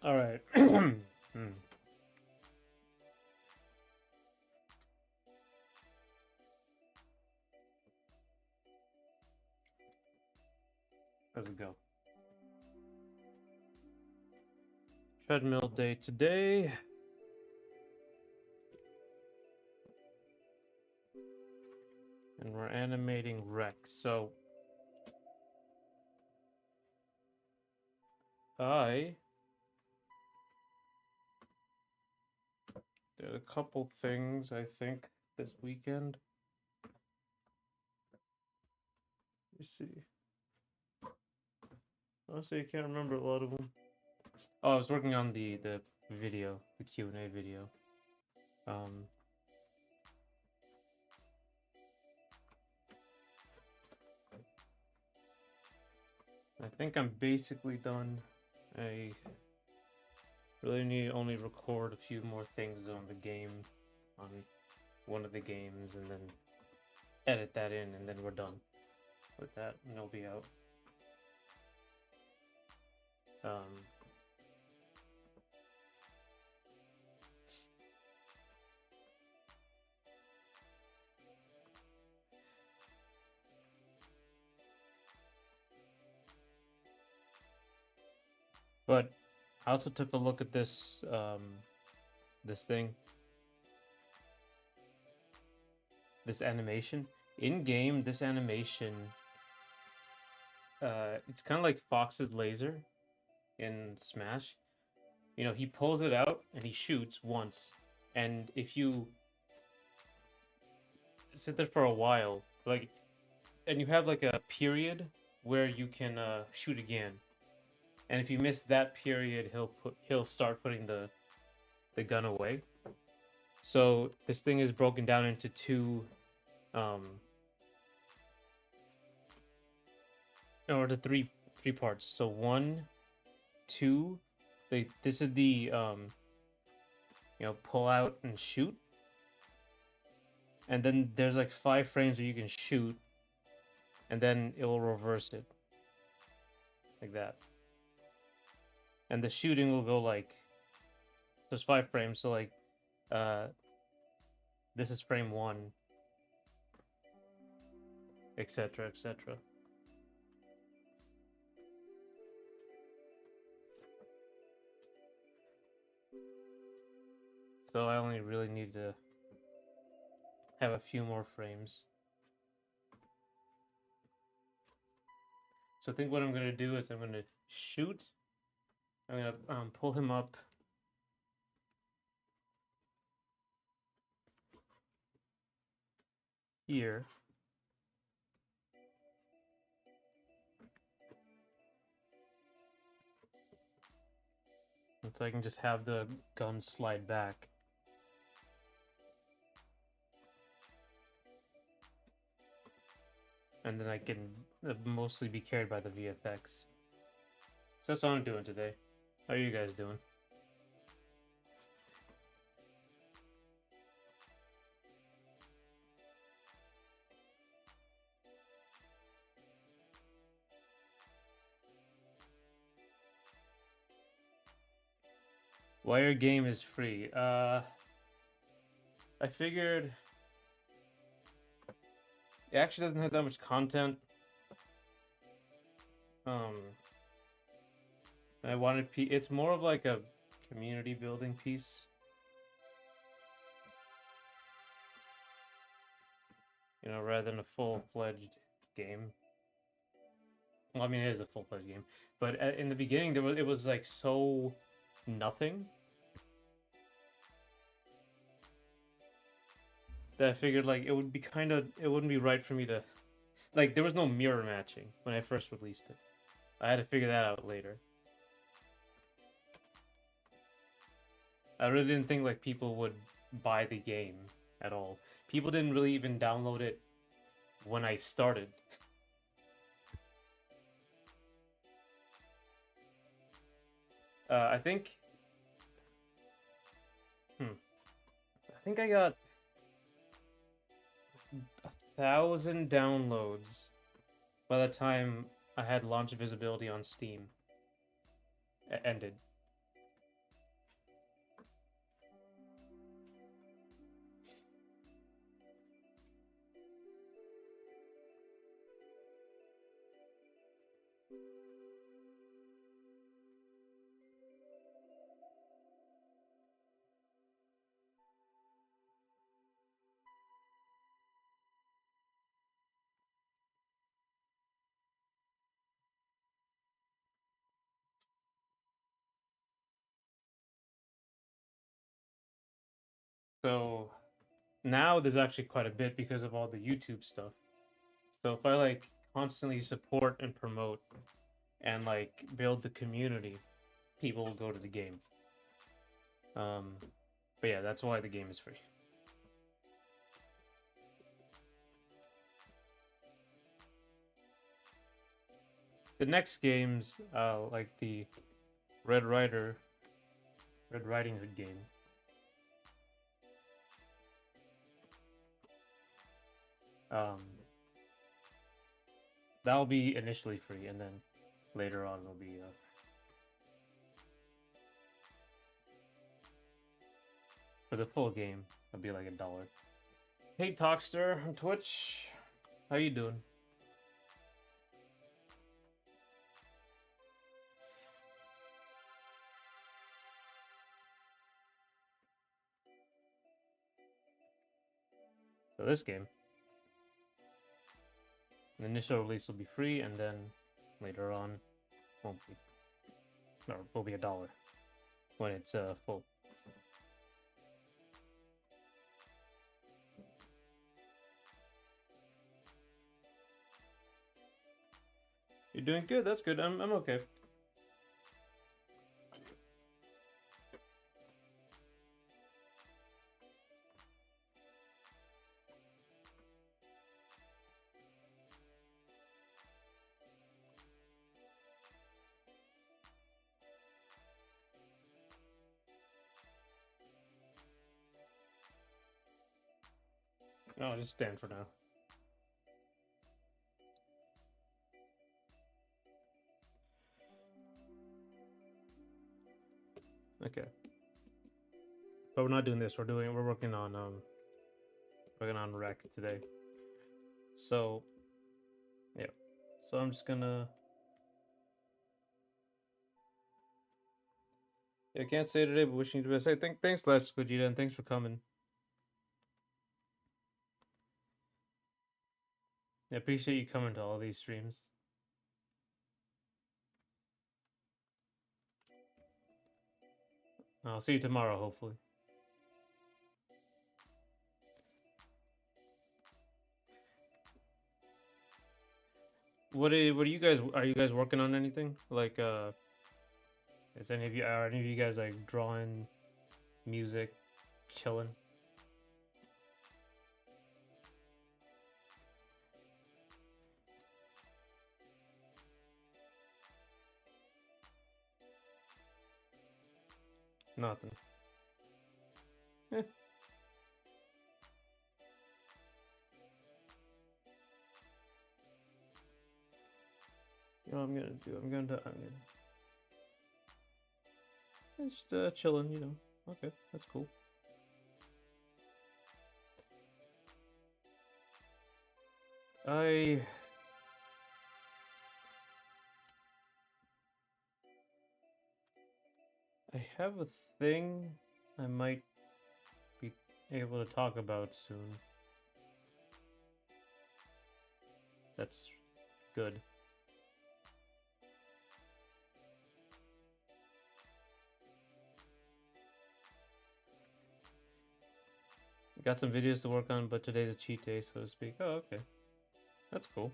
All right. How's it go? Treadmill day today. And we're animating Wrek. So I did a couple things, I think, this weekend. Let me see. Honestly, I can't remember a lot of them. Oh, I was working on the video, the Q&A video. Um, I think I'm basically done. I really need to only record a few more things on the game, on one of the games, and then edit that in, and then we're done with that, and it'll be out. But I also took a look at this this thing, this animation in game. This animation, it's kind of like Fox's laser in Smash. You know, he pulls it out and he shoots once, and if you sit there for a while, like, and you have like a period where you can shoot again, and if you miss that period, he'll start putting the gun away. So this thing is broken down into or the three parts. So 1, 2, this is the pull out and shoot, and then there's like 5 frames where you can shoot, and then it will reverse it like that, and the shooting will go like there's 5 frames. So like this is frame 1, etc., etc. So I only really need to have a few more frames. So I think what I'm going to do is I'm going to shoot. I'm going to pull him up. Here. And so I can just have the gun slide back. And then I can mostly be carried by the VFX. So that's what I'm doing today. How are you guys doing? Why your game is free? I figured it actually doesn't have that much content. I wanted it's more of like a community building piece. You know, rather than a full-fledged game. Well, I mean, it is a full-fledged game, but in the beginning, it was like so nothing that I figured like it wouldn't be right for me to, like, there was no mirror matching when I first released it. I had to figure that out later. I really didn't think like people would buy the game at all. People didn't really even download it when I started. I think I got 1,000 downloads by the time I had launch visibility on Steam. Ended. So now there's actually quite a bit because of all the YouTube stuff. So if I like constantly support and promote and like build the community, people will go to the game. But yeah, that's why the game is free. The next games, like the Red Riding Hood game. That'll be initially free, and then later on it'll be for the full game. It'll be like $1. Hey Talkster on Twitch, how you doing? So this game, the initial release will be free, and then later on won't be, or will be $1 when it's full. You're doing good. That's good. I'm okay. No, I'll just stand for now. Okay. But we're not doing this. We're working on Wrek today. So yeah. So I'm just gonna. Yeah, I can't say today, but wishing you the best. Hey, thanks, Lash Gogeta, and thanks for coming. I appreciate you coming to all these streams. I'll see you tomorrow, hopefully. What are you guys? Are you guys working on anything? Like, is any of you are any of you guys like drawing, music, chilling? Nothing. Eh. You know what I'm gonna do? I'm gonna just chilling. You know. Okay, that's cool. I have a thing I might be able to talk about soon. That's good. Got some videos to work on, but today's a cheat day, so to speak. Oh, okay. That's cool.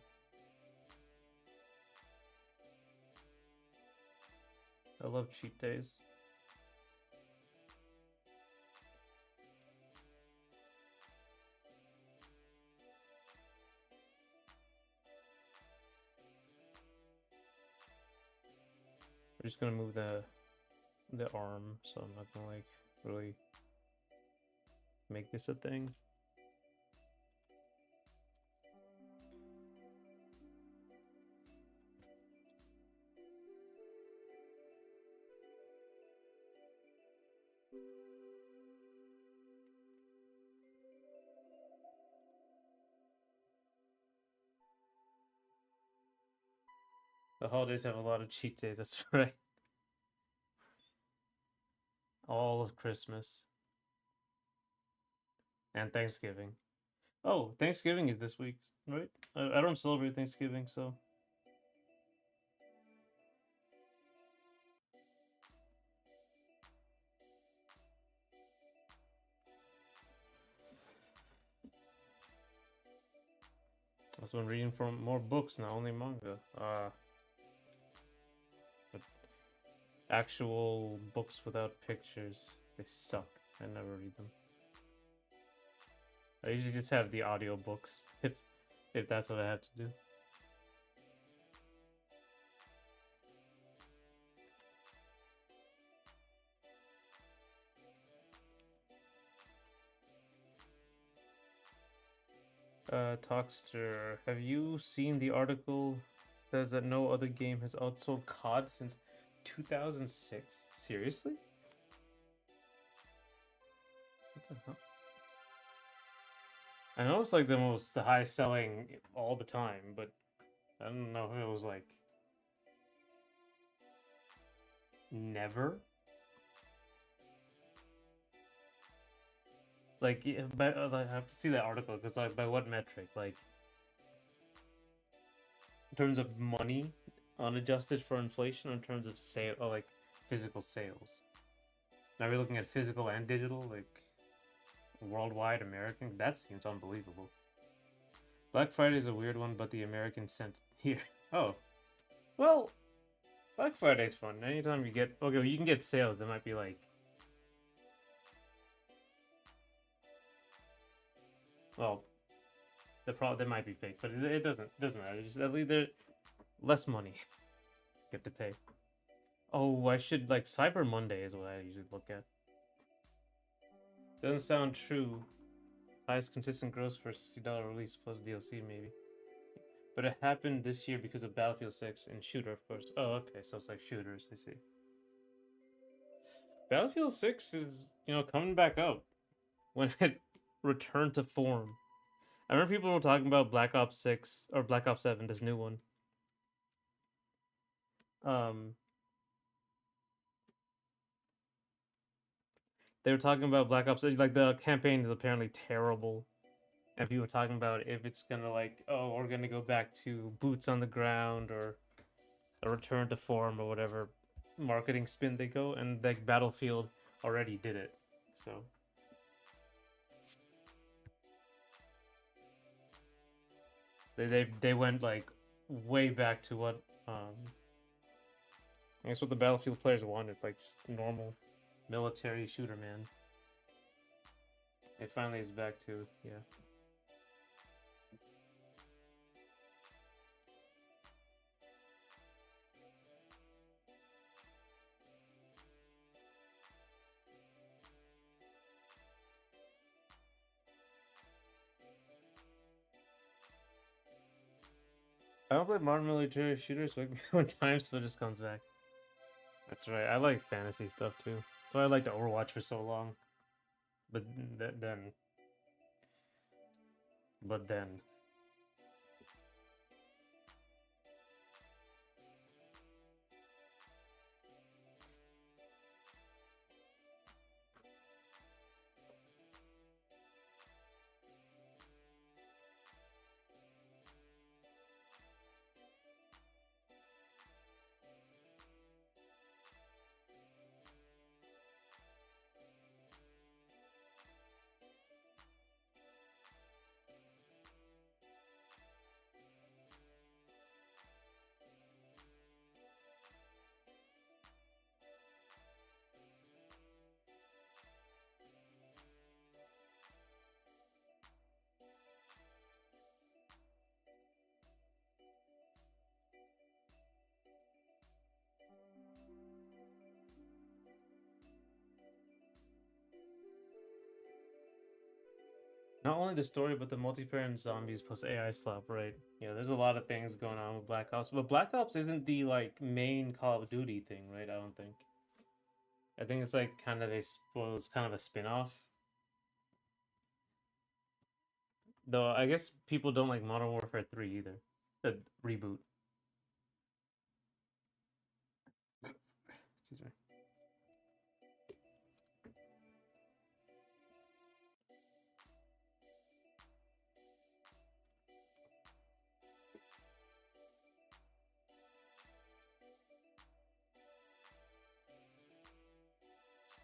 I love cheat days. We're just gonna move the arm, so I'm not gonna like really make this a thing. The holidays have a lot of cheat days, that's right. All of Christmas. And Thanksgiving. Oh, Thanksgiving is this week, right? I don't celebrate Thanksgiving, so. Also been reading from more books, not only manga. But actual books without pictures, they suck. I never read them. I usually just have the audio books if that's what I have to do. Talkster, have you seen the article? Says that no other game has outsold COD since 2006. Seriously? What the hell? I know it's like the highest selling all the time, but I don't know if it was like never. Like, I have to see that article because like by what metric? Like in terms of money, unadjusted for inflation, or in terms of sale, or like physical sales. Now we're looking at physical and digital, like worldwide American. That seems unbelievable. Black Friday is a weird one, but the American sent here. Oh, well, Black Friday's fun. Anytime you get okay, well, you can get sales. That might be like, well, they might be fake, but it doesn't matter. Just at least they're less money you have to pay. Oh, I should like Cyber Monday is what I usually look at. Doesn't sound true. Highest consistent gross for $60 release plus DLC maybe. But it happened this year because of Battlefield 6 and shooter, of course. Oh, okay, so it's like shooters. I see. Battlefield 6 is coming back up when it returned to form. I remember people were talking about Black Ops 6 or Black Ops 7, this new one. Um, they were talking about Black Ops, like the campaign is apparently terrible, and people were talking about if it's gonna like, oh, we're gonna go back to boots on the ground or a return to form or whatever marketing spin they go, and like Battlefield already did it, so they went like way back to what I guess what the Battlefield players wanted, like just normal military shooter, man. It finally is back to, yeah. I don't play modern military shooters when time split just comes back. That's right. I like fantasy stuff too. So I liked Overwatch for so long. But then, but then, not only the story, but the multiplayer and zombies plus AI slap, right? Yeah, there's a lot of things going on with Black Ops. But Black Ops isn't the like main Call of Duty thing, right? I don't think. I think it's like kind of it's kind of a spin-off. Though I guess people don't like Modern Warfare 3 either. The reboot. Excuse me.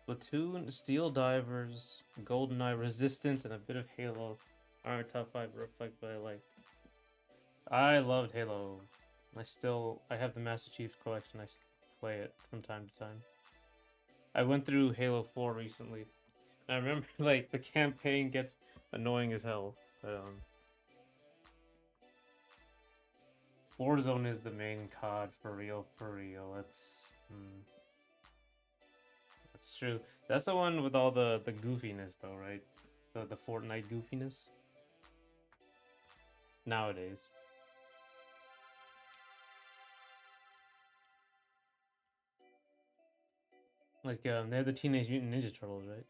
Platoon, Steel Divers, GoldenEye, Resistance, and a bit of Halo aren't top 5 reflect, but I like. I loved Halo. I have the Master Chief collection. Play it from time to time. I went through Halo 4 recently. I remember like the campaign gets annoying as hell. But, Warzone is the main COD for real, for real. That's true. That's the one with all the goofiness though, right? The Fortnite goofiness nowadays. Like they have the Teenage Mutant Ninja Turtles, right?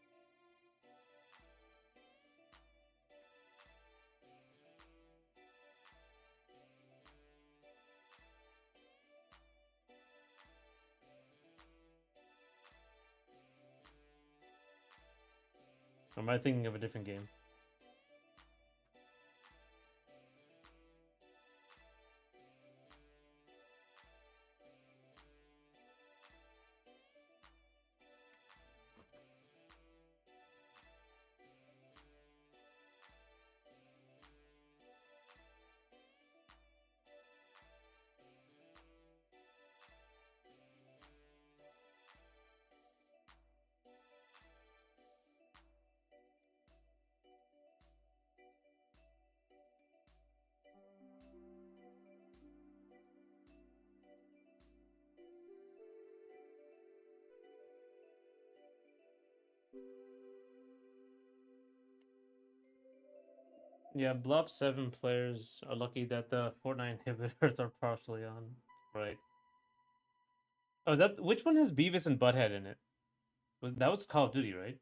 Or am I thinking of a different game? Yeah, Blob 7 players are lucky that the Fortnite inhibitors are partially on. Right. Oh, is that which one has Beavis and Butthead in it? That was Call of Duty, right?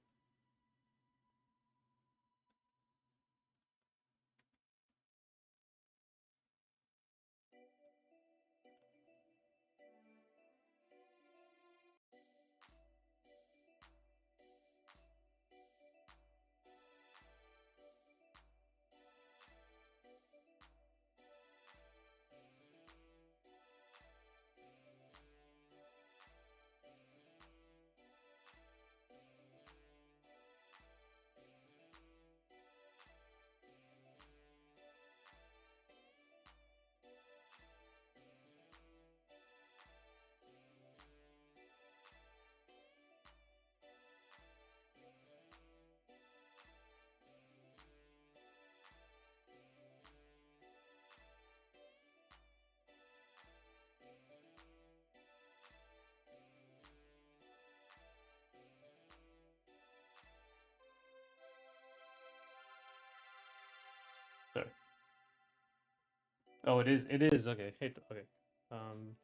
Sorry. Oh, it is. It is okay. Okay. Um,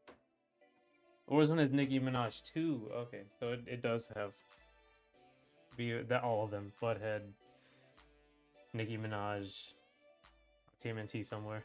Warzone has Nicki Minaj too. Okay, so it does have be that all of them. Butthead, Nicki Minaj, TMNT somewhere.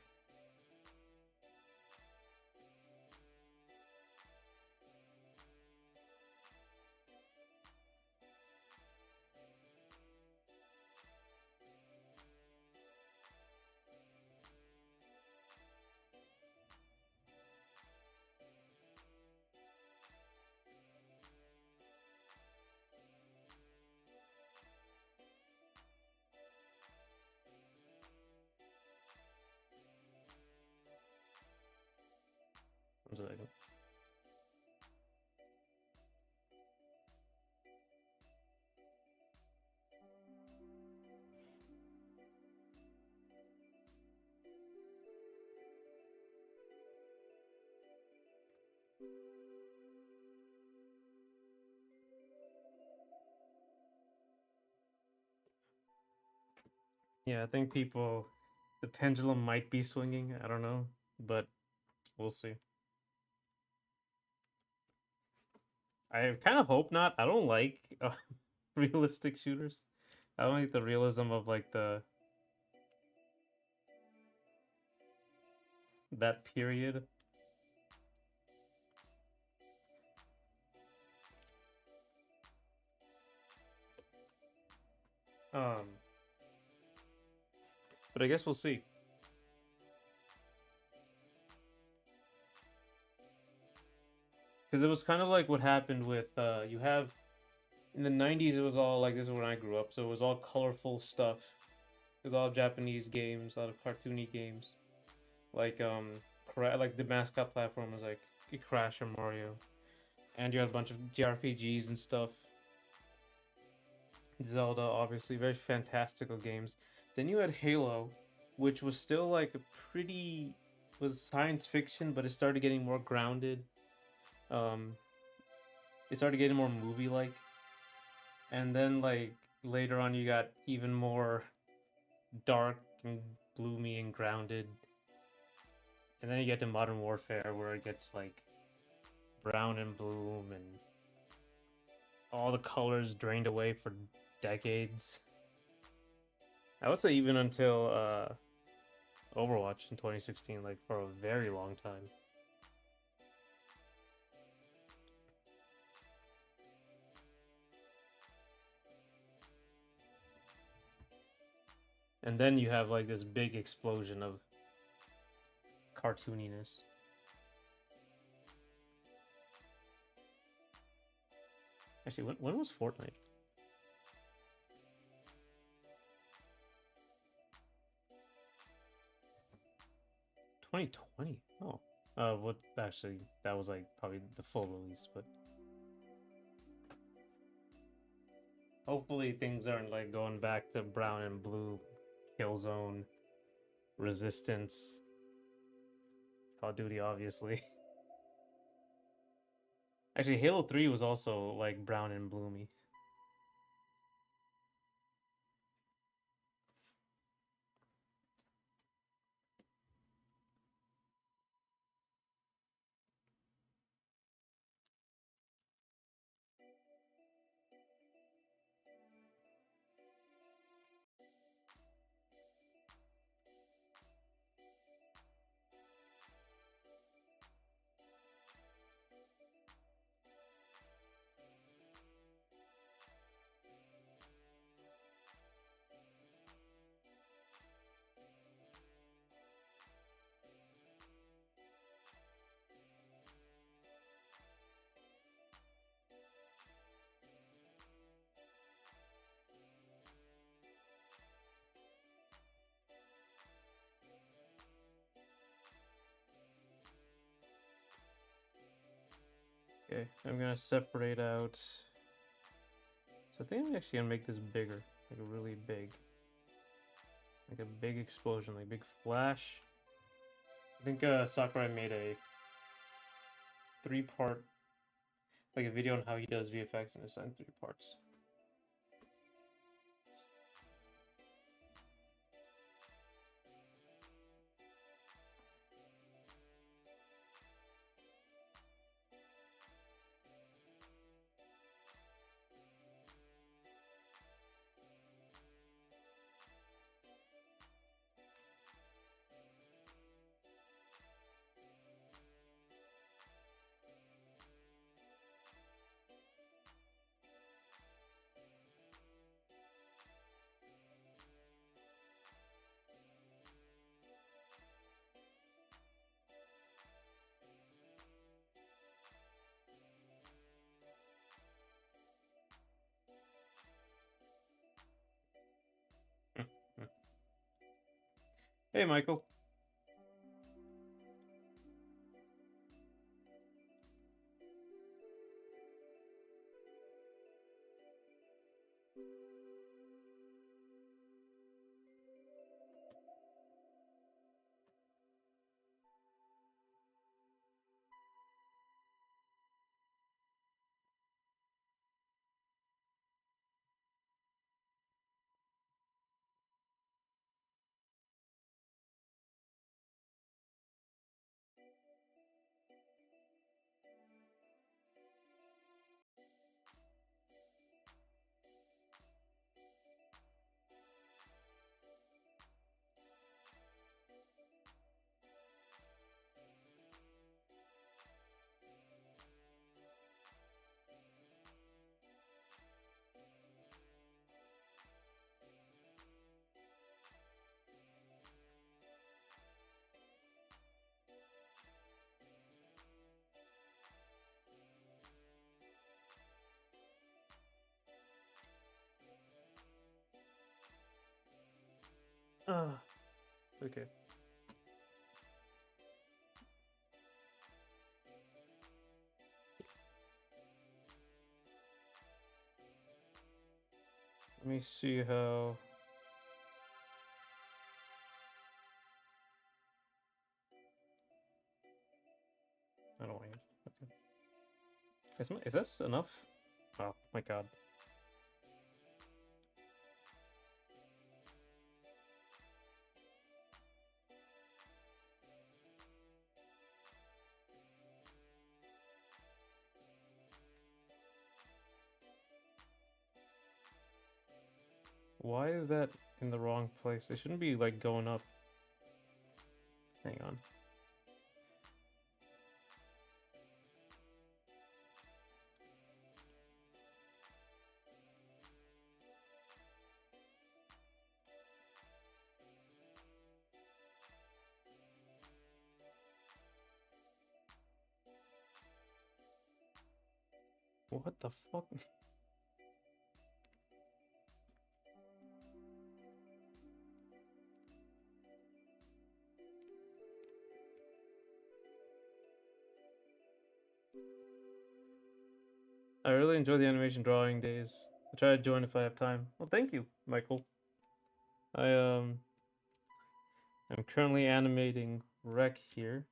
One second. Yeah, I think the pendulum might be swinging. I don't know, but we'll see. I kind of hope not. I don't like realistic shooters. I don't like the realism of like the that period. Um, but I guess we'll see. Because it was kind of like what happened with you have in the 90s. It was all like this is when I grew up, so it was all colorful stuff. It was all Japanese games, a lot of cartoony games. like like the mascot platform was like Crash or Mario, and you had a bunch of JRPGs and stuff. Zelda, obviously, very fantastical games. Then you had Halo, which was still like a pretty was science fiction, but it started getting more grounded. Um, it started getting more movie like, and then like later on, you got even more dark and gloomy and grounded. And then you get to Modern Warfare, where it gets like brown and bloom, and all the colors drained away for decades. I would say even until Overwatch in 2016, like for a very long time. And then you have like this big explosion of cartooniness. Actually, when was Fortnite? 2020. Oh, what actually? That was like probably the full release, but hopefully things aren't like going back to brown and blue, Killzone, Resistance, Call of Duty, obviously. Actually, Halo 3 was also like brown and bloomy. Okay, I'm gonna separate out. So I think I'm actually gonna make this bigger, like really big, like a big explosion, like big flash. I think Sakurai made a 3-part, like a video on how he does VFX, and it's in 3 parts. Hey, Michael. Ah, okay. Let me see how. I don't want it. Okay. Is this enough? Oh my god. Why is that in the wrong place? It shouldn't be like going up. Hang on. What the fuck? I really enjoy the animation drawing days. I'll try to join if I have time. Well, thank you, Michael. I'm currently animating Wrek here.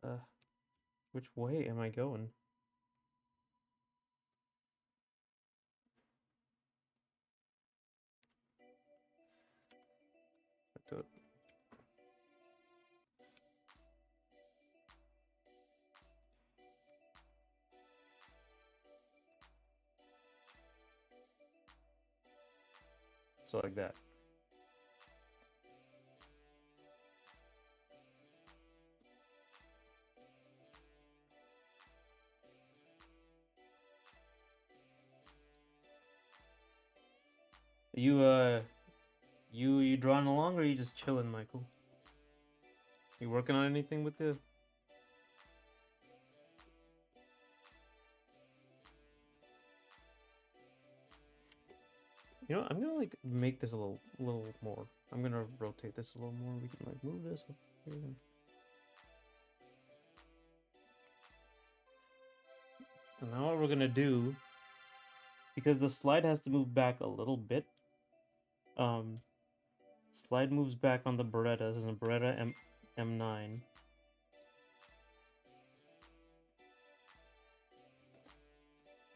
Uh, which way am I going? Do it. So like that. You drawing along or are you just chilling, Michael? You working on anything with the? You know, I'm gonna like make this a little more. I'm gonna rotate this a little more. We can like move this up here. And now what we're gonna do, because the slide has to move back a little bit. Slide moves back on the Beretta. This is a Beretta M9.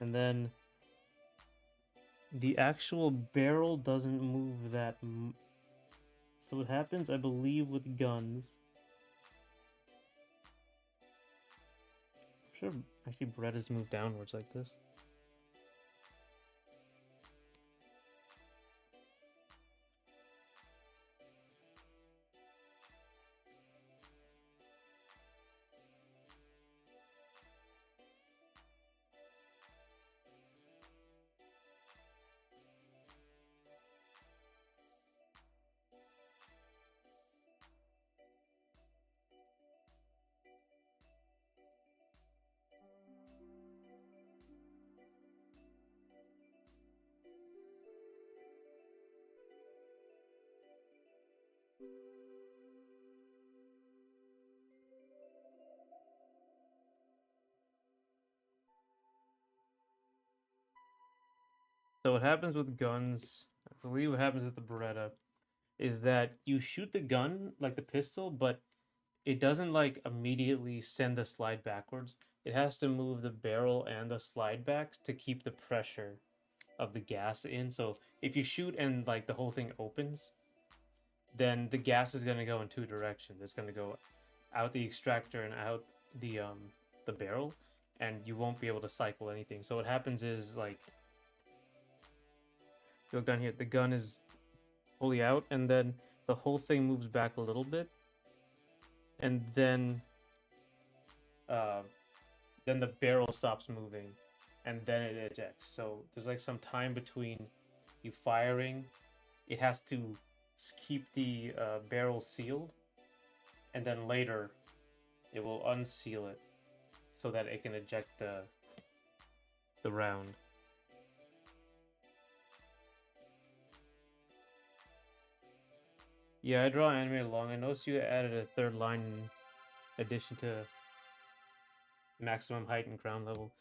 And then the actual barrel doesn't move that. So what happens, I believe, with guns. I'm sure actually Berettas move downwards like this. So what happens with guns, I believe what happens with the Beretta, is that you shoot the gun, like the pistol, but it doesn't like immediately send the slide backwards. It has to move the barrel and the slide back to keep the pressure of the gas in. So if you shoot and like the whole thing opens, then the gas is going to go in two directions. It's going to go out the extractor and out the barrel, and you won't be able to cycle anything. So what happens is like you look down here, the gun is fully out, and then the whole thing moves back a little bit, and uh, then the barrel stops moving, and then it ejects. So there's like some time between you firing. It has to keep the barrel sealed, and then later it will unseal it so that it can eject the round. Yeah, I draw animated long. I noticed you added a third line in addition to maximum height and ground level.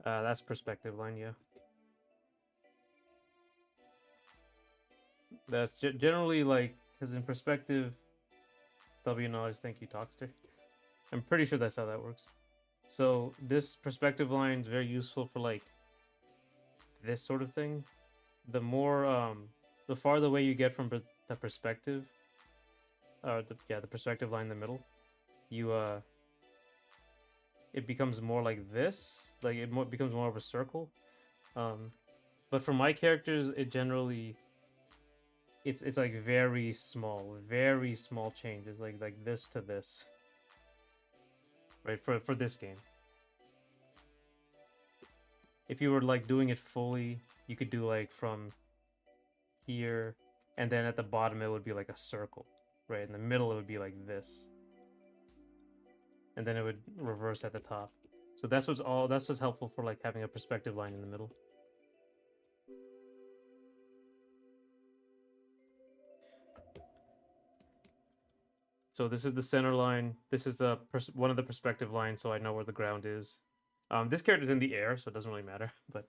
That's perspective line, yeah. That's generally like, because in perspective, W knowledge, thank you, Talkster. I'm pretty sure that's how that works. So this perspective line is very useful for like this sort of thing. The more, the farther away you get from the perspective, the perspective line in the middle, you it becomes more like this. Like becomes more of a circle. Um, but for my characters, it generally it's like very small changes, like this to this, right? For this game, if you were like doing it fully, you could do like from here, and then at the bottom it would be like a circle, right? In the middle it would be like this, and then it would reverse at the top. So that's what's helpful for like having a perspective line in the middle. So this is the center line. This is one of the perspective lines, so I know where the ground is. This character's in the air, so it doesn't really matter. But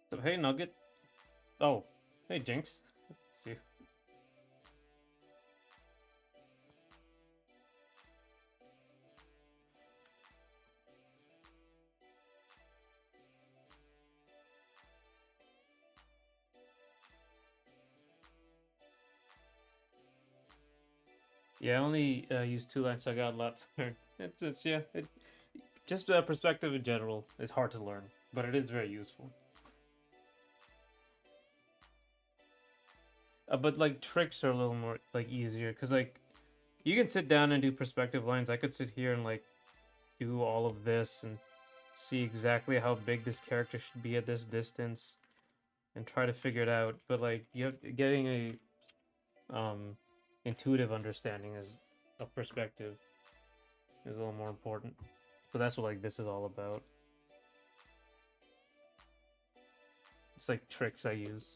so hey Nugget. Oh, hey Jinx. See. Yeah, I only used 2 lines, so I got a lot to learn. It's yeah. Just perspective in general is hard to learn, but it is very useful. But like tricks are a little more like easier because like you can sit down and do perspective lines. I could sit here and like do all of this and see exactly how big this character should be at this distance and try to figure it out. But like getting a intuitive understanding is of perspective is a little more important. So that's what like this is all about. It's like tricks I use.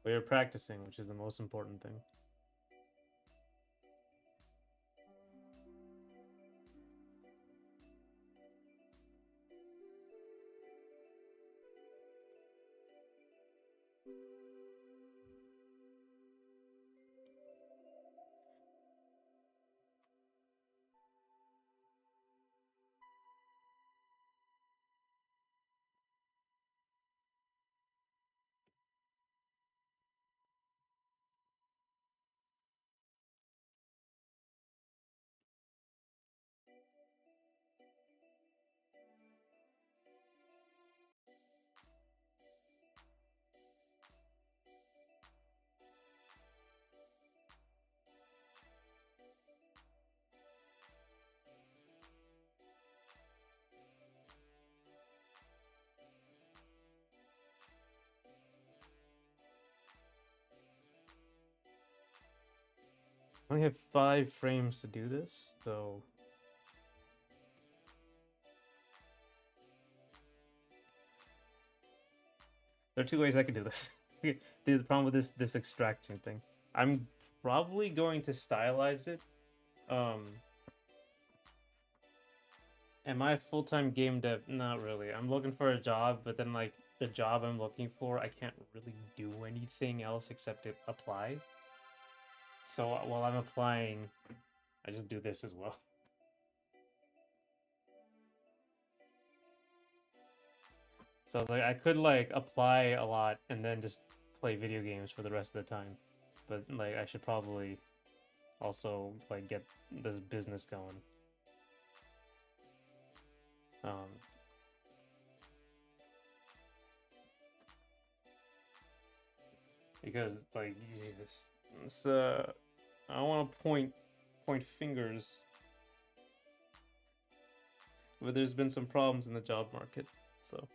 But you're practicing, which is the most important thing. I only have 5 frames to do this, so there are 2 ways I could do this. The problem with this extraction thing, I'm probably going to stylize it. Am I a full-time game dev? Not really. I'm looking for a job, but then like the job I'm looking for, I can't really do anything else except to apply. So while I'm applying, I just do this as well. So like I could like apply a lot and then just play video games for the rest of the time. But like I should probably also like get this business going. Um, because like it's I don't want to point fingers, but there's been some problems in the job market. So,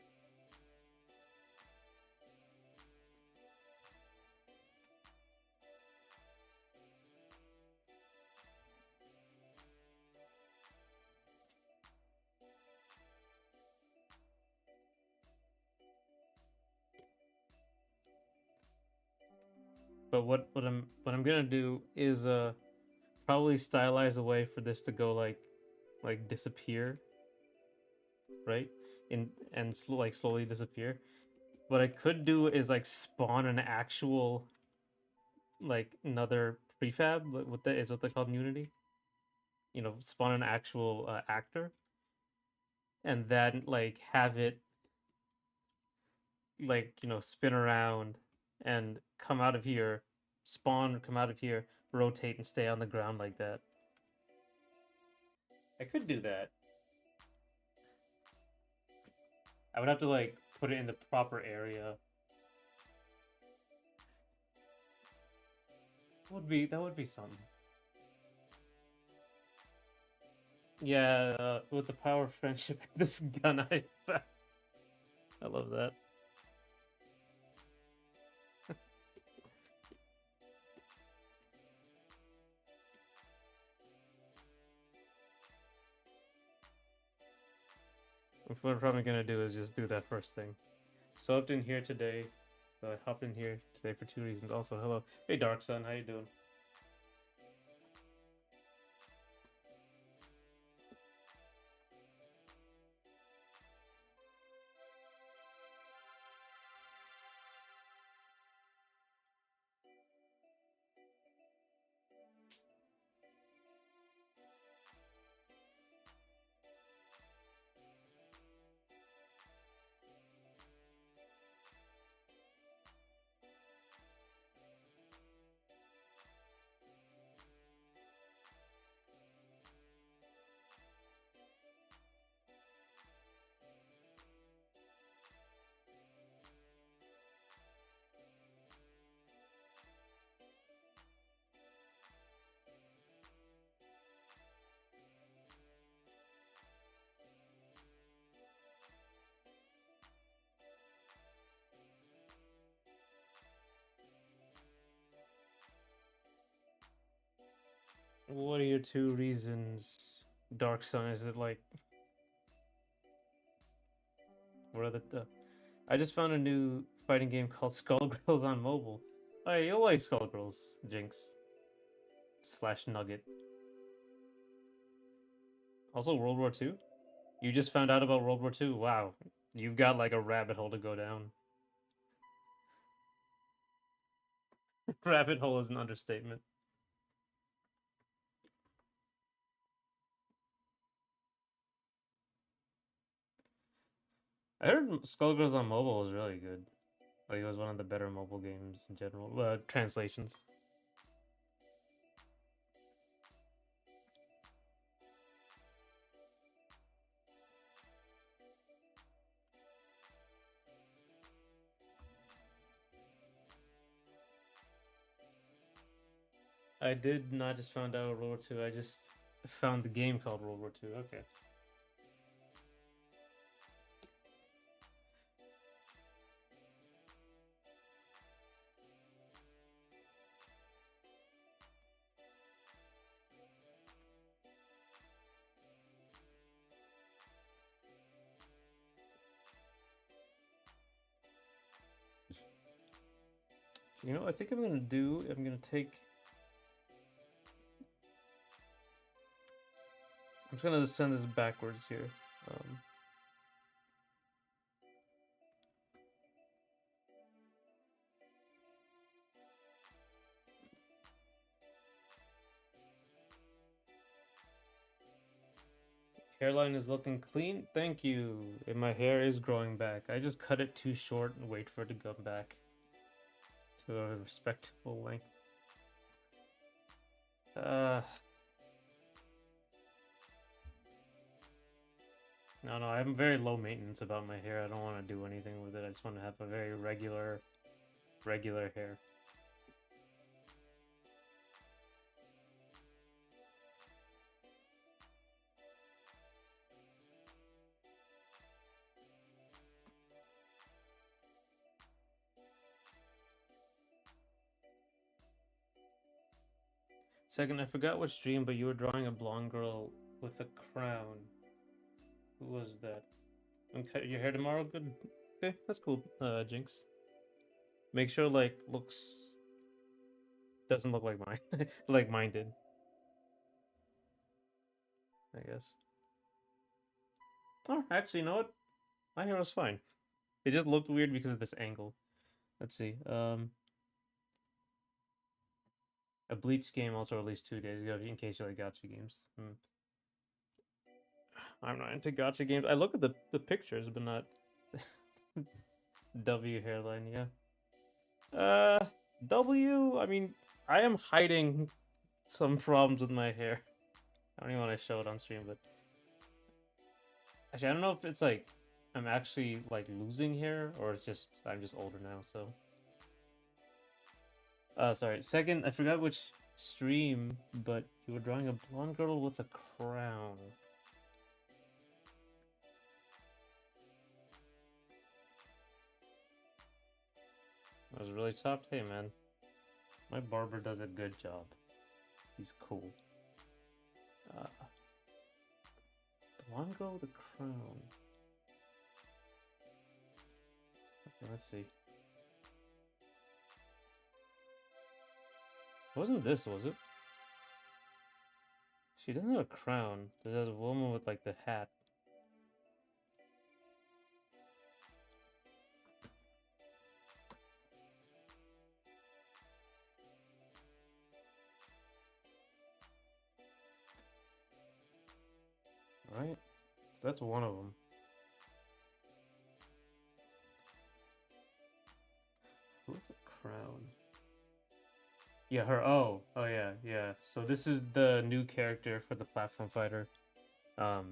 but what I'm gonna do is probably stylize a way for this to go like disappear, right? And like slowly disappear. What I could do is like spawn an actual like another prefab. What that is what they call in Unity. You know, spawn an actual actor, and then like have it like spin around and come out of here, spawn, come out of here, rotate and stay on the ground like that. I could do that. I would have to like put it in the proper area. That would be something. Yeah, with the power of friendship, this gun I found. I love that. What I'm probably gonna do is just do that first thing. So I hopped in here today. So I hopped in here today for two reasons. Also, hello, hey Dark Sun, how you doing? What are your two reasons, Dark Sun? Is it like what are the? I just found a new fighting game called Skullgirls on mobile. Hey, you like Skullgirls, Jinx slash Nugget. Also, World War II. You just found out about World War II. Wow, you've got like a rabbit hole to go down. Rabbit hole is an understatement. I heard Skullgirls on mobile was really good. Like it was one of the better mobile games in general. Translations. I did not just found out World War II. I just found the game called World War II. Okay. You know, I think I'm gonna do. I'm gonna take. I'm just gonna send this backwards here. Um, Hairline is looking clean. Thank you. And my hair is growing back. I just cut it too short and wait for it to come back to a respectable length. Uh, No, no, I'm very low maintenance about my hair. I don't want to do anything with it. I just want to have a very regular hair. Second, I forgot what stream, but you were drawing a blonde girl with a crown. Who was that? Cut your hair tomorrow? Good. Okay, that's cool, Jinx. Make sure, like, doesn't look like mine. Like mine did, I guess. Oh, actually, you know what? My hair was fine. It just looked weird because of this angle. Let's see. A Bleach game also released 2 days ago, in case you like gacha games. I'm not into gacha games. I look at the pictures, but not W hairline. Yeah. W. I mean, I am hiding some problems with my hair. I don't even want to show it on stream, but actually, I don't know if it's like I'm actually like losing hair or it's just I'm just older now. So, sorry. Second, I forgot which stream, but you were drawing a blonde girl with a crown. That was really tough. Hey, man. My barber does a good job. He's cool. Blonde girl with a crown. Okay, let's see. Wasn't this, was it? She doesn't have a crown. There's a woman with like the hat. Right? So that's one of them. Who's a crown? Yeah, her. Oh, yeah, yeah. So this is the new character for the platform fighter. I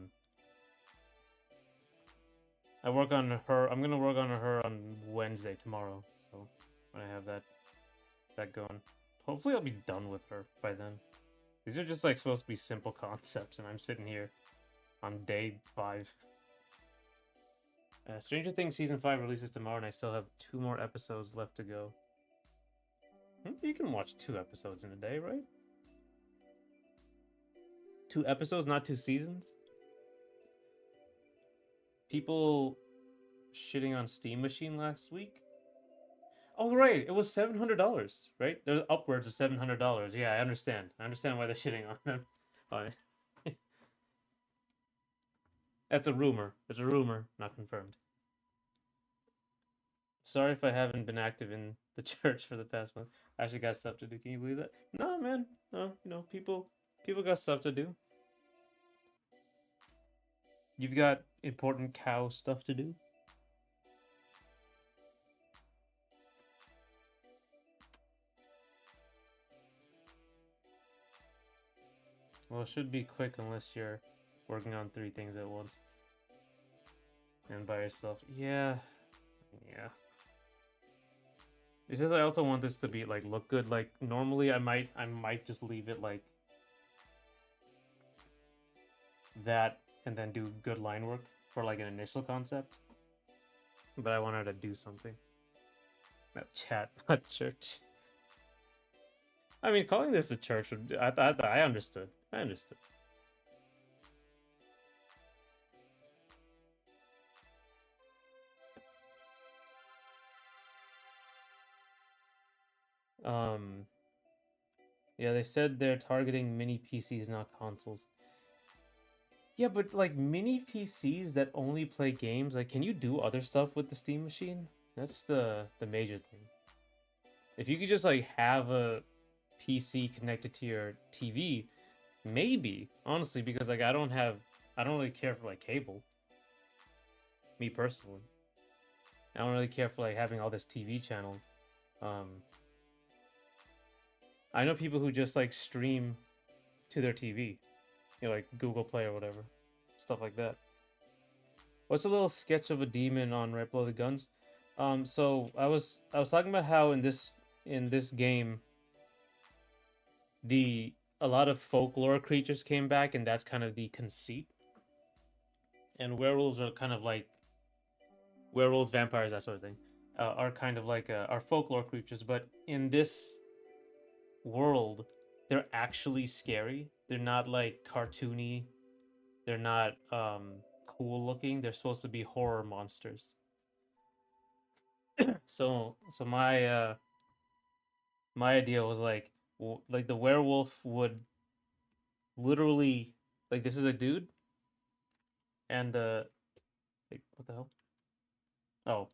work on her. I'm gonna work on her on Wednesday tomorrow. So when I have that going, hopefully I'll be done with her by then. These are just like supposed to be simple concepts, and I'm sitting here on day 5. Stranger Things season 5 releases tomorrow, and I still have 2 more episodes left to go. You can watch 2 episodes in a day, right? 2 episodes, not 2 seasons? People shitting on Steam Machine last week? Oh, right. It was $700, right? There's upwards of $700. Yeah, I understand. I understand why they're shitting on them. Fine. That's a rumor. It's a rumor, not confirmed. Sorry if I haven't been active in the church for the past month. I actually got stuff to do. Can you believe that? No, man. No, people got stuff to do. You've got important cow stuff to do. Well, it should be quick unless you're working on 3 things at once. And by yourself. Yeah. Yeah. It's just I also want this to be like look good. Like normally I might just leave it like that and then do good line work for like an initial concept. But I wanted to do something. Not chat, not church. I mean, calling this a church would I understood. I understood. Yeah, they said they're targeting mini PCs, not consoles. Yeah, but like mini PCs that only play games, like can you do other stuff with the Steam machine? That's the major thing. If you could just like have a PC connected to your TV, maybe, honestly, because like I don't really care for like cable. Me personally. I don't really care for like having all this TV channels. I know people who just like stream to their TV, like Google Play or whatever, stuff like that. What's a little sketch of a demon on Right Below the Guns? So I was talking about how in this game the a lot of folklore creatures came back, and that's kind of the conceit. And werewolves are kind of like werewolves, vampires, that sort of thing, are kind of like are folklore creatures. But in this world, they're actually scary. They're not like cartoony. They're not cool looking. They're supposed to be horror monsters. So my idea was like like the werewolf would literally, like, this is a dude, and like, what the hell? Oh,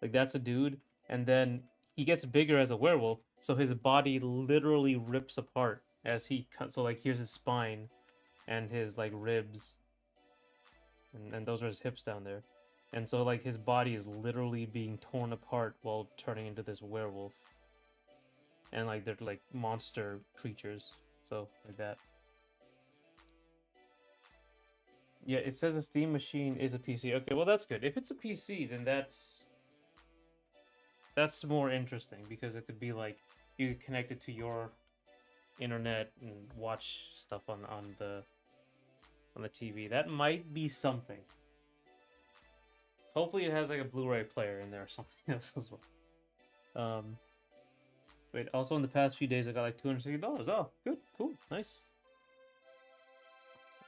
like that's a dude, and then he gets bigger as a werewolf, so his body literally rips apart as he cuts. So like here's his spine and his like ribs, and those are his hips down there, and so like his body is literally being torn apart while turning into this werewolf, and like they're like monster creatures, so like that. Yeah, it says a Steam machine is a PC. Okay, well that's good. If it's a PC, then that's more interesting because it could be like you could connect it to your internet and watch stuff on the TV. That might be something. Hopefully, it has like a Blu-ray player in there or something else as well. Wait. Also, in the past few days, I got like $260. Oh, good, cool, nice.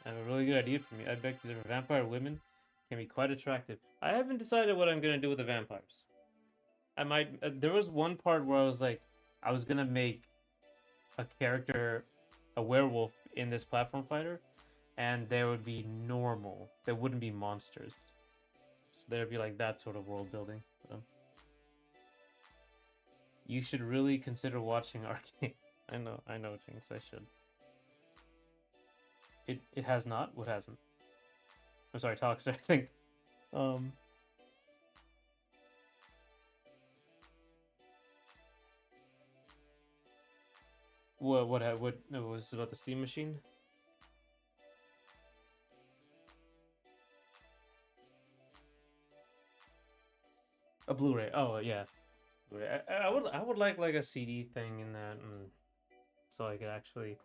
I have a really good idea for me. I bet the vampire women can be quite attractive. I haven't decided what I'm gonna do with the vampires. I might. There was one part where I was like, I was gonna make a character, a werewolf in this platform fighter, and they would be normal. They wouldn't be monsters. So there'd be like that sort of world building. So, you should really consider watching Arcane. I know, Jinx. I should. It has not. What hasn't? I'm sorry, Toxic. I think. Um. What was this about the Steam machine? A Blu-ray. Oh yeah. Blu-ray. I would like a CD thing in that, and so I could actually.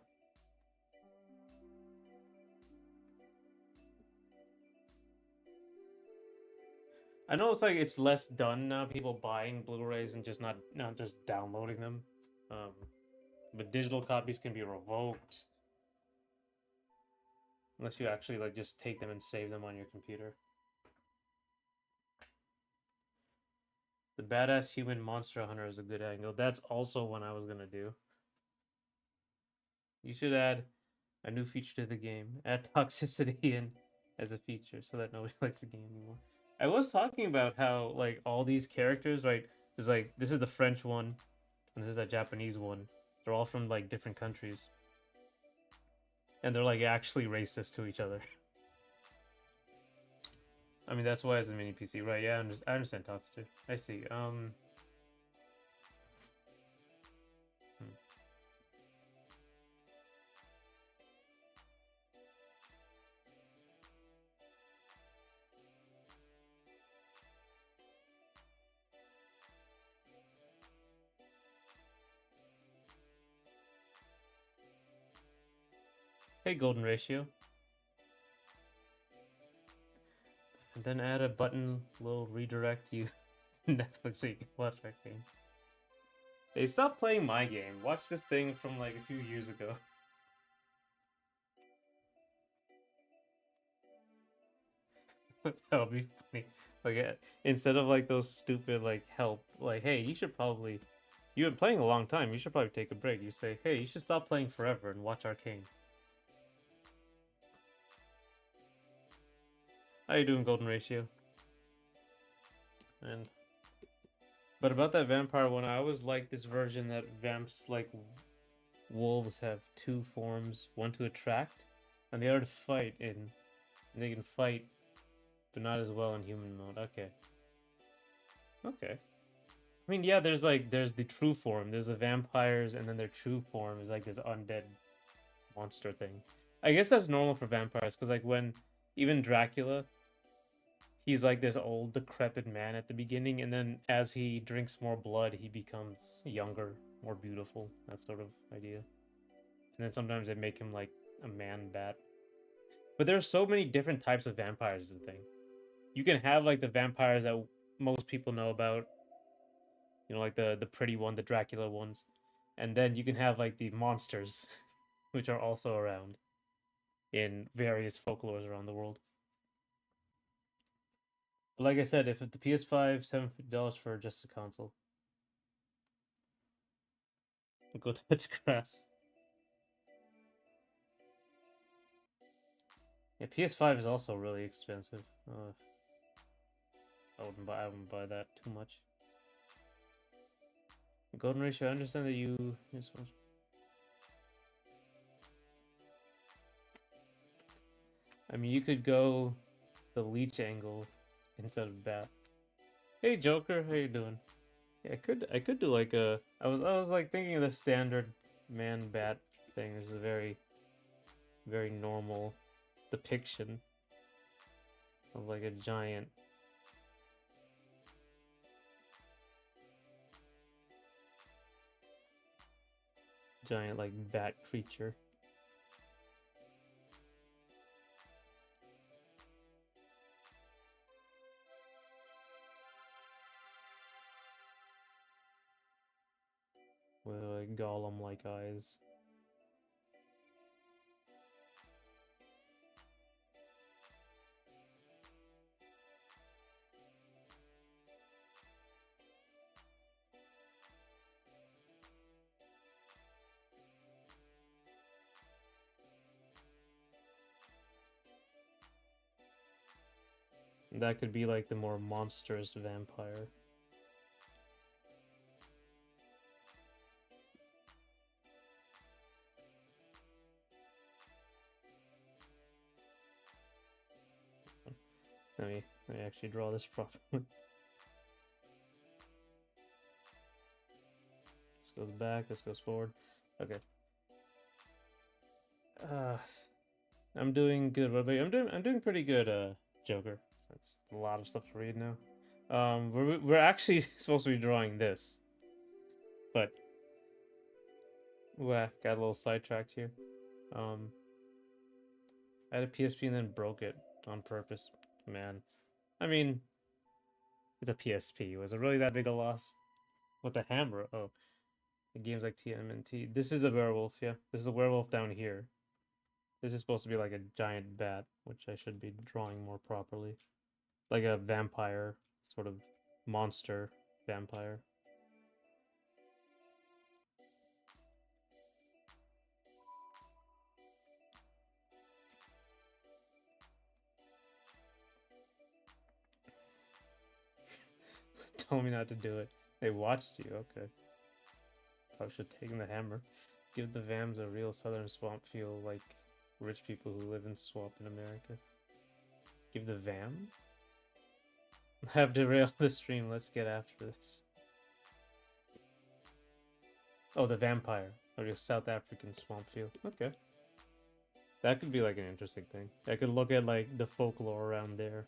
I know it's like it's less done now. People buying Blu-rays and just not just downloading them. Um, but digital copies can be revoked unless you actually like just take them and save them on your computer. The badass human monster hunter is a good angle. That's also one I was gonna do. You should add a new feature to the game. Add toxicity in as a feature so that nobody likes the game anymore. I was talking about how like all these characters, right? There's like this is the French one, and this is a Japanese one. They're all from like different countries, and they're like actually racist to each other. I mean, that's why it's a mini PC, right? Yeah, I understand toxicity. I see. Hmm. Hey, golden ratio. And then add a button, little redirect you to Netflix so you can watch our game. Hey, stop playing my game. Watch this thing from like a few years ago. That'll be funny. Like instead of like those stupid like help, like hey, you've been playing a long time. You should probably take a break. You say, hey, you should stop playing forever and watch Arcane. How you doing, Golden Ratio? And but about that vampire one, I always like this version that vamps like wolves have two forms, one to attract and the other to fight in. And they can fight, but not as well in human mode. Okay. Okay. I mean, yeah, there's the true form. There's the vampires, and then their true form is like this undead monster thing. I guess that's normal for vampires because like Even Dracula, he's like this old, decrepit man at the beginning, and then as he drinks more blood, he becomes younger, more beautiful. That sort of idea. And then sometimes they make him like a man bat. But there's so many different types of vampires. Is the thing. You can have like the vampires that most people know about, you know, like the pretty one, the Dracula ones, and then you can have like the monsters, which are also around in various folklores around the world. But like I said, if the PS5 $750 for just the console, go touch grass. Yeah, PS5 is also really expensive. I wouldn't buy that too much. Golden ratio. I understand that you. I mean, you could go the leech angle instead of bat. Hey Joker, how you doing? Yeah, I could do like a. I was like thinking of the standard man bat thing is a very normal depiction of like a giant like bat creature. With like golem like eyes. That could be like the more monstrous vampire. Let me actually draw this properly. This goes back, this goes forward. Okay. Uh I'm doing good. What about you? I'm doing pretty good, Joker. That's a lot of stuff to read now. We're actually supposed to be drawing this, but got a little sidetracked here. Um, I had a PSP and then broke it on purpose. Man, I mean, it's a PSP. Was it really that big a loss? With the hammer? Oh, the game's like TMNT. This is a werewolf. Yeah, this is a werewolf down here. This is supposed to be like a giant bat, which I should be drawing more properly, like a vampire sort of monster vampire. Told me not to do it. They watched you. Okay. Probably should have taken the hammer. Give the Vams a real southern swamp feel like rich people who live in swamp in America. Give the Vams? I have to rail the stream. Let's get after this. Oh, the vampire. Or just South African swamp feel. Okay. That could be like an interesting thing. I could look at like the folklore around there.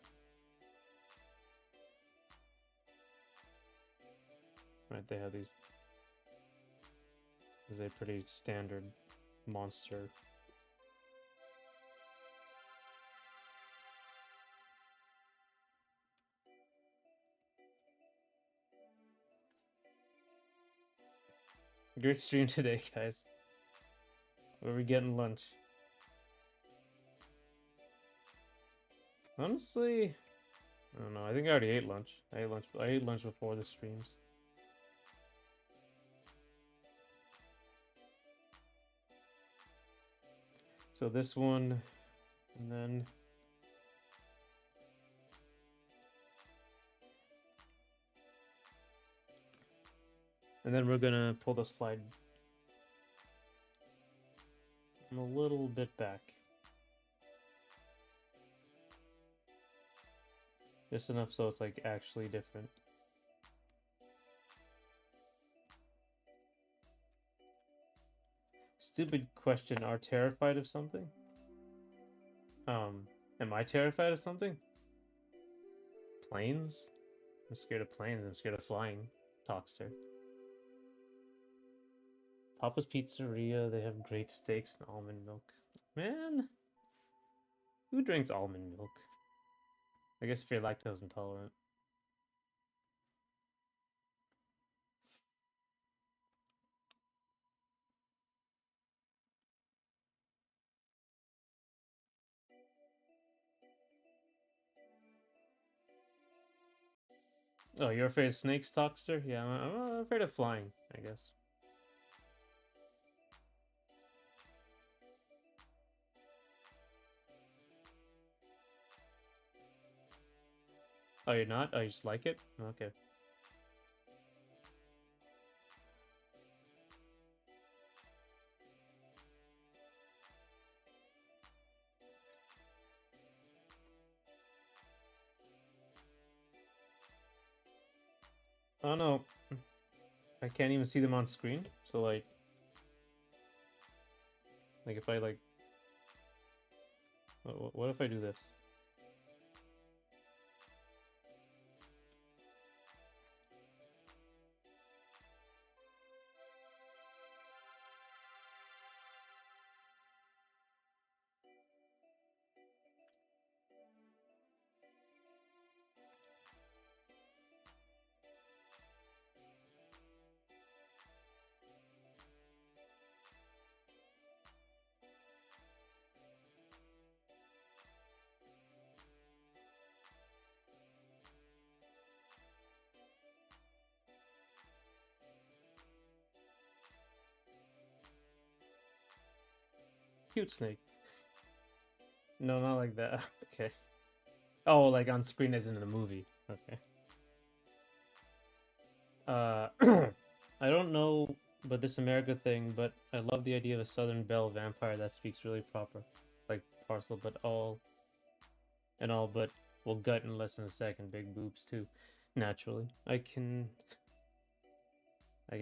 Right, they have these. This is a pretty standard monster. Great stream today, guys. Where are we getting lunch? Honestly, I don't know. I think I already ate lunch. I ate lunch before the streams. So this one, and then we're gonna pull the slide a little bit back. Just enough so it's like actually different. Stupid question, are terrified of something? Am I terrified of something? Planes? I'm scared of planes. I'm scared of flying. Talkster. Papa's Pizzeria, they have great steaks and almond milk. Man, who drinks almond milk? I guess if you're lactose intolerant. Oh, you're afraid of snakes, Talkster? Yeah, I'm afraid of flying, I guess. Oh, you're not? Oh, you just like it? Okay. Oh no, I can't even see them on screen. So like if I like, what if I do this? Cute snake. No, not like that. Okay. Oh, like on screen as in a movie. Okay. I don't know about this America thing, but I love the idea of a Southern Belle vampire that speaks really proper, like parcel, but all but will gut in less than a second. Big boobs too, naturally. I can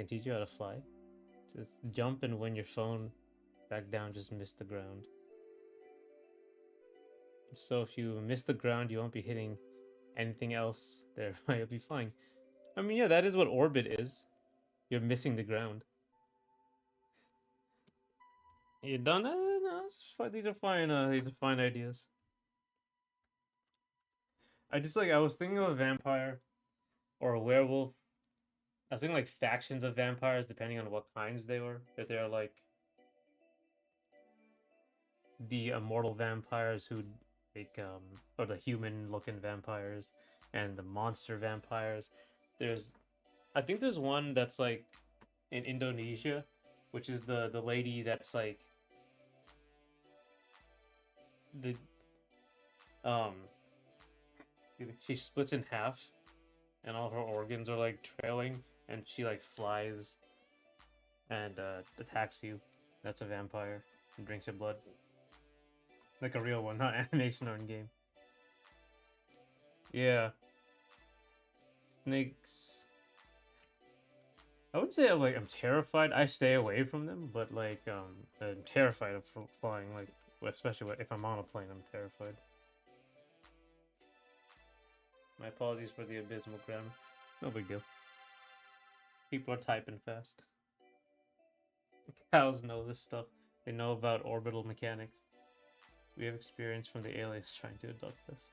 teach you how to fly. Just jump, and when your phone back down, just miss the ground. So if you miss the ground, you won't be hitting anything else. Therefore, you'll be flying. I mean, yeah, that is what orbit is. You're missing the ground. You done? No, it's fine. These are fine. These are fine ideas. I was thinking of a vampire or a werewolf. I was thinking like factions of vampires, depending on what kinds they were. If they're like the immortal vampires who or the human looking vampires and the monster vampires. There's I think there's one that's like in Indonesia, which is the lady that's like the um she splits in half and all her organs are like trailing and she like flies and attacks you. That's a vampire and drinks your blood. Like a real one, not animation or in game. Yeah. Snakes. I wouldn't say I'm terrified. I stay away from them, but I'm terrified of flying. Like especially if I'm on a plane, I'm terrified. My apologies for the abysmal grammar. No big deal. People are typing fast. Cows know this stuff. They know about orbital mechanics. We have experience from the aliens trying to adopt us.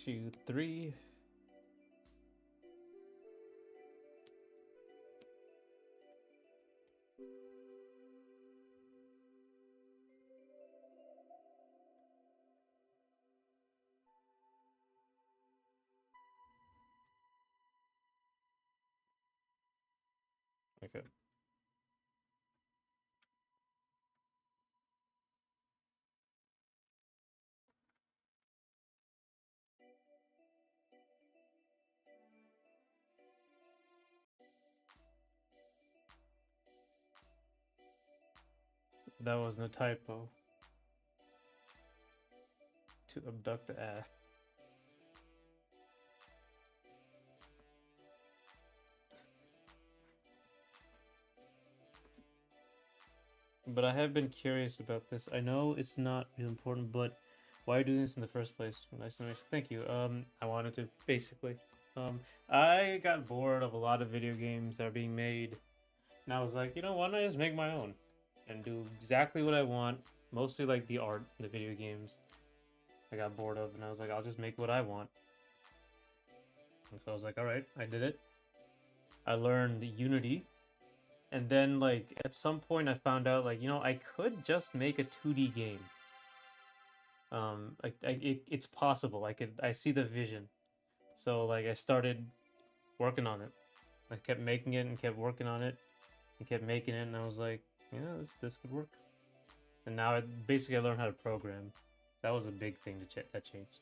2, 3. Okay. That wasn't a typo. To abduct the ass. But I have been curious about this. I know it's not real important, but why are you doing this in the first place? Nice to meet you. Thank you. I wanted to basically. I got bored of a lot of video games that are being made, and I was like, why don't I just make my own and do exactly what I want? Mostly like the art, the video games. I got bored of, and I was like, I'll just make what I want. And so I was like, all right, I did it. I learned Unity, and then like at some point I found out like I could just make a 2D game. It's possible. I see the vision. So like I started working on it. I kept making it and kept working on it and kept making it, and I was like, yeah, this could work. And now I learned how to program. That was a big thing that changed.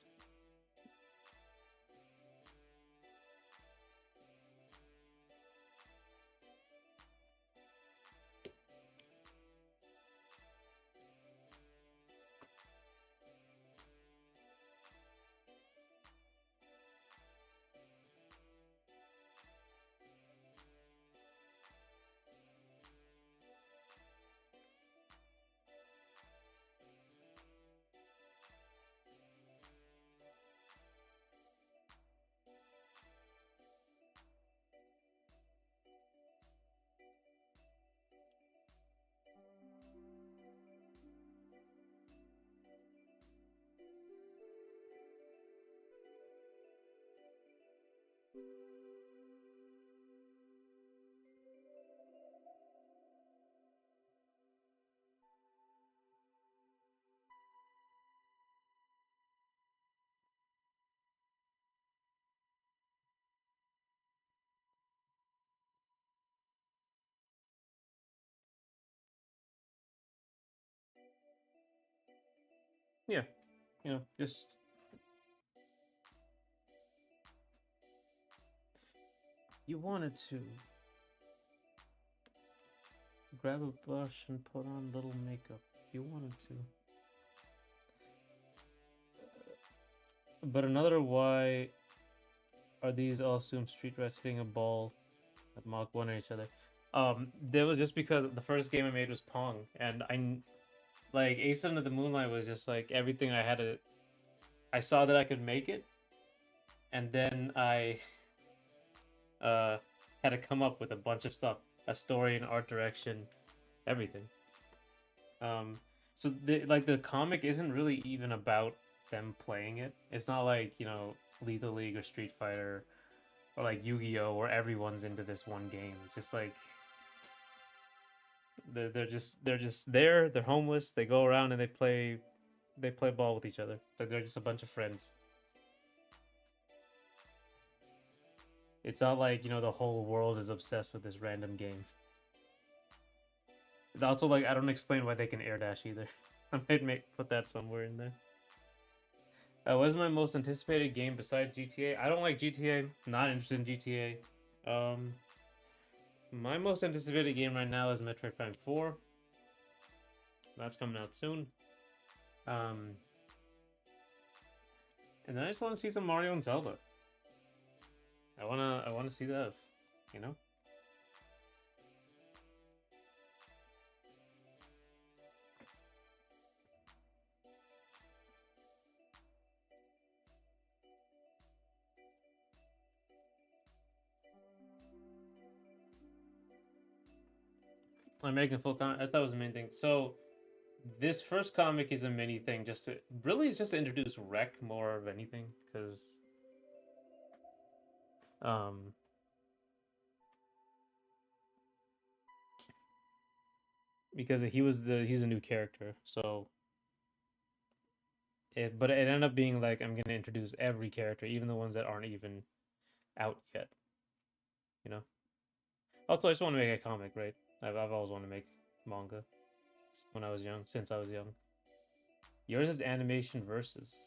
Yeah, just you wanted to grab a brush and put on a little makeup. You wanted to. But another why are these all assumed street rats hitting a ball at Mach 1 at each other? That was just because the first game I made was Pong, and like Ace Under the Moonlight was just like everything I had to. I saw that I could make it, and then I uh had to come up with a bunch of stuff, a story, an art direction, everything. Um, so the comic isn't really even about them playing it. It's not like Lethal League or Street Fighter or like Yu-Gi-Oh, where everyone's into this one game. It's just like they're just there. They're homeless. They go around and they play ball with each other. They're just a bunch of friends. It's not like the whole world is obsessed with this random game. And also, like, I don't explain why they can air dash either. I might put that somewhere in there. What is my most anticipated game besides GTA? I don't like GTA. Not interested in GTA. My most anticipated game right now is Metroid Prime 4. That's coming out soon. Um, and then I just want to see some Mario and Zelda. I wanna see those. You know. I'm making full comic. I thought was the main thing. So this first comic is a mini thing, it's just to introduce Wrek more of anything, um because he's a new character. But it ended up being like I'm gonna introduce every character, even the ones that aren't even out yet. You know. Also, I just want to make a comic, right? I've always wanted to make manga when I was young, since I was young. Yours is animation versus.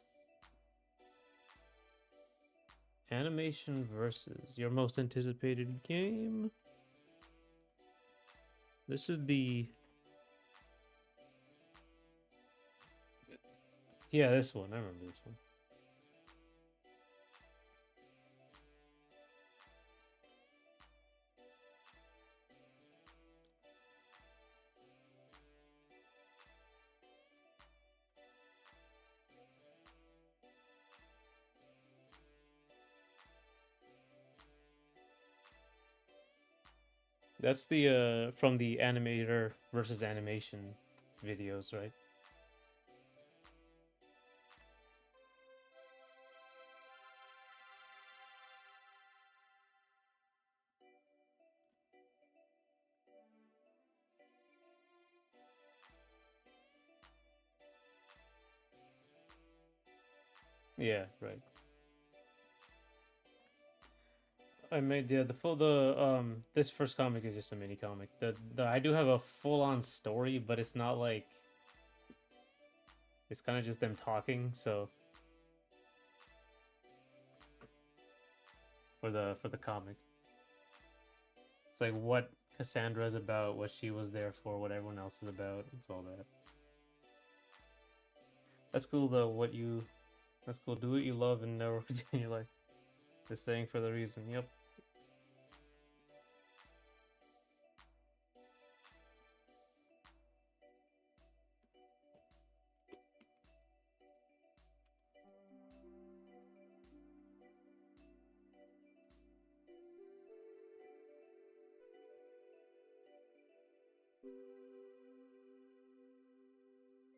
Animation versus your most anticipated game. This is the. Yeah, this one. I remember this one. That's the from the animator versus animation videos, right? Yeah, right. I made the full the this first comic is just a mini comic. The I do have a full on story, but it's not like it's kind of just them talking. So for the comic, it's like what Cassandra is about, what she was there for, what everyone else is about. It's all that. That's cool though. What you that's cool. Do what you love and never continue your life. The saying for the reason. Yep.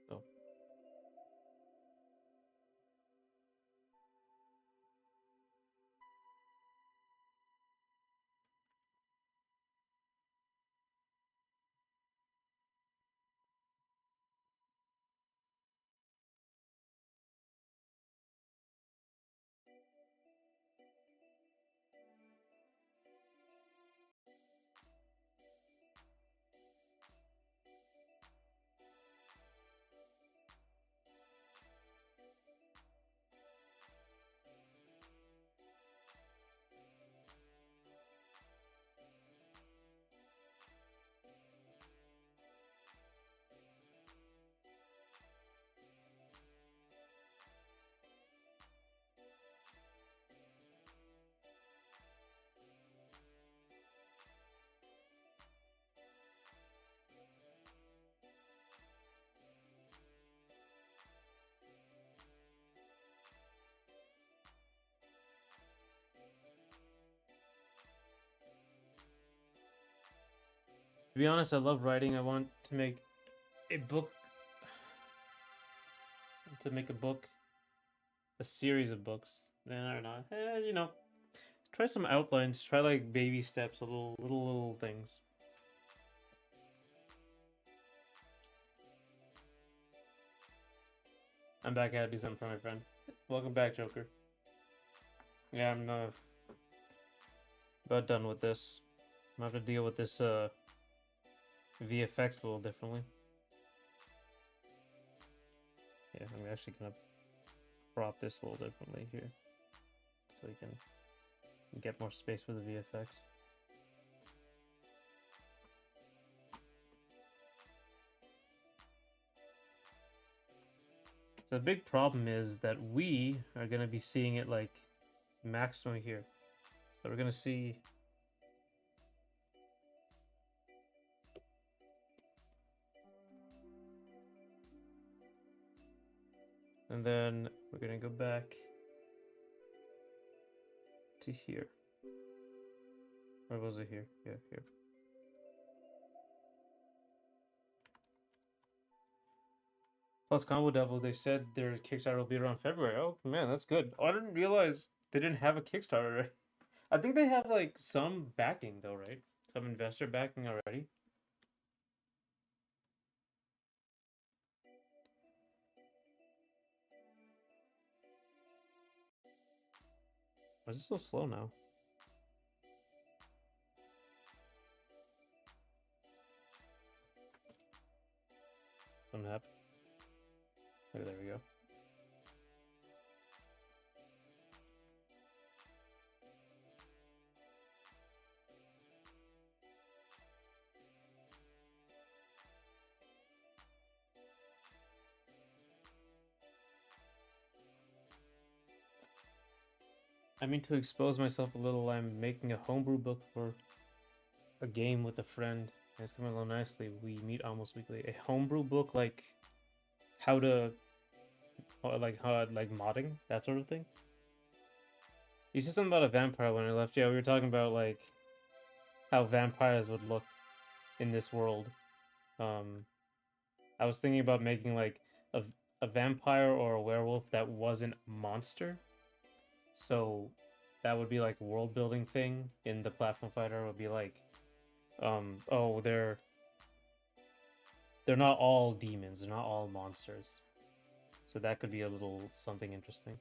So to be honest, I love writing. I want to make a book to make a book, a series of books. Then I don't know. You know, try some outlines. Try like baby steps, little things. I'm back. I had to do something for my friend. Welcome back, Joker. Yeah, I'm about done with this. I'm gonna have to deal with this VFX a little differently. Yeah, I'm actually gonna prop this a little differently here, so you can get more space for the VFX. So the big problem is that we are gonna be seeing it like maximum here. So we're gonna see. And then we're gonna go back to here. Or was it here? Yeah, here. Plus, Combo Devils, they said their Kickstarter will be around February. Oh man, that's good. Oh, I didn't realize they didn't have a Kickstarter already. I think they have like some backing though, right? Some investor backing already. Why is it so slow now? Something happened. Okay, there we go. I mean, to expose myself a little, I'm making a homebrew book for a game with a friend. And it's coming along nicely. We meet almost weekly. A homebrew book, like how to, like modding, that sort of thing. You said something about a vampire when I left. Yeah, we were talking about like how vampires would look in this world. Um, I was thinking about making like a a vampire or a werewolf that wasn't a monster. So that would be like a world building thing in the platform fighter. It would be like, oh, they're not all demons. They're not all monsters. So that could be a little something interesting.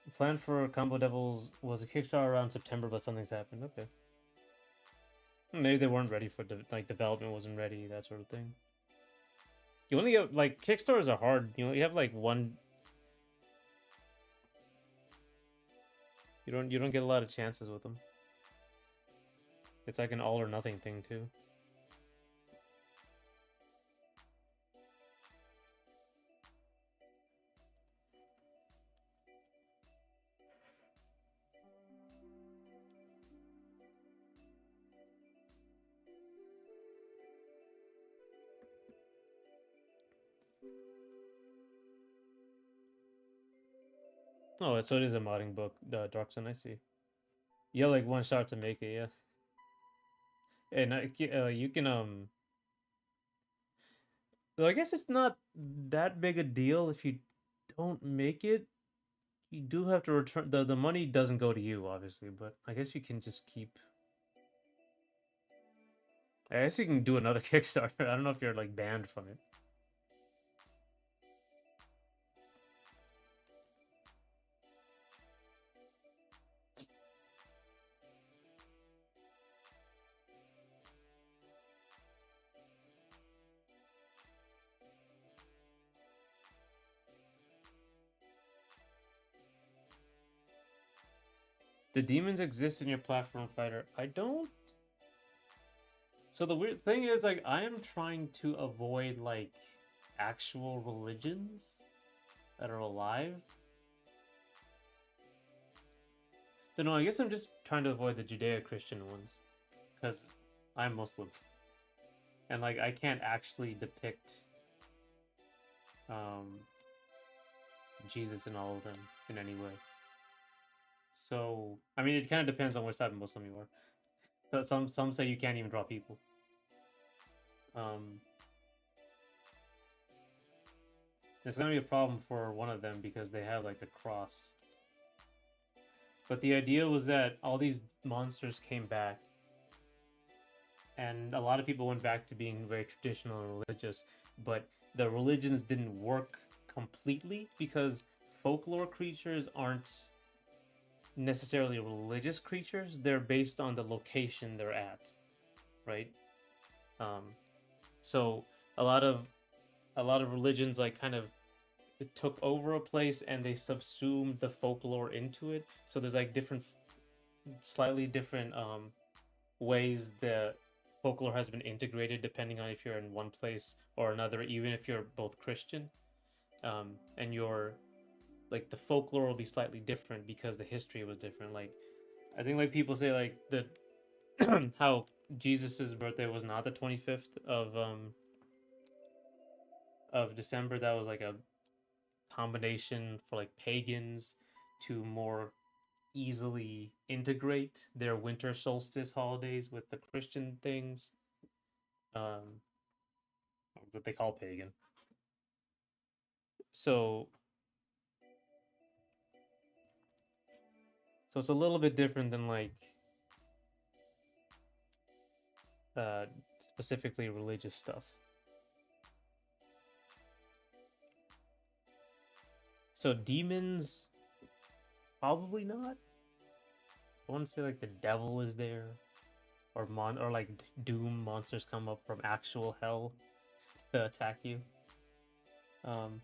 The plan for Combo Devils was a Kickstarter around September, but something's happened. Okay. Maybe they weren't ready for like development wasn't ready, that sort of thing. You only get like Kickstarters are hard. You have like one. You don't get a lot of chances with them. It's like an all or nothing thing too. Oh, so it is a modding book, Darkson. I see. You have like one shot to make it, yeah. And you can Well, I guess it's not that big a deal if you don't make it. You do have to return the money doesn't go to you, obviously, but I guess you can just keep. I guess you can do another Kickstarter. I don't know if you're like banned from it. The demons exist in your platform fighter. I don't. So the weird thing is, like, I am trying to avoid like actual religions that are alive. But no, I guess I'm just trying to avoid the Judeo-Christian ones because I'm Muslim, and like I can't actually depict um, Jesus in all of them in any way. So I mean, it kind of depends on which type of Muslim you are. So some say you can't even draw people. Um, it's gonna be a problem for one of them because they have like a cross. But the idea was that all these monsters came back, and a lot of people went back to being very traditional and religious. But the religions didn't work completely because folklore creatures aren't necessarily religious creatures. They're based on the location they're at, right? Um, so a lot of religions like kind of took over a place and they subsumed the folklore into it. So there's like different, slightly different ways the folklore has been integrated depending on if you're in one place or another, even if you're both Christian. And your like the folklore will be slightly different because the history was different. Like I think like people say like the how Jesus's birthday was not the 25th of December. That was like a combination for like pagans to more easily integrate their winter solstice holidays with the Christian things. Um, what they call pagan. So so it's a little bit different than like uh specifically religious stuff. So demons, probably not. I want to say like the devil is there. or like Doom monsters come up from actual hell to attack you. Um.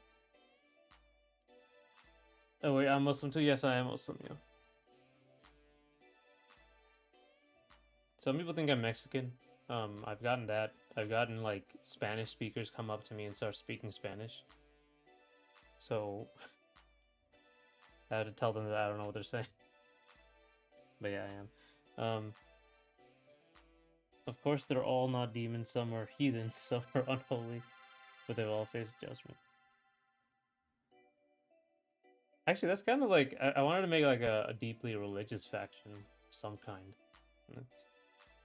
Oh wait, I'm Muslim too. Yes, I am Muslim. Yeah. Some people think I'm Mexican. I've gotten that. I've gotten like Spanish speakers come up to me and start speaking Spanish. So I had to tell them that I don't know what they're saying. But yeah, I am. Of course, they're all not demons. Some are heathens, some are unholy, but they've all faced judgment. Actually, that's kind of like I wanted to make like a deeply religious faction, of some kind.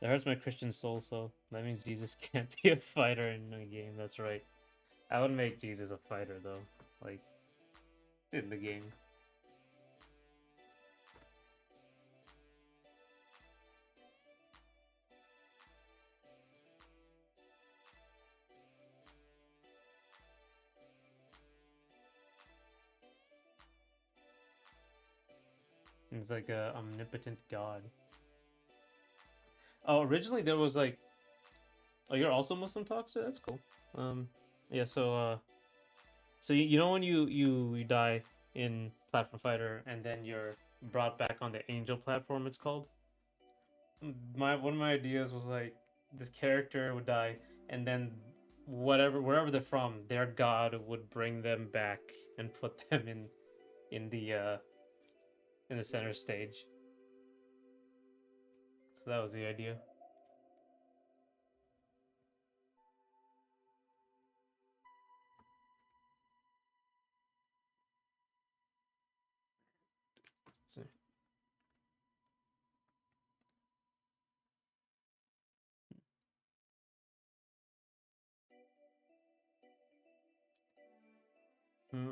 That hurts my Christian soul, so that means Jesus can't be a fighter in a game. That's right. I would make Jesus a fighter though, like in the game. And it's like a omnipotent god. Oh, originally there was like, oh, you're also Muslim talk, so that's cool. Yeah. So you know when you die in Platform Fighter and then you're brought back on the Angel platform, it's called. My one of my ideas was like this character would die and then wherever they're from, their god would bring them back and put them in the center stage. So that was the idea. So,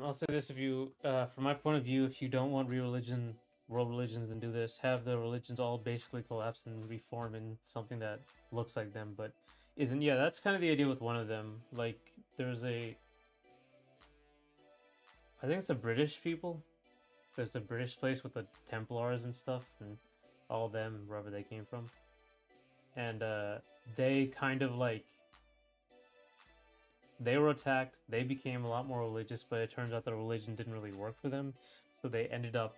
I'll say this: if you, from my point of view, if you don't want world religions, then do this. Have the religions all basically collapse and reform in something that looks like them, but isn't. Yeah, that's kind of the idea with one of them. Like, there's I think it's the British people. There's a British place with the Templars and stuff, and all them wherever they came from, and they kind of like they were attacked. They became a lot more religious, but it turns out the religion didn't really work for them, so they ended up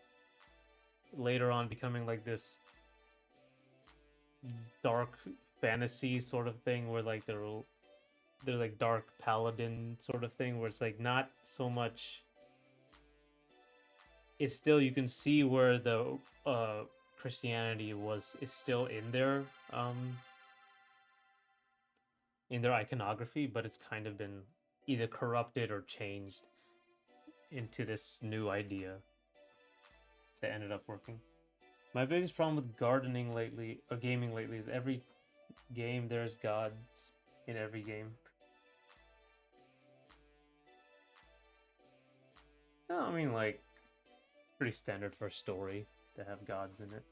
later on becoming like this dark fantasy sort of thing where like they're like dark paladin sort of thing where it's like not so much, it's still you can see where the Christianity is still in their iconography, but it's kind of been either corrupted or changed into this new idea that ended up working. My biggest problem with gardening lately, or gaming lately, is every game there's gods in every game. No, I mean like pretty standard for a story to have gods in it.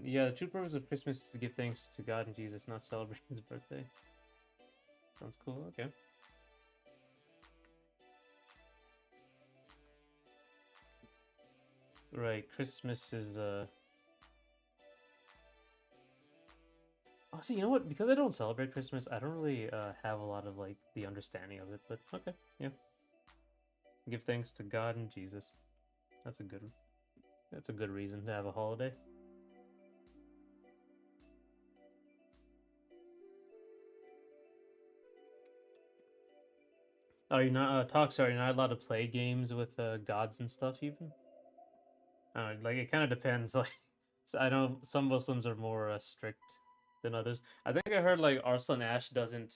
Yeah, the true purpose of Christmas is to give thanks to God and Jesus, not celebrate his birthday. Sounds cool. Okay. Right, Christmas is see, you know what? Because I don't celebrate Christmas, I don't really have a lot of like the understanding of it. But okay, yeah. Give thanks to God and Jesus. That's a good. That's a good reason to have a holiday. Are you not talks? Are you not allowed to play games with gods and stuff? Even like it kind of depends. Like, so I know some Muslims are more strict than others. I think I heard like Arslan Ash doesn't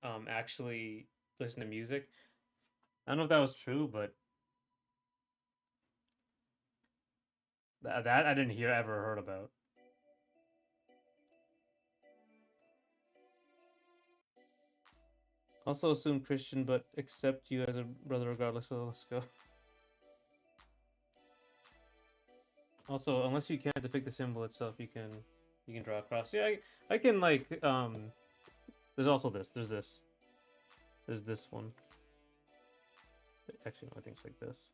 actually listen to music. I don't know if that was true, but that I didn't hear ever heard about. Also assume Christian, but accept you as a brother regardless. So let's go. Also, unless you can't depict the symbol itself, you can draw a cross. Yeah, I can like There's also this. There's this. There's this one. Actually, no, I think it's like this.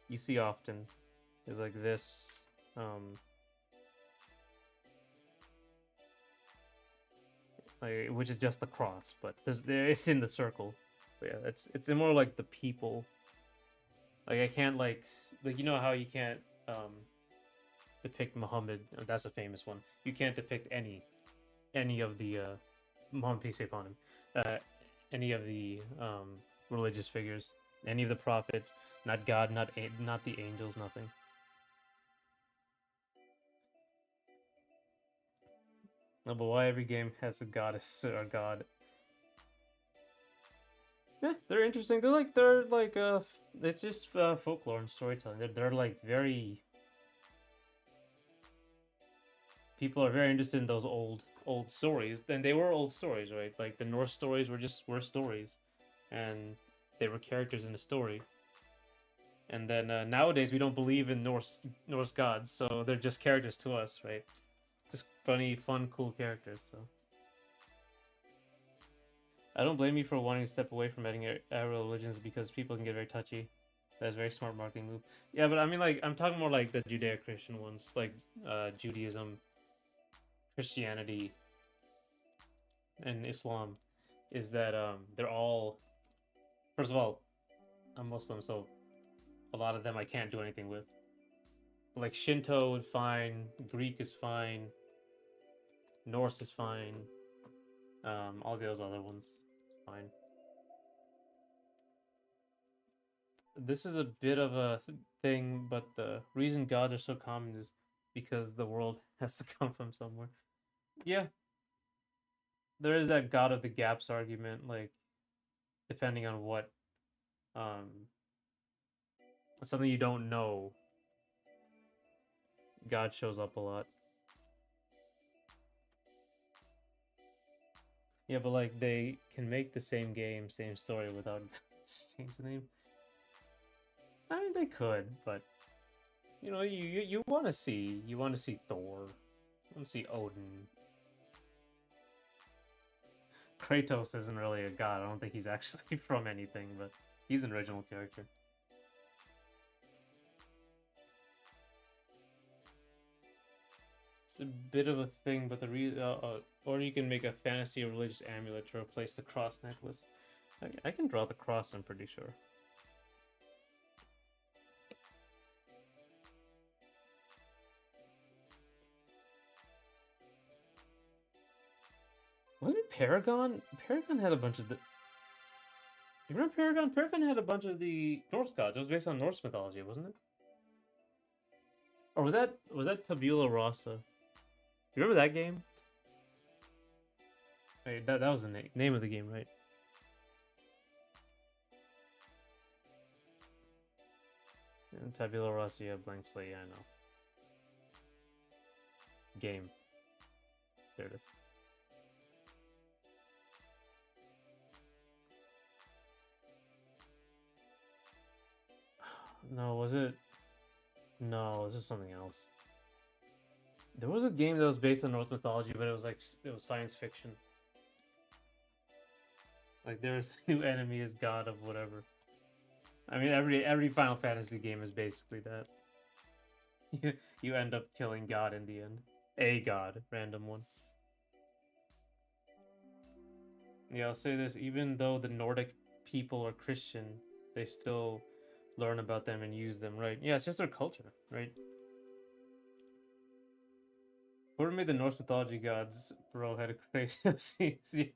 You see often is like this. Um, like, which is just the cross, but it's in the circle. But yeah, it's more like the people. Like I can't like you know how you can't depict Muhammad. That's a famous one. You can't depict any of the Muhammad peace be upon him, any of the religious figures, any of the prophets, not God, not the angels, nothing. No, but why every game has a goddess or a god? Yeah, they're interesting. It's just folklore and storytelling. They're like very people are very interested in those old stories. And they were old stories, right? Like the Norse stories were stories, and they were characters in the story. And then nowadays we don't believe in Norse gods, so they're just characters to us, right? Just funny, fun, cool characters. So I don't blame you for wanting to step away from adding religions because people can get very touchy. That's a very smart marketing move. Yeah, but I mean, like, I'm talking more like the Judeo-Christian ones, like Judaism, Christianity, and Islam. Is that they're all, first of all, I'm Muslim, so a lot of them I can't do anything with. Like Shinto is fine, Greek is fine, Norse is fine, all those other ones, fine. This is a bit of a thing, but the reason gods are so common is because the world has to come from somewhere. Yeah, there is that god of the gaps argument, like depending on what something you don't know, God shows up a lot. Yeah, but like they can make the same game, same story without change the name. I mean, they could, but you know, you want to see Thor, you want to see Odin. Kratos isn't really a god. I don't think he's actually from anything, but he's an original character. It's a bit of a thing, but or you can make a fantasy or religious amulet to replace the cross necklace. I can draw the cross, I'm pretty sure. Wasn't it Paragon? Paragon had a bunch of the. You remember Paragon? Paragon had a bunch of the Norse gods. It was based on Norse mythology, wasn't it? Or was that Tabula Rasa? You remember that game? Wait, that was the name of the game, right? And Tabula Rasa, yeah, blank slate. Yeah, I know. Game. There it is. No, was it? No, this is something else. There was a game that was based on Norse mythology, but it was science fiction. Like there's a new enemy as god of whatever. I mean, every Final Fantasy game is basically that. You end up killing God in the end. A god, random one. Yeah, I'll say this: even though the Nordic people are Christian, they still learn about them and use them, right? Yeah, it's just their culture, right? Whoever made the Norse mythology gods, bro, had a crazy.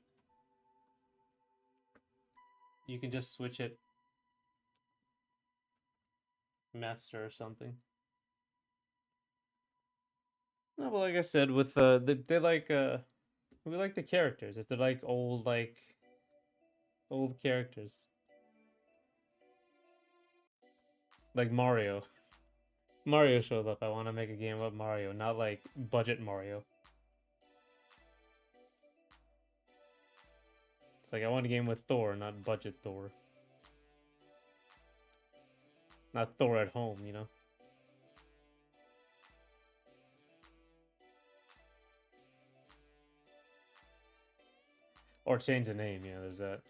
You can just switch it, master or something. No, but like I said, with they like we like the characters. If they're like old characters, like Mario. Mario showed up. I want to make a game about Mario, not like budget Mario. It's like I want a game with Thor, not budget Thor. Not Thor at home, you know? Or change the name, yeah, there's that.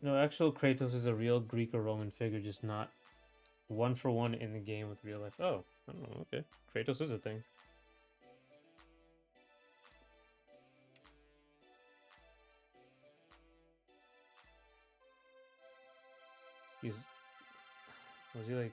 No, actual Kratos is a real Greek or Roman figure, just not one for one in the game with real life. Oh, I don't know. Okay, Kratos is a thing. He's was he like?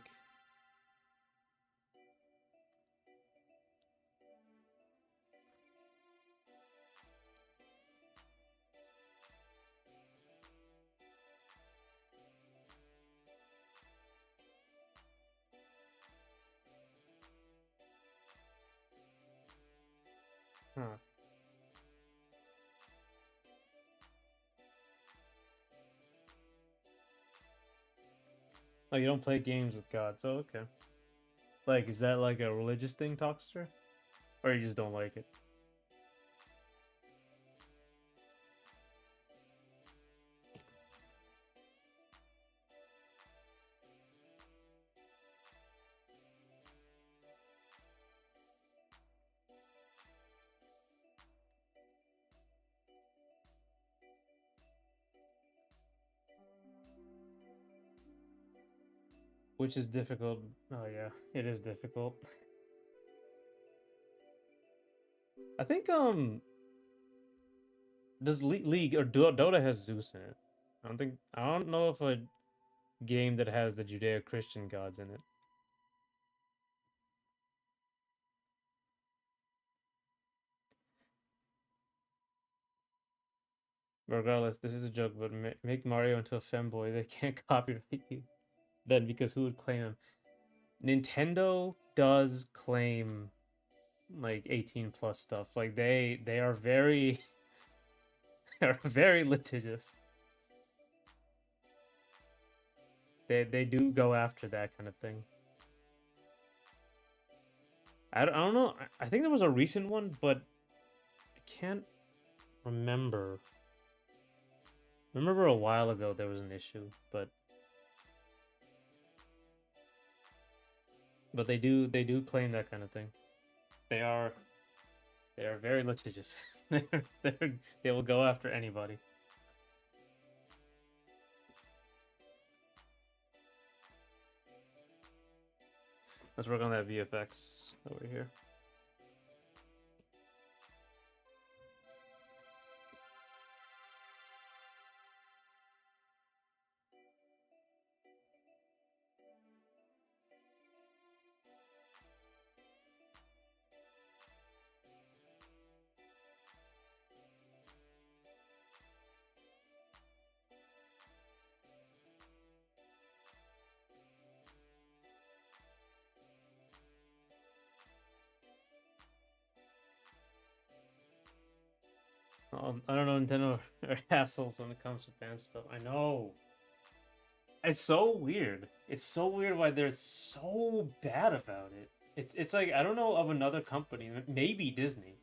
Huh. Oh, you don't play games with gods. Oh, okay. Like, is that like a religious thing, Talkster? Or you just don't like it? Which is difficult. Oh yeah, it is difficult. I think does League or Dota has Zeus in it. I don't know if a game that has the Judeo-Christian gods in it. Regardless, this is a joke, but make Mario into a femboy. They can't copyright you then because who would claim him? Nintendo does claim like 18 plus stuff. Like they are very they're very litigious. They do go after that kind of thing. I don't know. I think there was a recent one, but I can't remember. I remember a while ago there was an issue, but they do claim that kind of thing. They are they are very litigious. They will go after anybody. Let's work on that VFX over here. I don't know. Nintendo are assholes when it comes to fan stuff. I know. It's so weird. It's so weird why they're so bad about it. It's like I don't know of another company. Maybe Disney.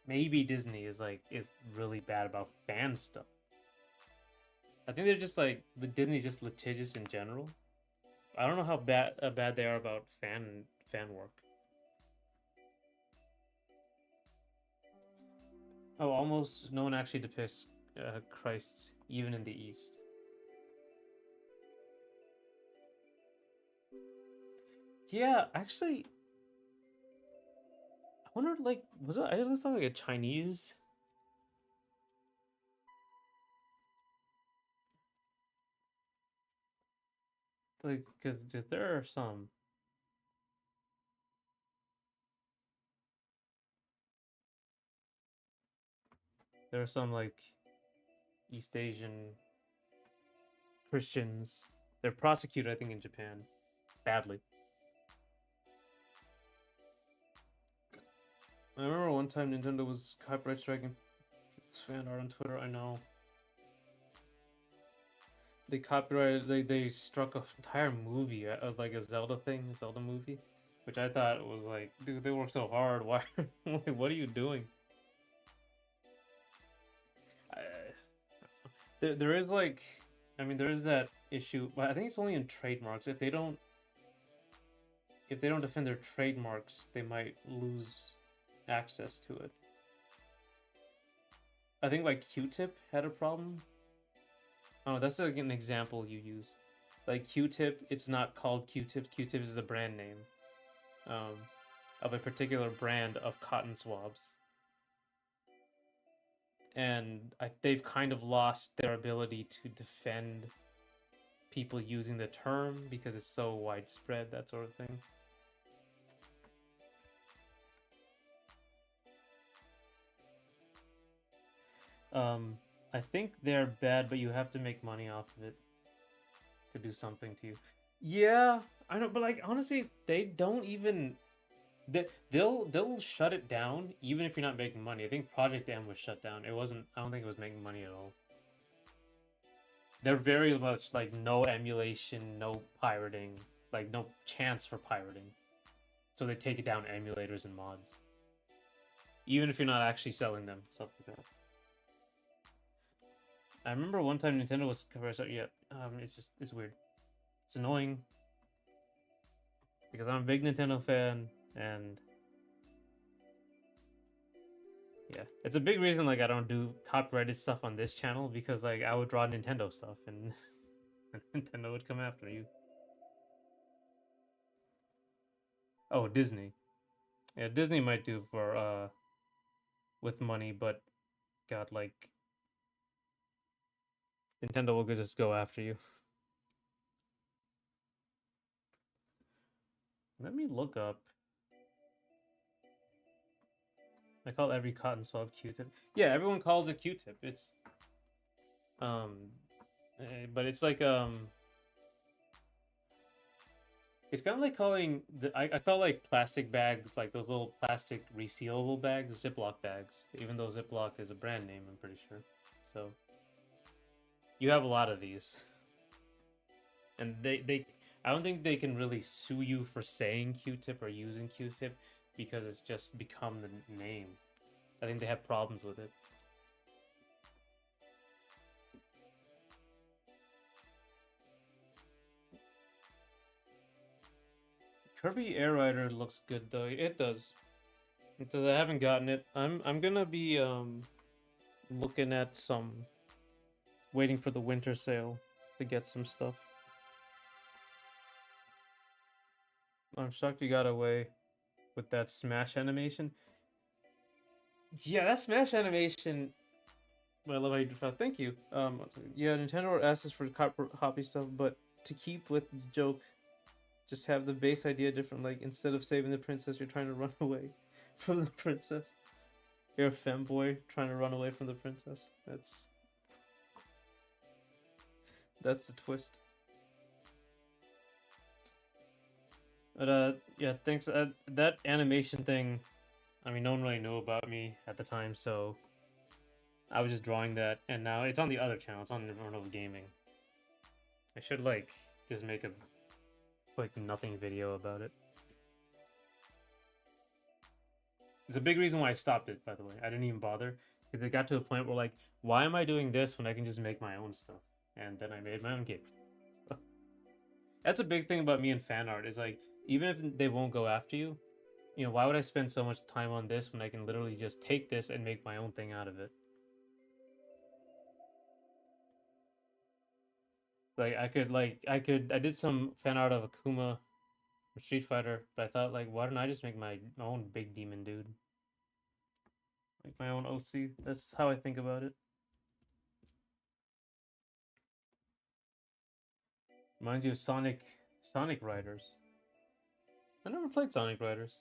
Maybe Disney is really bad about fan stuff. I think they're just like the Disney's just litigious in general. I don't know how bad they are about fan work. Oh, almost no one actually depicts Christ even in the East. Yeah, actually, I wonder. Like, was it? I didn't sound like a Chinese. Like, because there are some. There are some like East Asian Christians. They're prosecuted, I think, in Japan badly. I remember one time Nintendo was copyright striking fan art on Twitter. I know they copyrighted. They struck an entire movie of like a Zelda thing, Zelda movie, which I thought was like, dude, they work so hard. Why? Like, what are you doing? I, there is like, I mean, there is that issue, but I think it's only in trademarks. If they don't defend their trademarks, they might lose access to it. I think like Q-Tip had a problem. Oh, that's like an example you use. Like Q-tip, it's not called Q-tip. Q-tip is a brand name um, of a particular brand of cotton swabs, and they've kind of lost their ability to defend people using the term because it's so widespread, that sort of thing. I think they're bad, but you have to make money off of it to do something to you. Yeah, I know, but like honestly, they don't even they'll shut it down even if you're not making money. I think Project M was shut down. It wasn't. I don't think it was making money at all. They're very much like no emulation, no pirating, like no chance for pirating. So they take it down emulators and mods, even if you're not actually selling them, stuff like that. I remember one time Nintendo was yeah. It's weird. It's annoying because I'm a big Nintendo fan, and yeah, it's a big reason like I don't do copyrighted stuff on this channel because like I would draw Nintendo stuff and Nintendo would come after you. Oh, Disney. Yeah, Disney might do for with money, but God, like Nintendo will just go after you. Let me look up. I call every cotton swab Q-tip. Yeah, everyone calls it Q-tip. It's um, but it's like it's kind of like calling I call like plastic bags like those little plastic resealable bags Ziploc bags. Even though Ziploc is a brand name, I'm pretty sure. So you have a lot of these, and they I don't think they can really sue you for saying Q-tip or using Q-tip because it's just become the name. I think they have problems with it. Kirby Air Rider looks good though. It does. It does. I haven't gotten it. I'm gonna be looking at some waiting for the winter sale to get some stuff. I'm shocked you got away with that Smash animation. Yeah, that Smash animation. I love how you define. Thank you. Yeah, Nintendo asked us for copy stuff, but to keep with the joke, just have the base idea different. Like instead of saving the princess, you're trying to run away from the princess. You're a femboy trying to run away from the princess. That's the twist. But yeah, thanks. That animation thing. I mean, no one really knew about me at the time, so I was just drawing that, and now it's on the other channel. It's on Inferno Gaming. I should like just make a quick nothing video about it. It's a big reason why I stopped it, by the way. I didn't even bother because it got to a point where like, why am I doing this when I can just make my own stuff? And then I made my own game. That's a big thing about me and fan art is like, even if they won't go after you, you know, why would I spend so much time on this when I can literally just take this and make my own thing out of it? Like I did some fan art of Akuma from Street Fighter, but I thought like, why don't I just make my own big demon dude? Like my own OC. That's how I think about it. Reminds you of Sonic Riders. I never played Sonic Riders.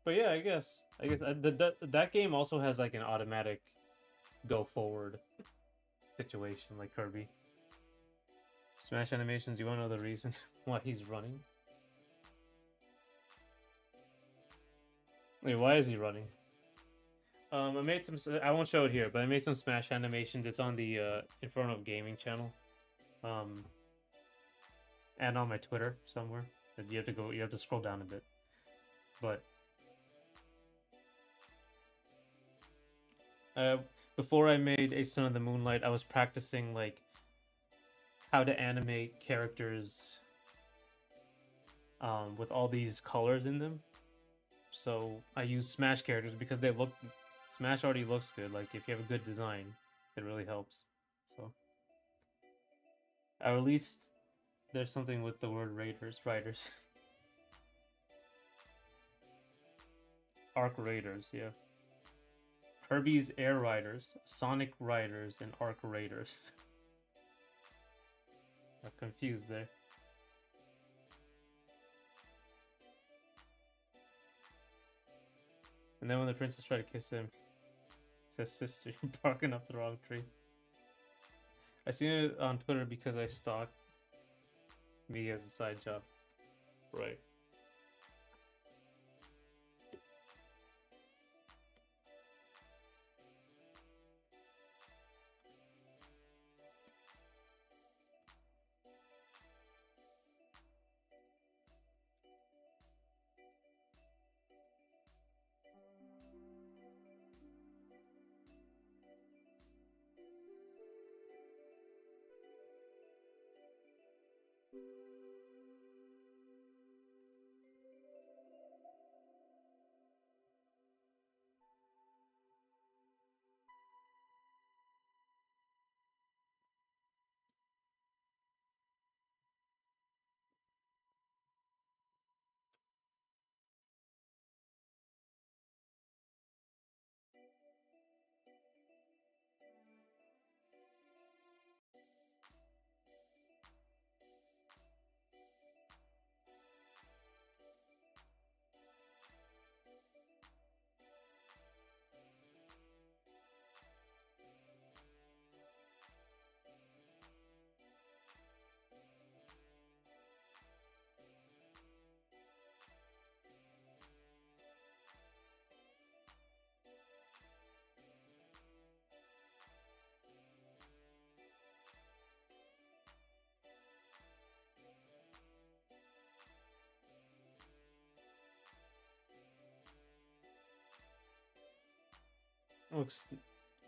But yeah, I guess that game also has like an automatic go forward situation like Kirby. Smash animations. You want to know the reason why he's running? Wait, why is he running? I made some. I won't show it here, but I made some Smash animations. It's on the Inferno Gaming channel, um, and on my Twitter somewhere. You have to go. You have to scroll down a bit, but uh, before I made A Son of the Moonlight, I was practicing like how to animate characters with all these colors in them. So I use Smash characters because they look Smash already looks good. Like if you have a good design, it really helps. So Or at least there's something with the word riders. Arc Raiders, yeah. Kirby's Air Riders, Sonic Riders, and Arc Raiders. I'm confused there. And then when the princess tried to kiss him, he says, "Sister, you're barking up the wrong tree." I seen it on Twitter because I stalked me as a side job. Right.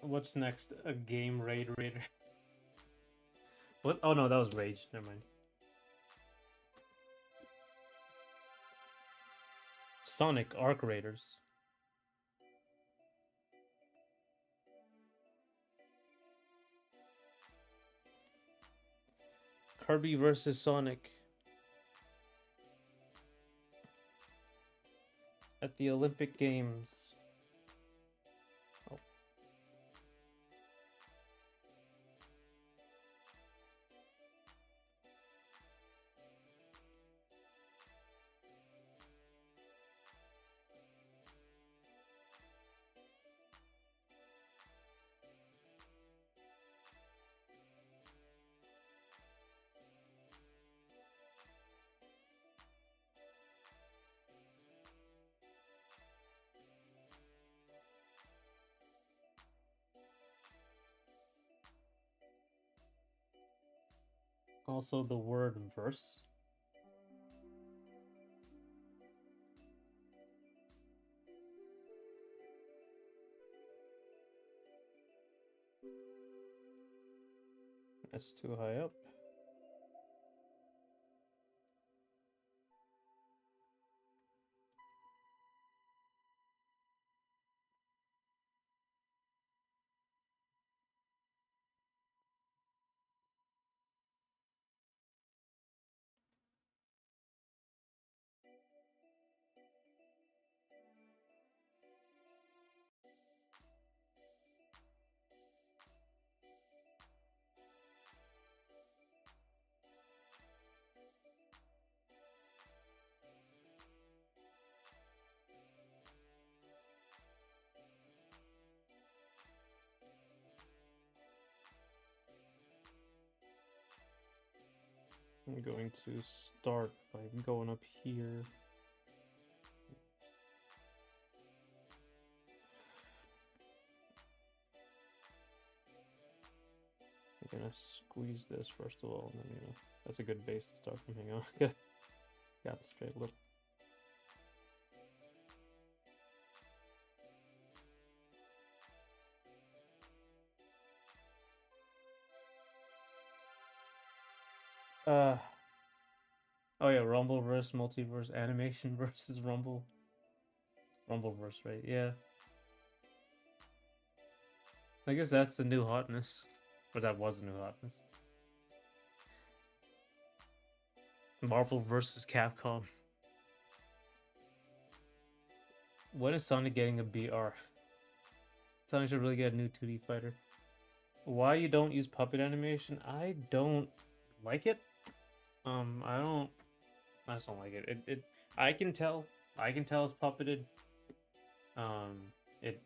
What's next? A game raid raider. What? Oh no, that was Rage. Never mind. Sonic Arc Raiders. Kirby versus Sonic at the Olympic Games. Oh. Also, the word verse. That's too high up. I'm going to start by going up here. I'm gonna squeeze this first of all, and then that's a good base to start from. Hang on, got straight a little. Oh yeah, Rumbleverse, Multiverse, Animation versus Rumbleverse, right? Yeah. I guess that's the new hotness, or that was the new hotness. Marvel versus Capcom. When is Sonic getting a BR? Sonic should really get a new 2D fighter. Why you don't use puppet animation? I don't like it. I don't. I just don't like it. I can tell. I can tell it's puppeted. Um, it.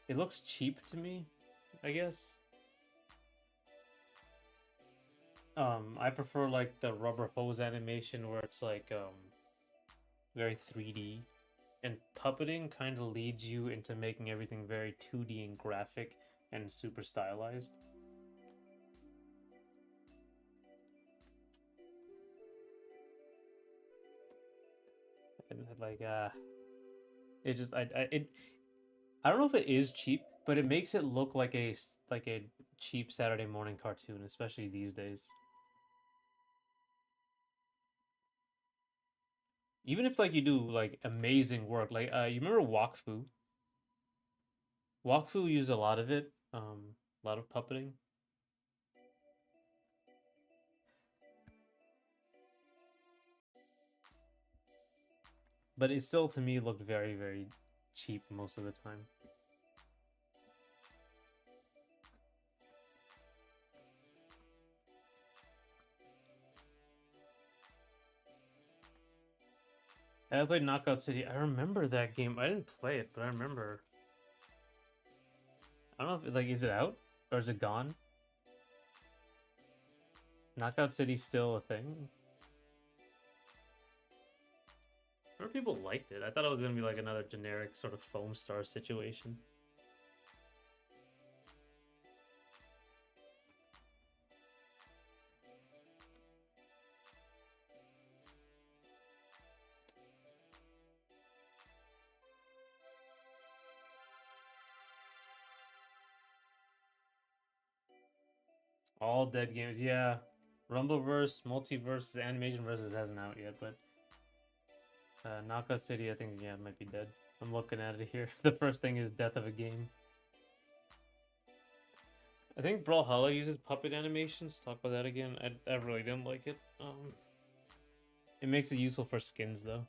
It looks cheap to me, I guess. I prefer like the rubber hose animation where it's like very 3D, and puppeting kind of leads you into making everything very 2D and graphic and super stylized. And like it just I don't know if it is cheap, but it makes it look like a cheap Saturday morning cartoon, especially these days. Even if like you do like amazing work, like you remember Wakfu? Wakfu used a lot of it, a lot of puppeting, but it still to me looked very cheap most of the time. I played Knockout City. I remember that game. I didn't play it, but I remember. I don't know if like is it out or is it gone? Knockout City's still a thing. I remember people liked it. I thought it was gonna be like another generic sort of foam star situation. All dead games, yeah. Rumbleverse, Multiverse, Animation Versus hasn't out yet, but Knockout City, I think, yeah, it might be dead. I'm looking at it here. The first thing is death of a game. I think Brawlhalla uses puppet animations. Talk about that again. I really didn't like it. It makes it useful for skins though.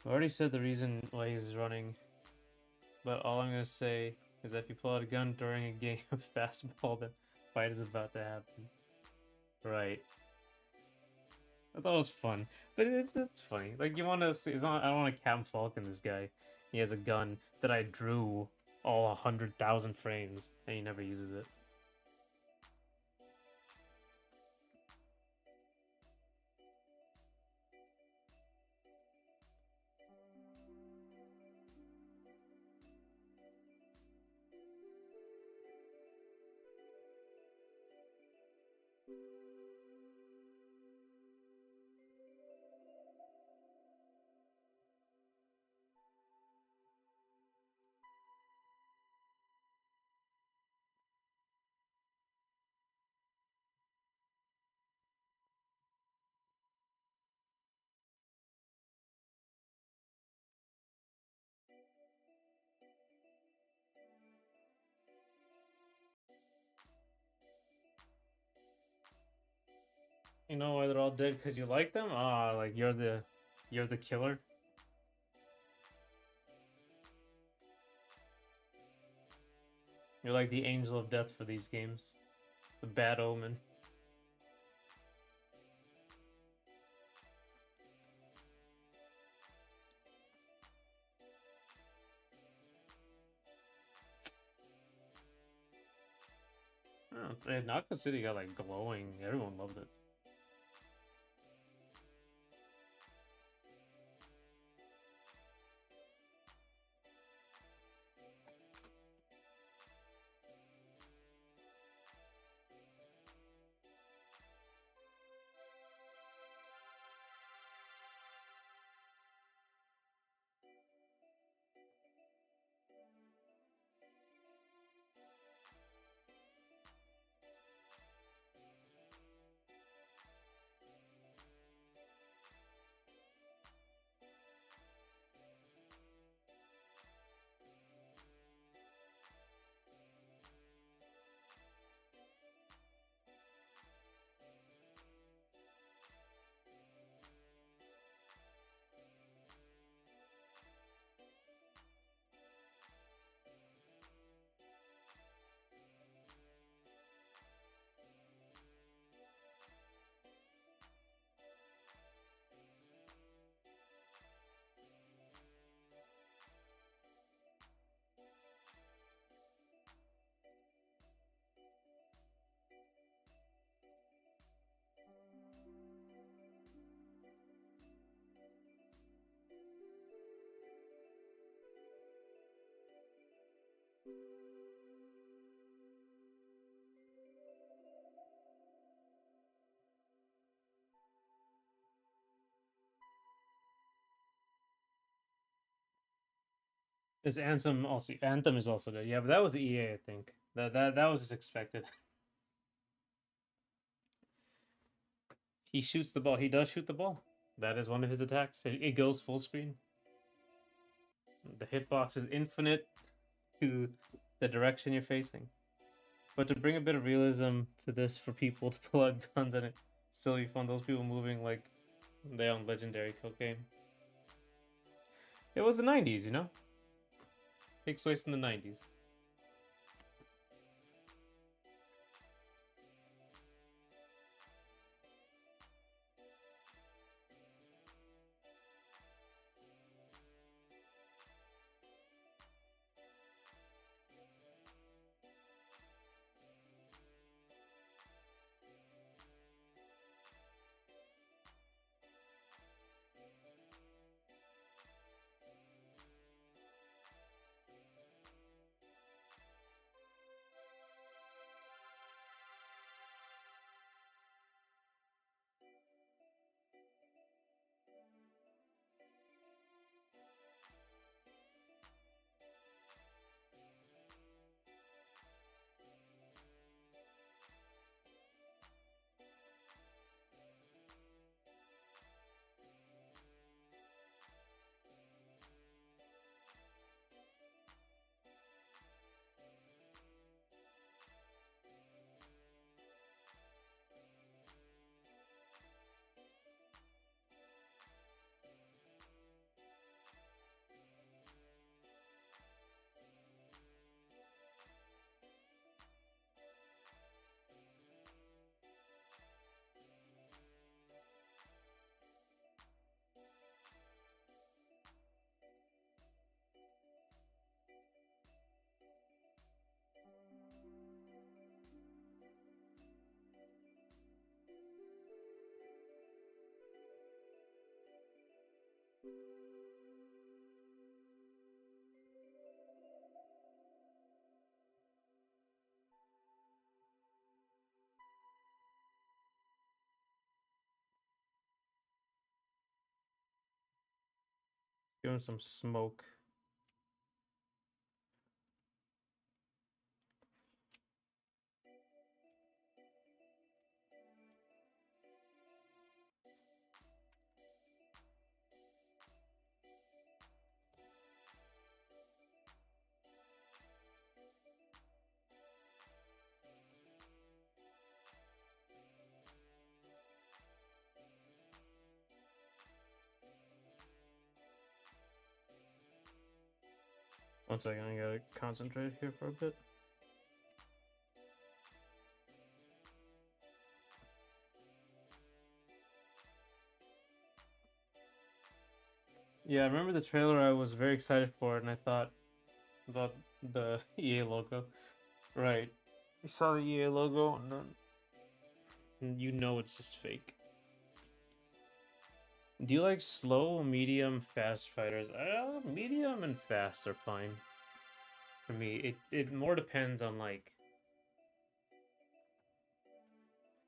I already said the reason why he's running, but all I'm gonna say is that if you pull out a gun during a game of fastball, the fight is about to happen. Right. I thought it was fun, but it's funny. Like you want to see, it's not. I don't want to Captain Falcon this guy. He has a gun that I drew all 100,000 frames, and he never uses it. You know why they're all dead? Because you like them? Ah, like you're the killer. You're like the angel of death for these games. The bad omen. Oh, Knockout City got like glowing. Everyone loved it. Is Anthem is also good. Yeah, but that was EA, I think. That was as expected. He shoots the ball. He does shoot the ball. That is one of his attacks. It goes full screen. The hitbox is infinite to the direction you're facing. But to bring a bit of realism to this for people to pull out guns and it still be fun, those people moving like they on legendary cocaine. It was the 90s, you know? Takes place in the 90s. Give him some smoke. One second, I gotta concentrate here for a bit. Yeah, I remember the trailer. I was very excited for it, and I thought about the EA logo. Right. You saw the EA logo, and you know it's just fake. Do you like slow, medium, fast fighters? Medium and fast are fine. For me, it more depends on like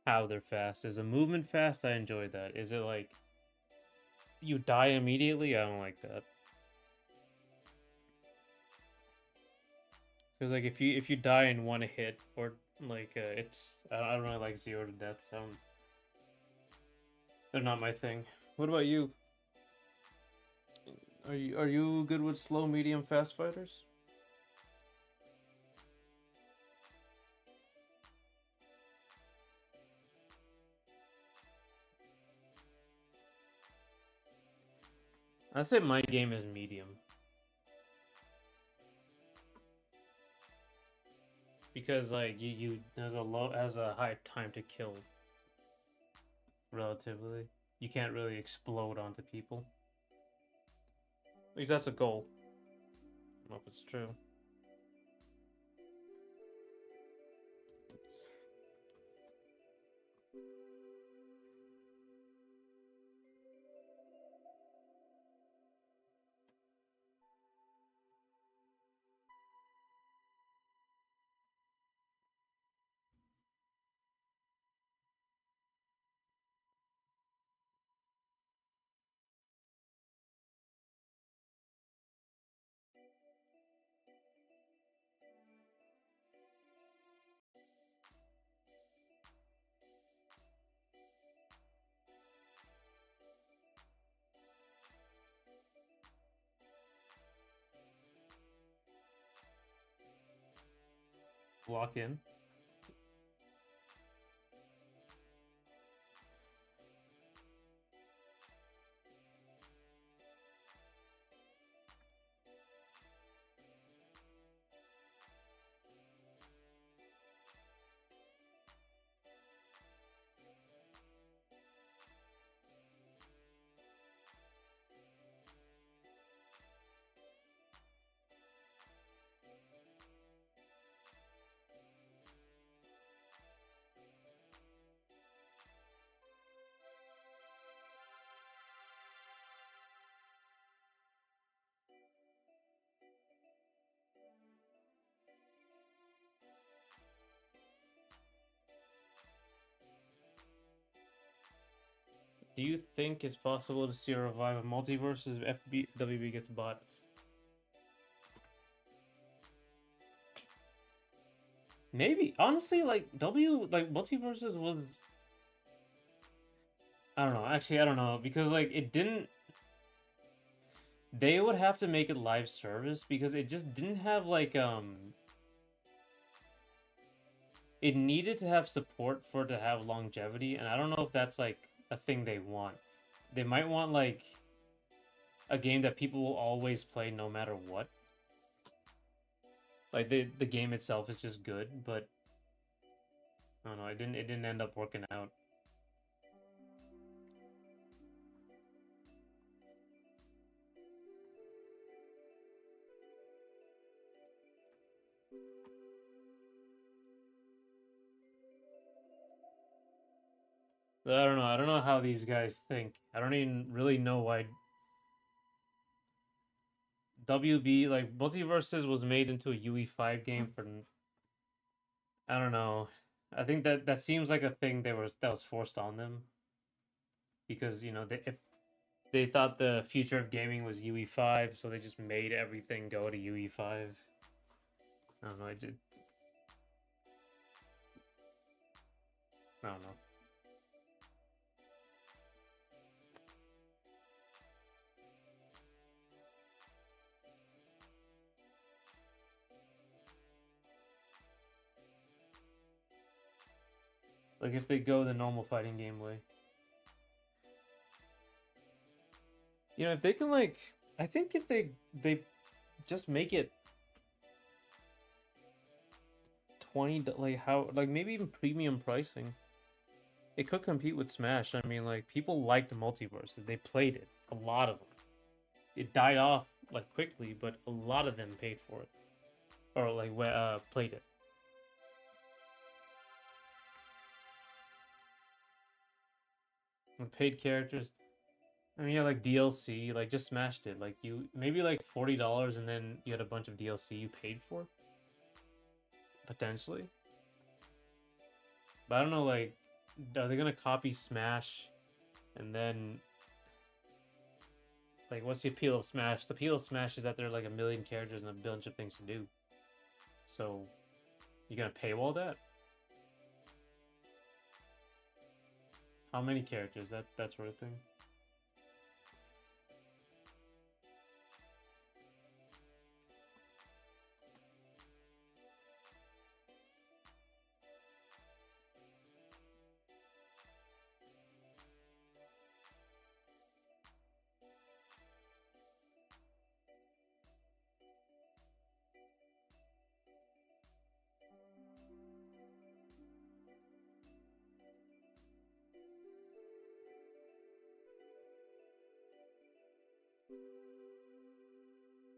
how they're fast. Is a movement fast? I enjoy that. Is it like you die immediately? I don't like that. Because like if you die in one hit or like it's I don't really like 0 to deaths. They're not my thing. What about you? Are you good with slow, medium, fast fighters? I say my game is medium because like you has a high time to kill relatively. You can't really explode onto people. At least that's a goal. I don't know if it's true. lock in. Do you think it's possible to see a revive of Multiverses if WB gets bought? Maybe. Honestly, like Multiverses was, I don't know. Actually, I don't know because like it didn't. They would have to make it live service because it just didn't have like it needed to have support for it to have longevity, and I don't know if that's like a thing they want. They might want like a game that people will always play no matter what. Like the game itself is just good, but I don't know. It didn't end up working out. I don't know. I don't know how these guys think. I don't even really know why WB like Multiverses was made into a UE5 game for. I don't know. I think that seems like a thing that was forced on them because if they thought the future of gaming was UE5, so they just made everything go to UE5. I don't know. I don't know. Like if they go the normal fighting game way. If they can like, I think if they just make it 20, like how, like maybe even premium pricing, it could compete with Smash. I mean, like people liked the Multiverses. They played it. A lot of them. It died off like quickly, but a lot of them paid for it or like played it. And paid characters. I mean, yeah, like DLC, like just smashed it. Like you maybe like $40, and then you had a bunch of DLC you paid for, potentially. But I don't know, like, are they gonna copy Smash, and then like, what's the appeal of Smash? The appeal of Smash is that there are like a million characters and a bunch of things to do. So, you gonna paywall that? How many characters? That sort of thing.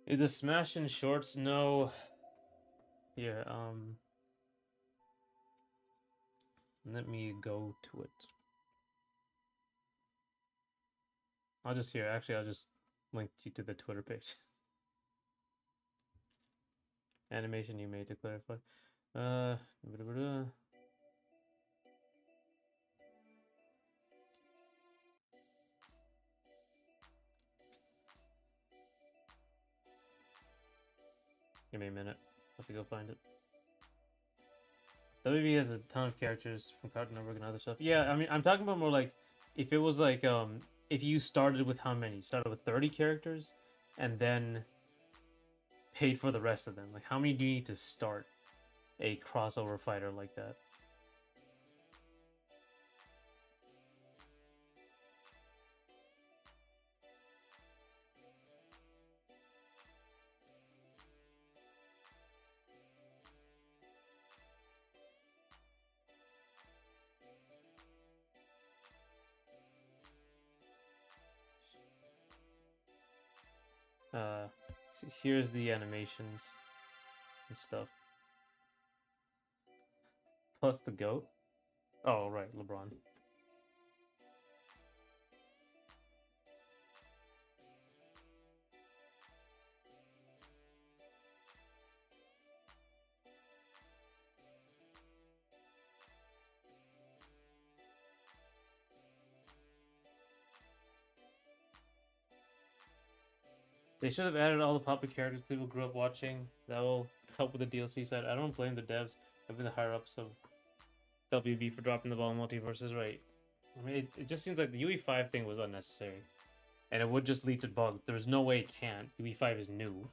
Is the Smash in shorts? No. Here, let me go to it. I'll just link you to the Twitter page. Animation you made to clarify. Uh, Give me a minute. I have to go find it. WB has a ton of characters from Cartoon Network and other stuff. Yeah, I mean, I'm talking about more like if it was like if you started with how many? You started with 30 characters, and then paid for the rest of them. Like, how many do you need to start? a crossover fighter like that. So here's the animations and stuff. Plus the goat. Oh, right, LeBron. They should have added all the popular characters people grew up watching. That will help with the DLC side. I don't blame the devs. I've been the higher ups of WB for dropping the ball in multiverses, right? I mean, it just seems like the UE5 thing was unnecessary. And it would just lead to bugs. There's no way it can't. UE5 is new.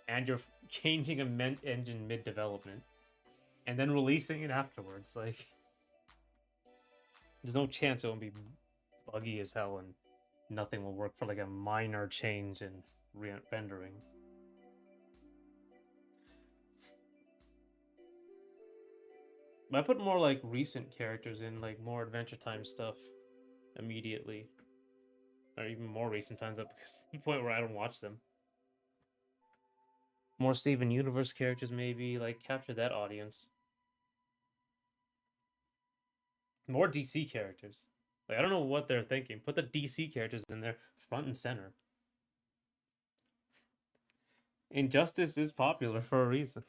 And you're changing a engine mid development. And then releasing it afterwards. Like, there's no chance it won't be buggy as hell and nothing will work for like a minor change in rendering. But I put more like recent characters in, like more Adventure Time stuff immediately. Or even more recent times up because to the point where I don't watch them. More Steven Universe characters maybe, like capture that audience. More DC characters. Like I don't know what they're thinking. Put the DC characters in there front and center. Injustice is popular for a reason.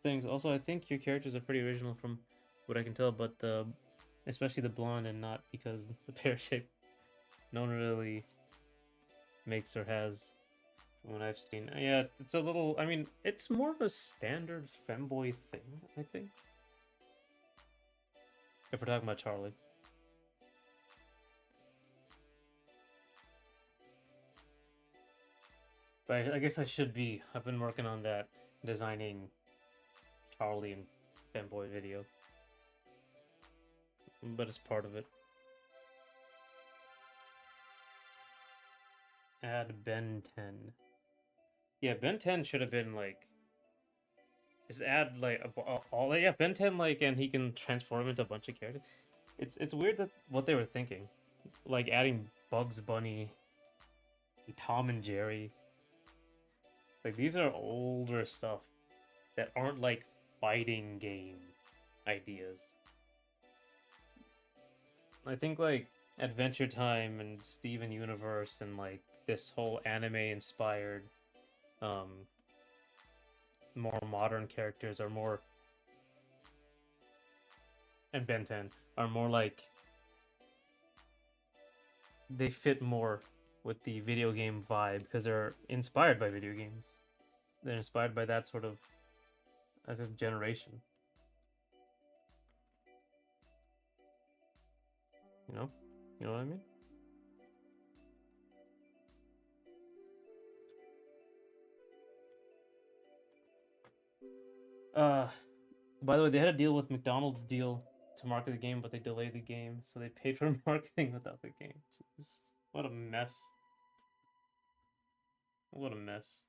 Things. Also, I think your characters are pretty original from what I can tell, but especially the blonde, and not because the pear shape. No one really makes or has from what I've seen. Yeah, it's a little. I mean, it's more of a standard femboy thing, I think. If we're talking about Charlie. But I guess I should be. I've been working on that, designing Charlie and femboy video. But it's part of it. Add Ben 10. Yeah, Ben 10 should have been like. Just add like all yeah, Ben 10 like, and he can transform into a bunch of characters. It's weird that what they were thinking, like adding Bugs Bunny, Tom and Jerry. Like these are older stuff that aren't like fighting game ideas. I think like Adventure Time and Steven Universe and like this whole anime inspired um more modern characters are more, and Ben 10 are more like they fit more with the video game vibe because they're inspired by video games. They're inspired by that sort of as a generation. You know? You know what I mean? By the way, they had a deal with McDonald's deal to market the game, but they delayed the game, so they paid for marketing without the game. Jeez. What a mess. What a mess.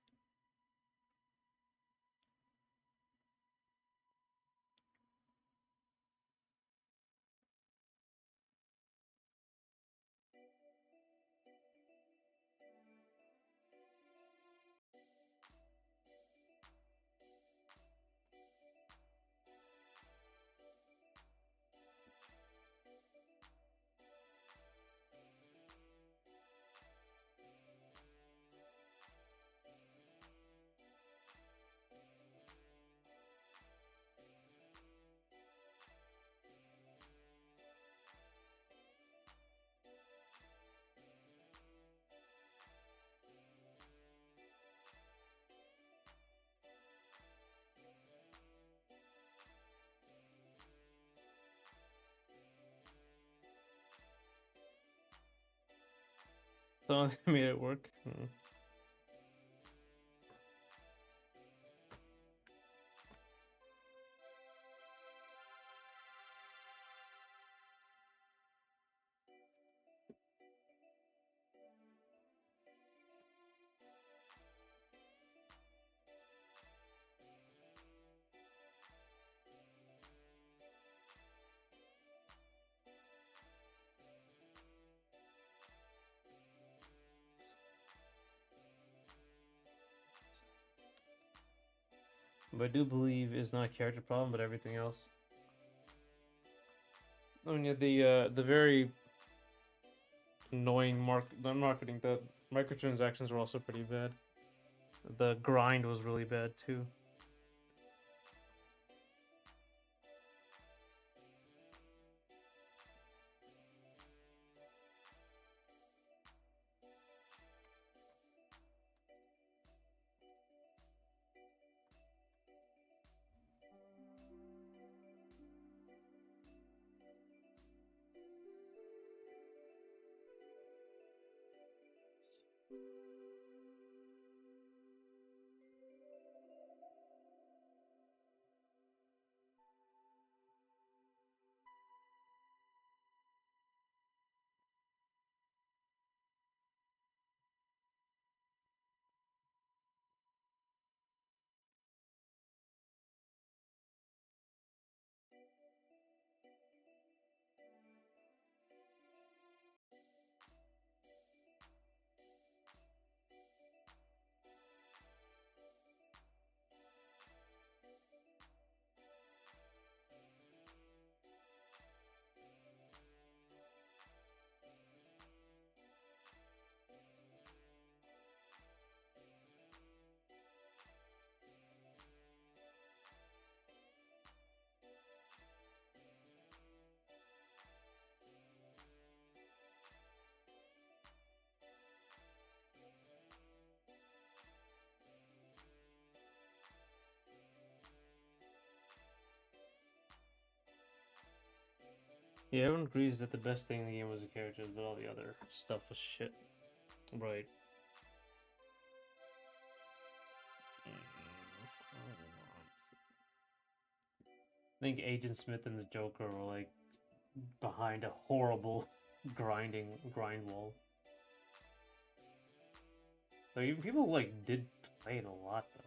So they made it work. But I do believe it's not a character problem, but everything else. I mean, the very annoying not marketing. The microtransactions were also pretty bad. The grind was really bad too. Yeah, everyone agrees that the best thing in the game was the characters, but all the other stuff was shit. Right. I think Agent Smith and the Joker were like behind a horrible grind wall. So even people like did play it a lot though.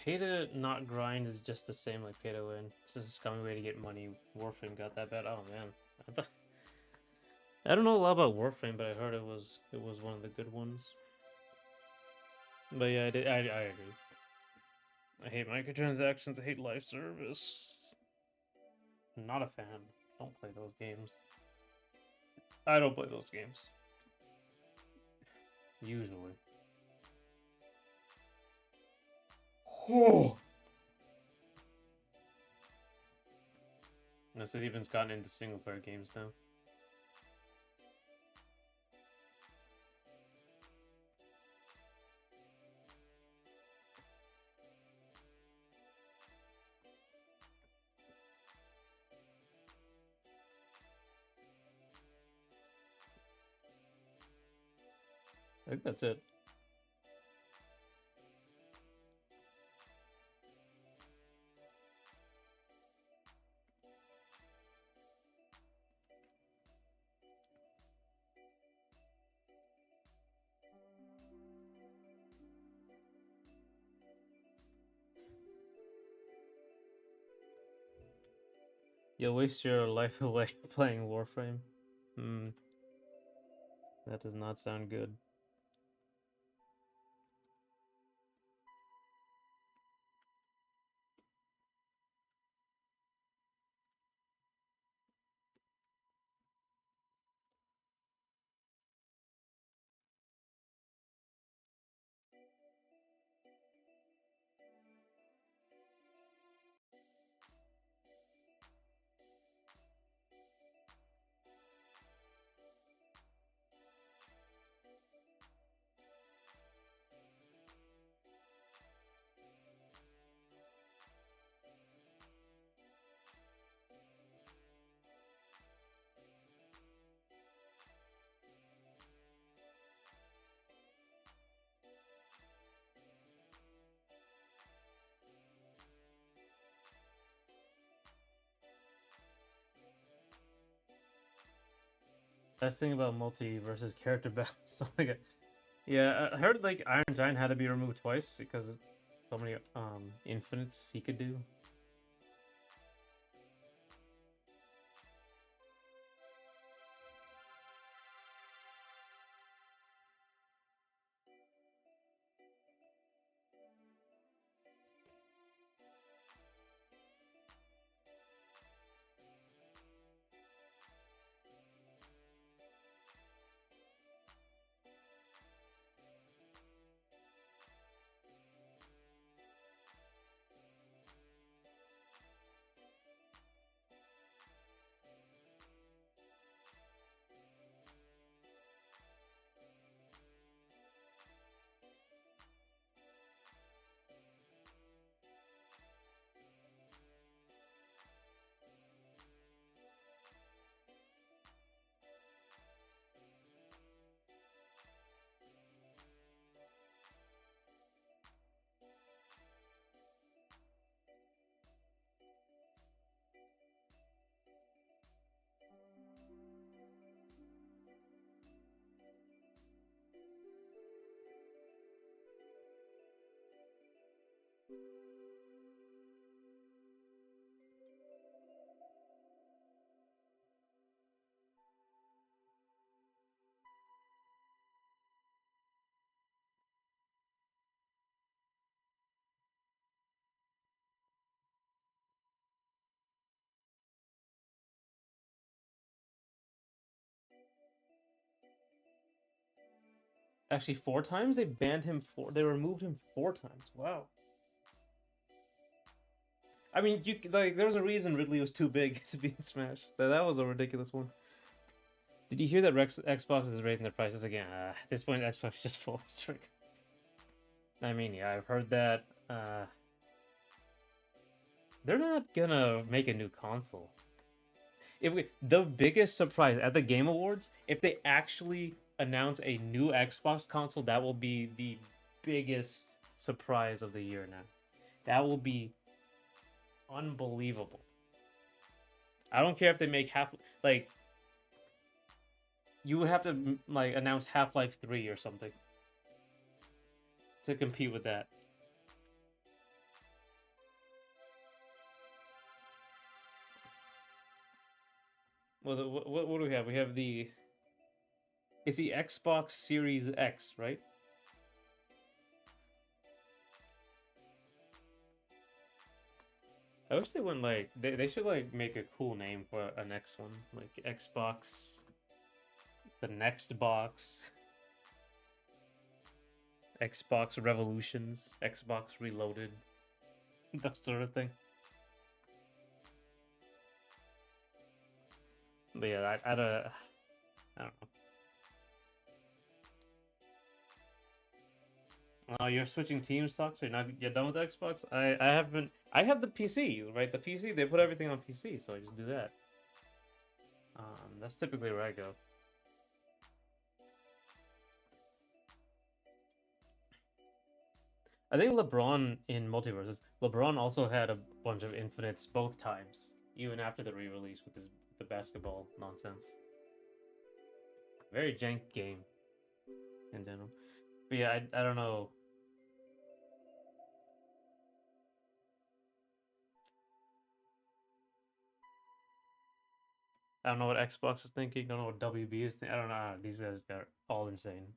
Pay to not grind is just the same like pay to win. It's just a scummy way to get money. Warframe got that bad. Oh man, I don't know a lot about Warframe, but I heard it was one of the good ones. But yeah, I agree. I hate microtransactions. I hate live service. I'm not a fan. Don't play those games. I don't play those games. Usually. Oh. Unless it even's gotten into single player games now. I think that's it. You'll waste your life away playing Warframe. Hmm. That does not sound good. Best thing about multi versus character battles. Yeah, I heard like Iron Giant had to be removed twice because so many infinites he could do. Actually, 4 times they banned him. They removed him 4 times. Wow. I mean, you like there was a reason Ridley was too big to be in Smash. That was a ridiculous one. Did you hear that Xbox is raising their prices again? At this point, Xbox is just full of trick. I mean, yeah, I've heard that. They're not gonna make a new console. The biggest surprise at the Game Awards, if they actually announce a new Xbox console, that will be the biggest surprise of the year now. That will be unbelievable. I don't care if they make like you would have to like announce Half-Life 3 or something to compete with that. What do we have? We have the it's the Xbox Series X, right? I wish they wouldn't like they should like make a cool name for a next one, like Xbox, the next box, Xbox Revolutions, Xbox Reloaded, that sort of thing. But yeah, I don't know. Oh, you're switching team stocks. You're done with Xbox. I haven't. I have the PC, right? The PC. They put everything on PC, so I just do that. That's typically where I go. I think LeBron in Multiverses, LeBron also had a bunch of infinites both times, even after the re-release with the basketball nonsense. Very jank game in general. But yeah, I don't know. I don't know what Xbox is thinking. I don't know what WB is thinking. I don't know. These guys are all insane.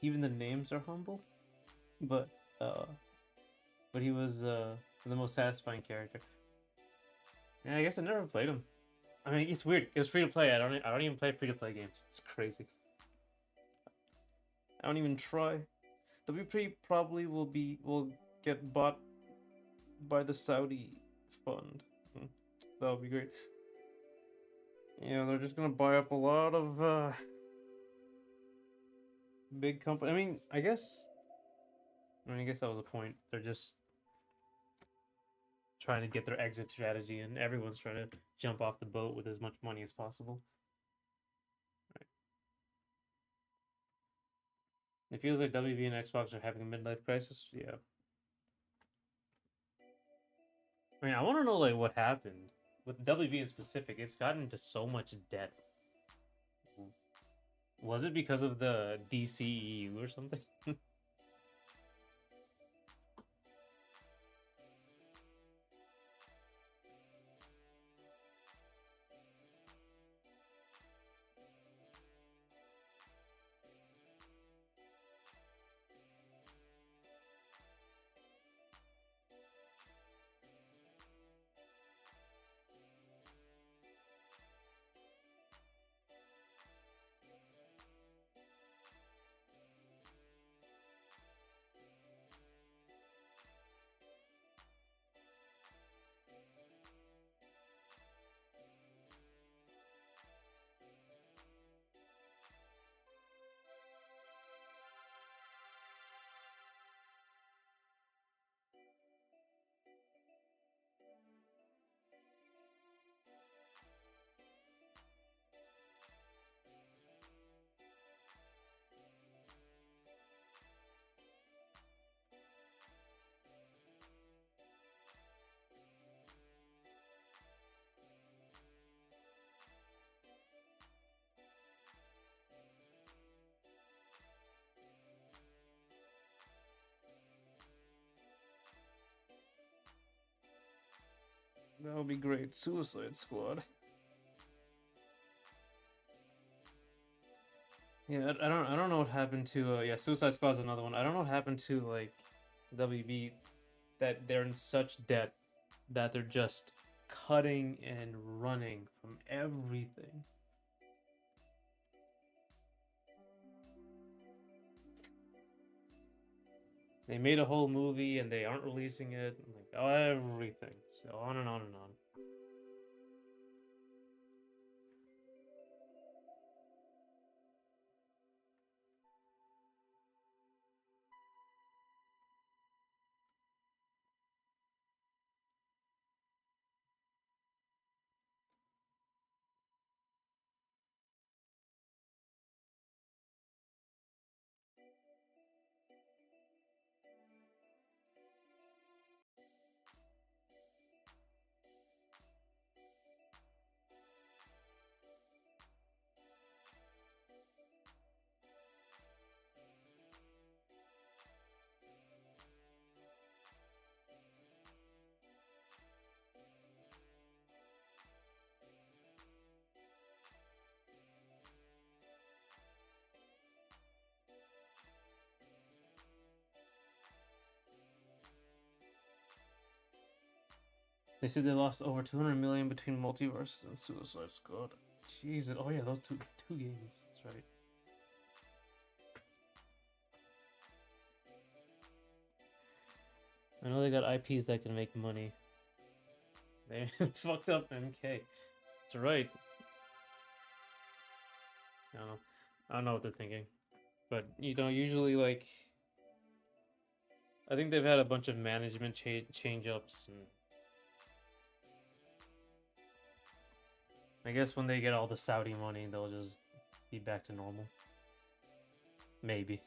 Even the names are humble, but uh, but he was the most satisfying character. Yeah, I guess I never played him. I mean, it's weird. It was free to play. I don't even play free to play games. It's crazy. I don't even try. WP probably will get bought by the Saudi fund. Hmm. That would be great. Yeah, they're just gonna buy up a lot of big company. I mean, I guess. I guess that was the point. They're just trying to get their exit strategy, and everyone's trying to jump off the boat with as much money as possible. Right. It feels like WB and Xbox are having a midlife crisis. Yeah. I mean, I want to know like what happened with WB in specific. It's gotten into so much debt. Was it because of the DCEU or something? That would be great. Suicide Squad. Yeah, I don't know what happened to yeah, Suicide Squad is another one. I don't know what happened to like WB, that they're in such debt that they're just cutting and running from everything. They made a whole movie and they aren't releasing it. Like, oh, everything. So on and on and on. They said they lost over 200 million between Multiverses and Suicide Squad. Jesus. Oh yeah, those two games. That's right. I know they got IPs that can make money. They fucked up MK. That's right. I don't know. I don't know what they're thinking, but usually like I think they've had a bunch of management change ups, and I guess when they get all the Saudi money, they'll just be back to normal. Maybe.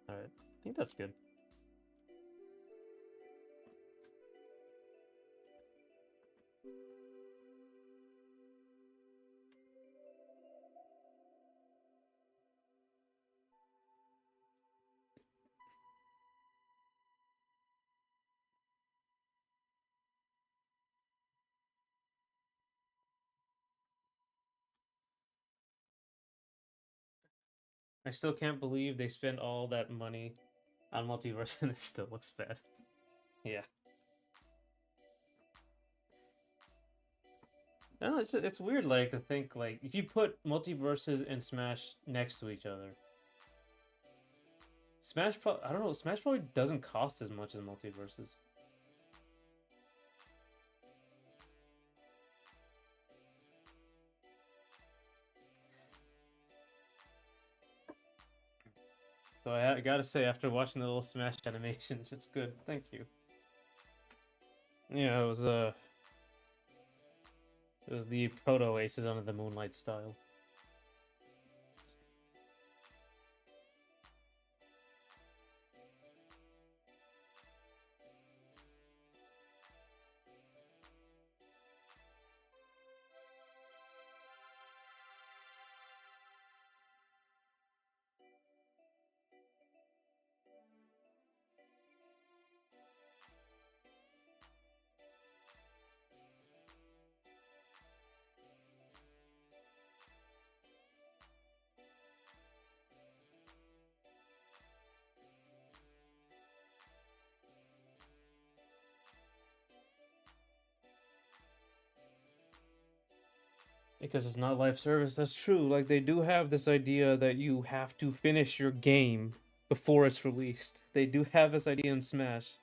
All right. I think that's good. I still can't believe they spent all that money on Multiverse and it still looks bad. Yeah. I don't know, it's weird, like, to think, like, if you put Multiverses and Smash next to each other, I don't know, Smash probably doesn't cost as much as Multiverses. So I gotta say, after watching the little Smash animations, it's good. Thank you. Yeah, it was the proto Aces under the Moonlight style. Because it's not live service. That's true. Like, they do have this idea that you have to finish your game before it's released. They do have this idea in Smash.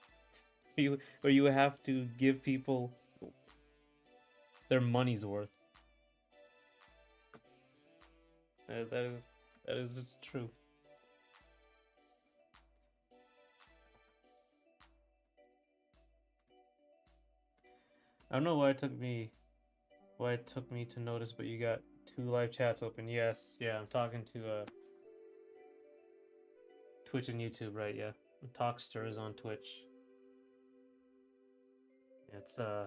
Where you have to give people their money's worth. That is just true. I don't know why it took me to notice, but you got two live chats open. Yes, yeah, I'm talking to Twitch and YouTube, right? Yeah, Talkster is on Twitch. It's I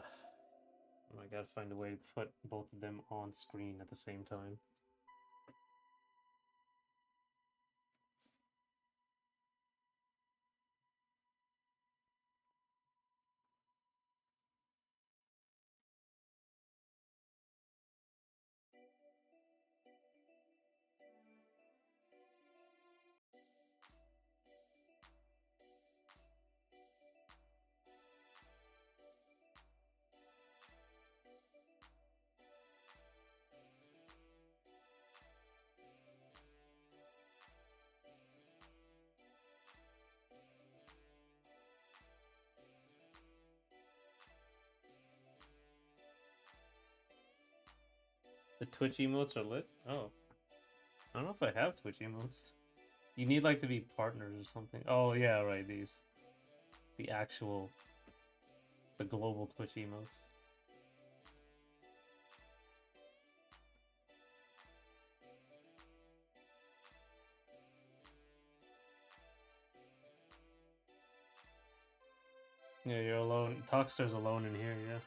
gotta find a way to put both of them on screen at the same time. The Twitch emotes are lit. Oh, I don't know if I have Twitch emotes. You need like to be partners or something. Oh yeah, right. The actual, the global Twitch emotes. Yeah, you're alone. Talkster's alone in here. Yeah.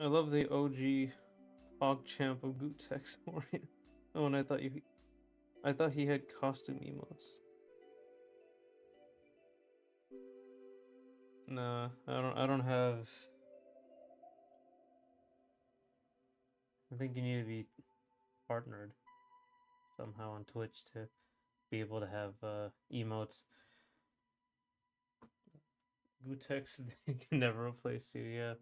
I love the OG PogChamp of Gootex Warrior. Oh, and I thought he had costume emotes. Nah, I don't have. I think you need to be partnered somehow on Twitch to be able to have emotes. Gootex they can never replace you. Yeah,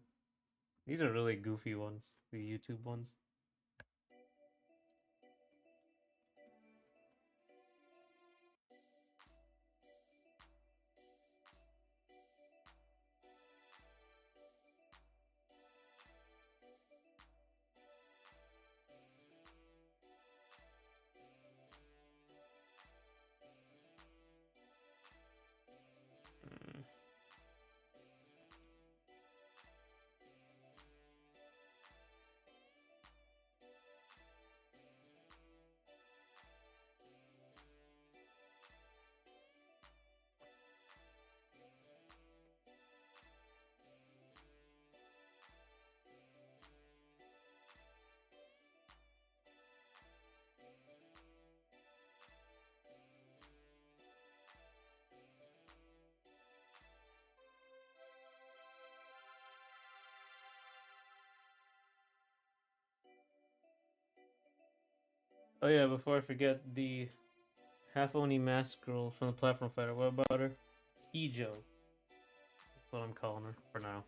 these are really goofy ones. The YouTube ones. Mm. Oh yeah, before I forget, the half Oni mask girl from the platform fighter. What about her? Ijo. That's what I'm calling her for now.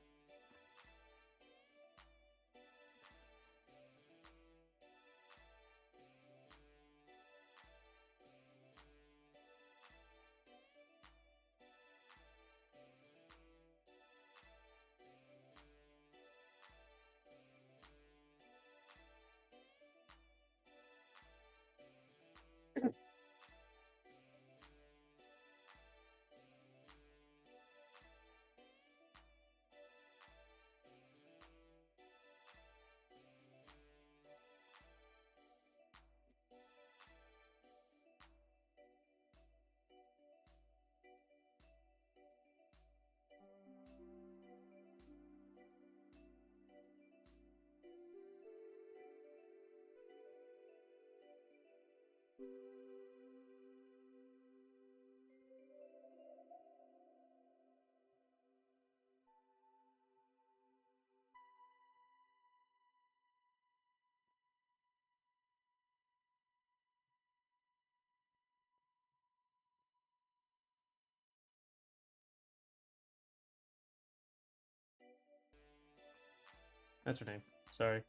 That's her name. Sorry.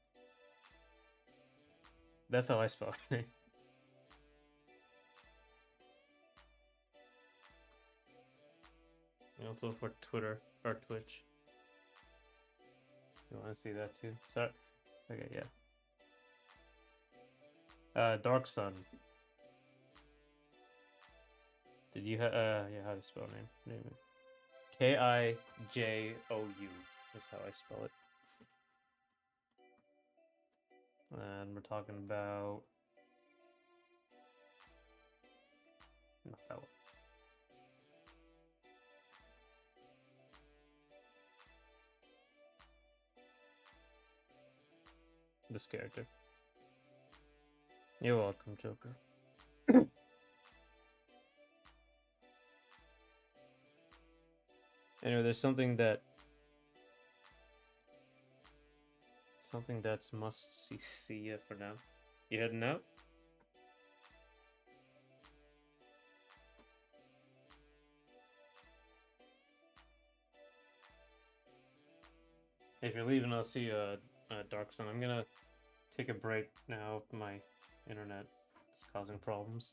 That's how I spell her name. And also for Twitter or Twitch. You want to see that too? Sorry. Okay, yeah. Dark Sun. Did you have? Yeah, how to spell name? Kijou is how I spell it. And we're talking about not that one. This character. You're welcome, Joker. Anyway, there's something that's must see for now. You heading out? If you're leaving, I'll see you Dark Sun. I'm gonna take a break now. My internet is causing problems.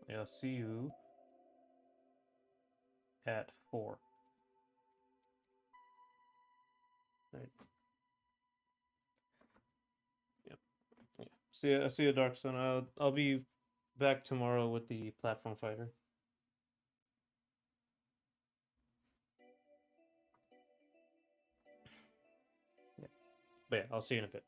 Yeah, I'll see you at 4. Right. Yep. Yeah. See you, Dark Sun. I'll be back tomorrow with the platform fighter. Yeah. But yeah, I'll see you in a bit.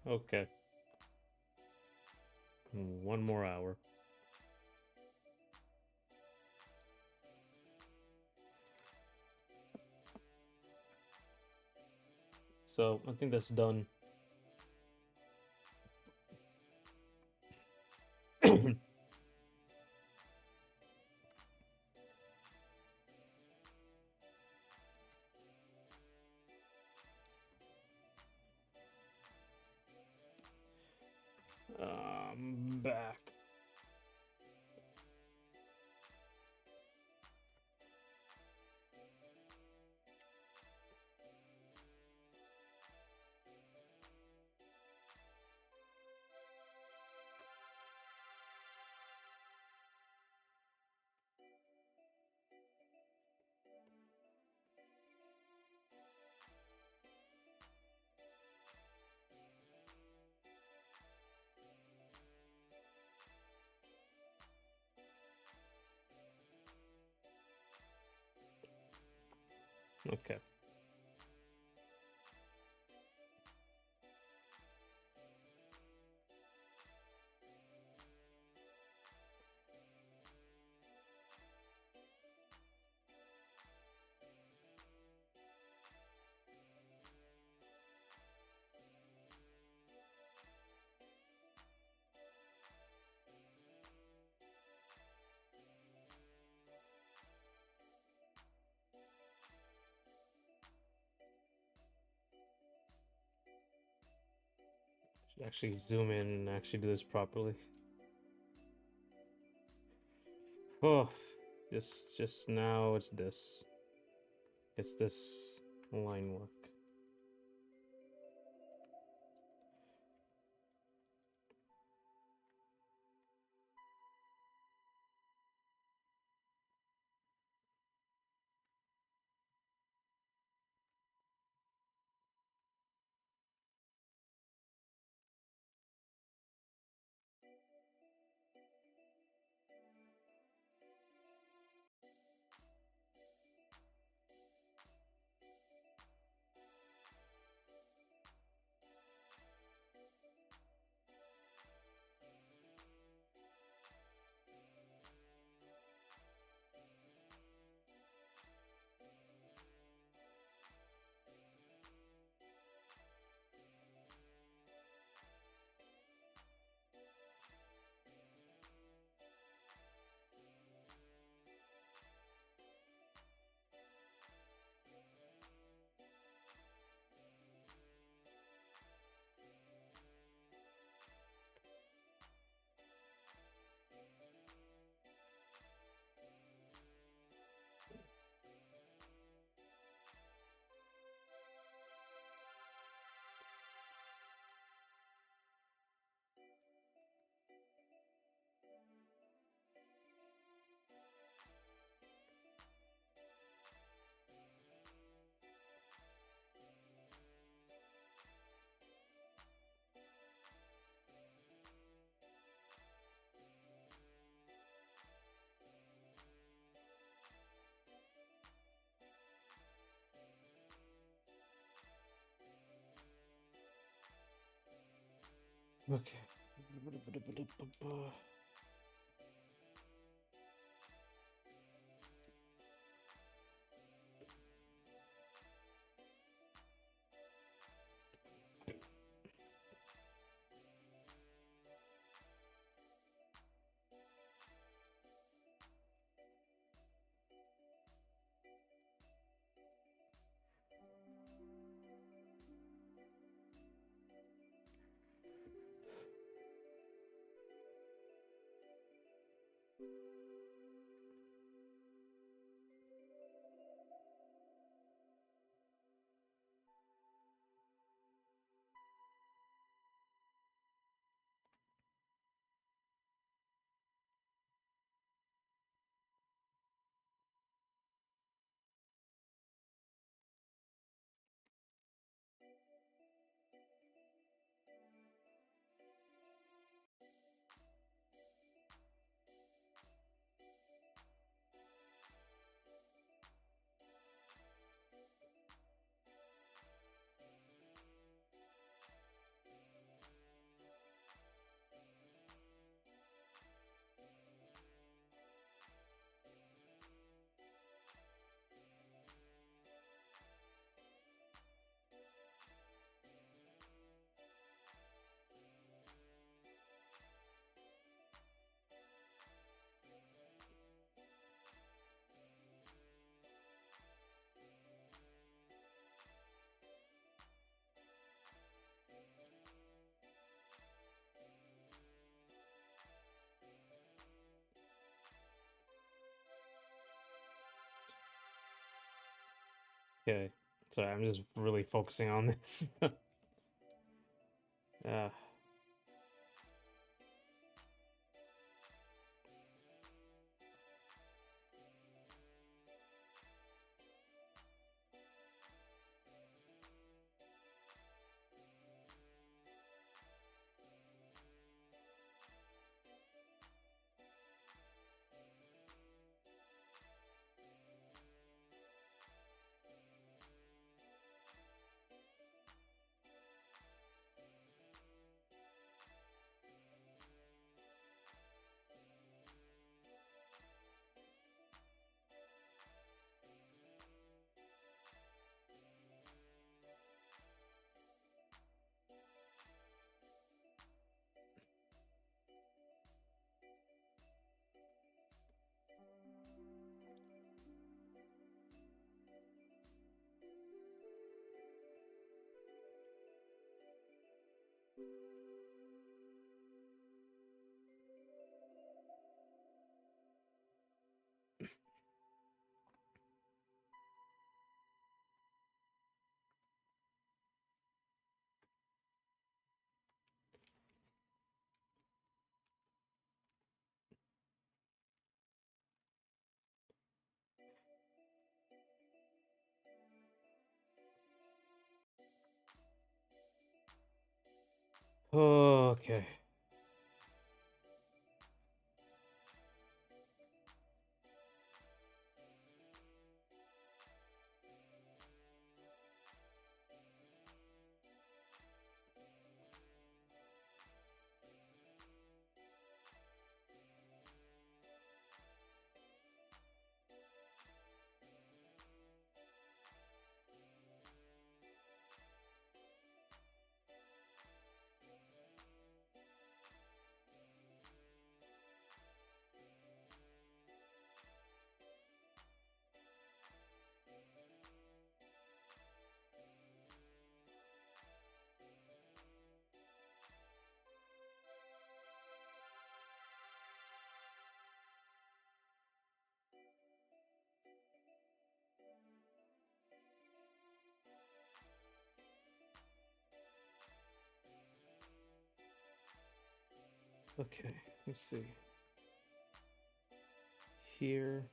Okay. One more hour. So I think that's done. Back. Okay. Should actually zoom in and actually do this properly. Oh, just now it's this. It's this line work. Okay. Okay. Sorry, I'm just really focusing on this. uh, okay. Okay, let's see. Here.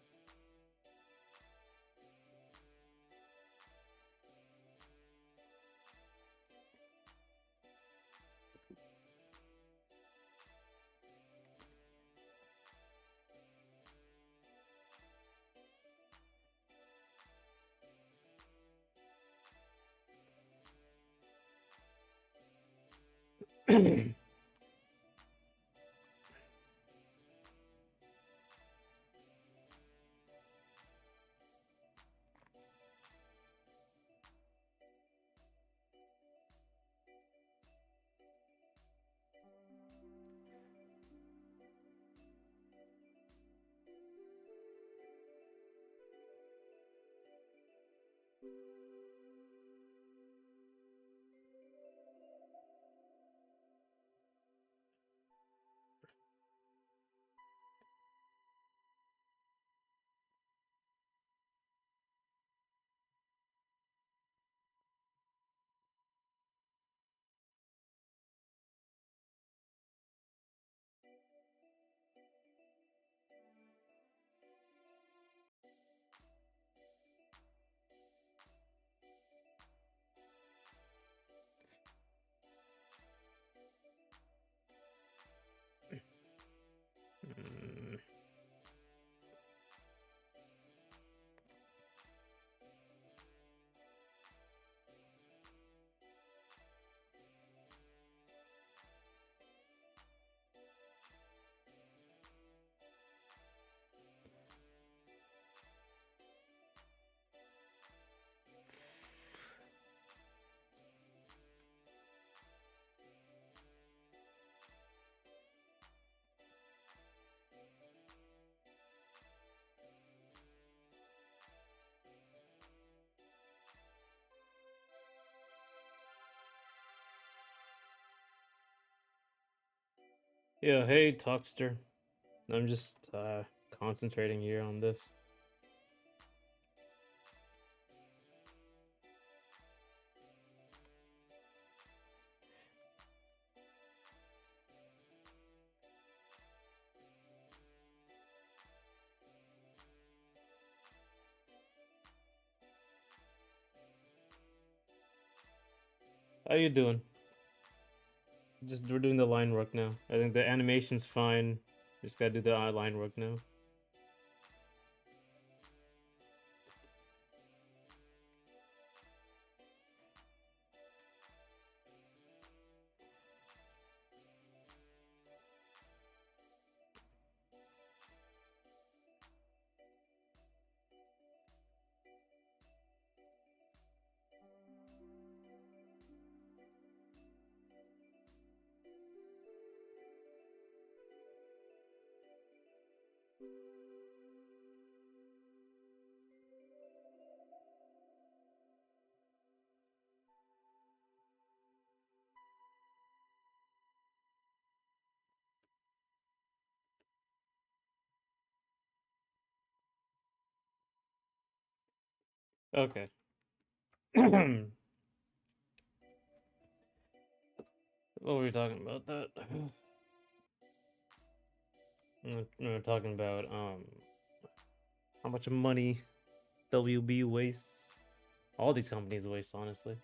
Mm, yeah, hey, Talkster. I'm just concentrating here on this. How you doing? Just we're doing the line work now. I think the animation's fine. Just gotta do the line work now. Okay. What were we talking about? That we were talking about how much money WB wastes. All these companies waste, honestly.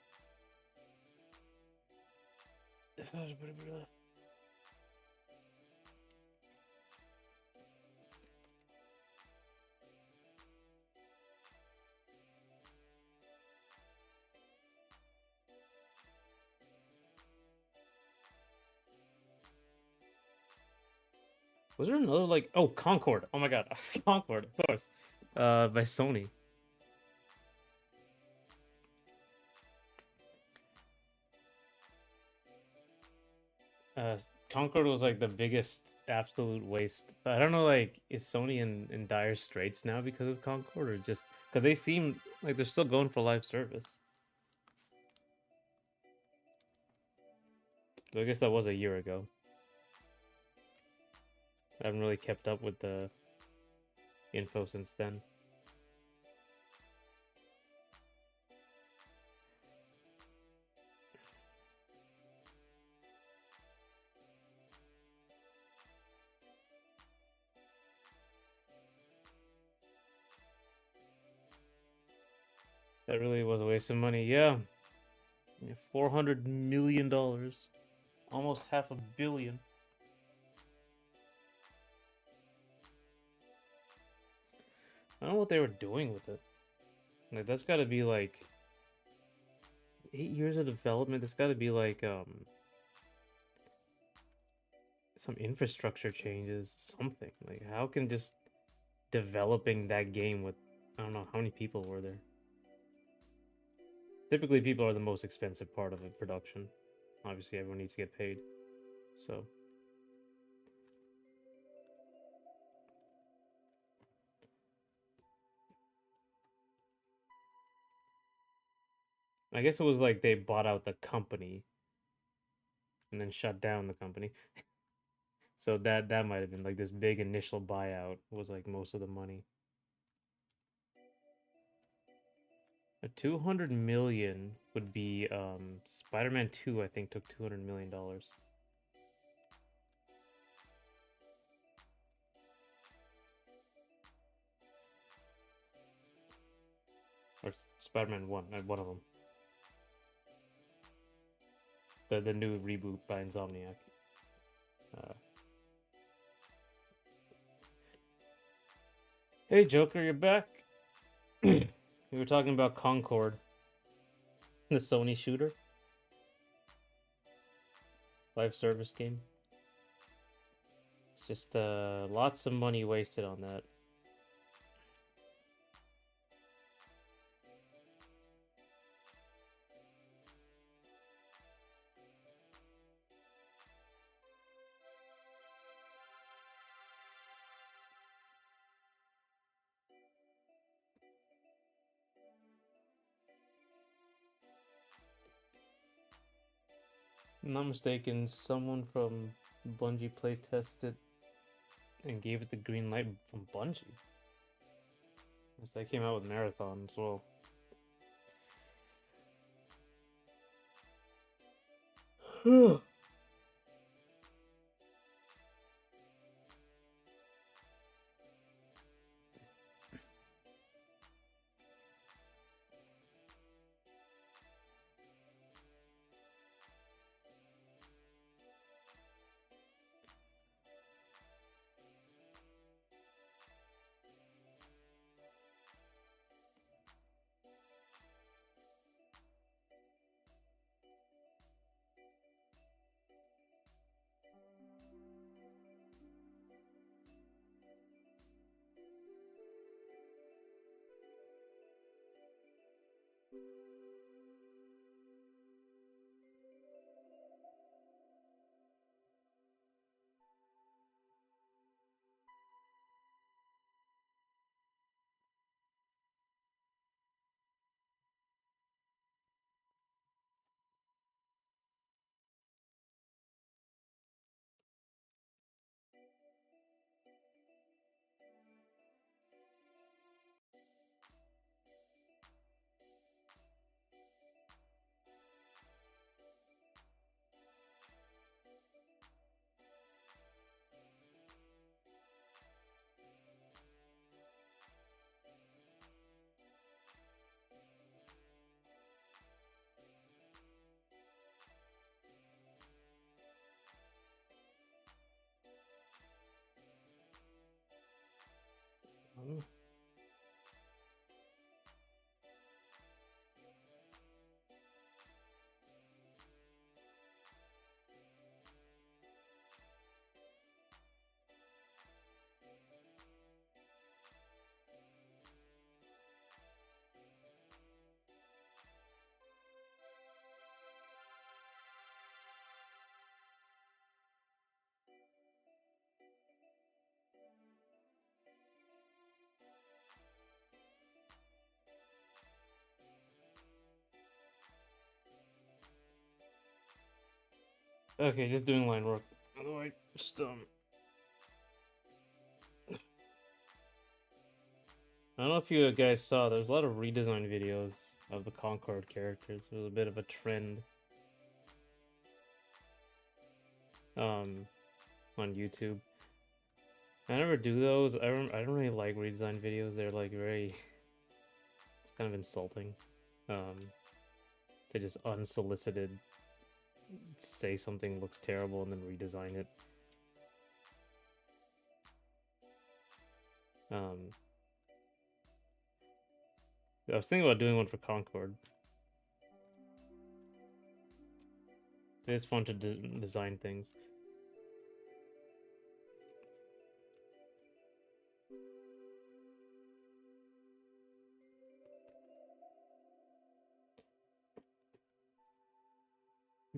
Was there another like Concord? Oh my god, Concord, of course. By Sony. Uh Concord was like the biggest absolute waste. I don't know, like, is Sony in dire straits now because of Concord, or just because they seem like they're still going for live service? But I guess that was a year ago. I haven't really kept up with the info since then. That really was a waste of money. Yeah, $400 million, almost half a billion. I don't know what they were doing with it. Like, that's got to be like 8 years of development. That's got to be like some infrastructure changes, something. Like, how can just developing that game with, I don't know how many people were there. Typically, people are the most expensive part of a production. Obviously, everyone needs to get paid. So I guess it was like they bought out the company and then shut down the company. So that might have been like this big initial buyout was like most of the money. A 200 million would be Spider-Man 2, I think, took $200 million. Or Spider-Man 1, one of them. The new reboot by Insomniac. Uh, hey Joker, you're back. We were talking about Concord, the Sony shooter live service game. It's just lots of money wasted on that. If I'm not mistaken, someone from Bungie play tested and gave it the green light from Bungie. Because they came out with Marathon as well. Okay, just doing line work. Otherwise, just I don't know if you guys saw. There's a lot of redesign videos of the Concord characters. It was a bit of a trend. On YouTube. I never do those. I don't really like redesign videos. They're like very. It's kind of insulting. To just unsolicited say something looks terrible and then redesign it. I was thinking about doing one for Concord. It's fun to design things.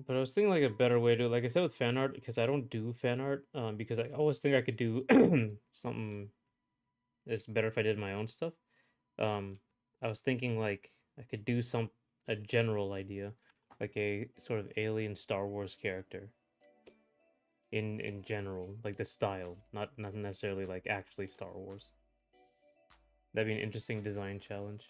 But I was thinking like a better way to, like I said with fan art, because I don't do fan art, because I always think I could do something that's better if I did my own stuff. I was thinking like I could do a general idea, like a sort of alien Star Wars character. In general, like the style, not necessarily like actually Star Wars. That'd be an interesting design challenge.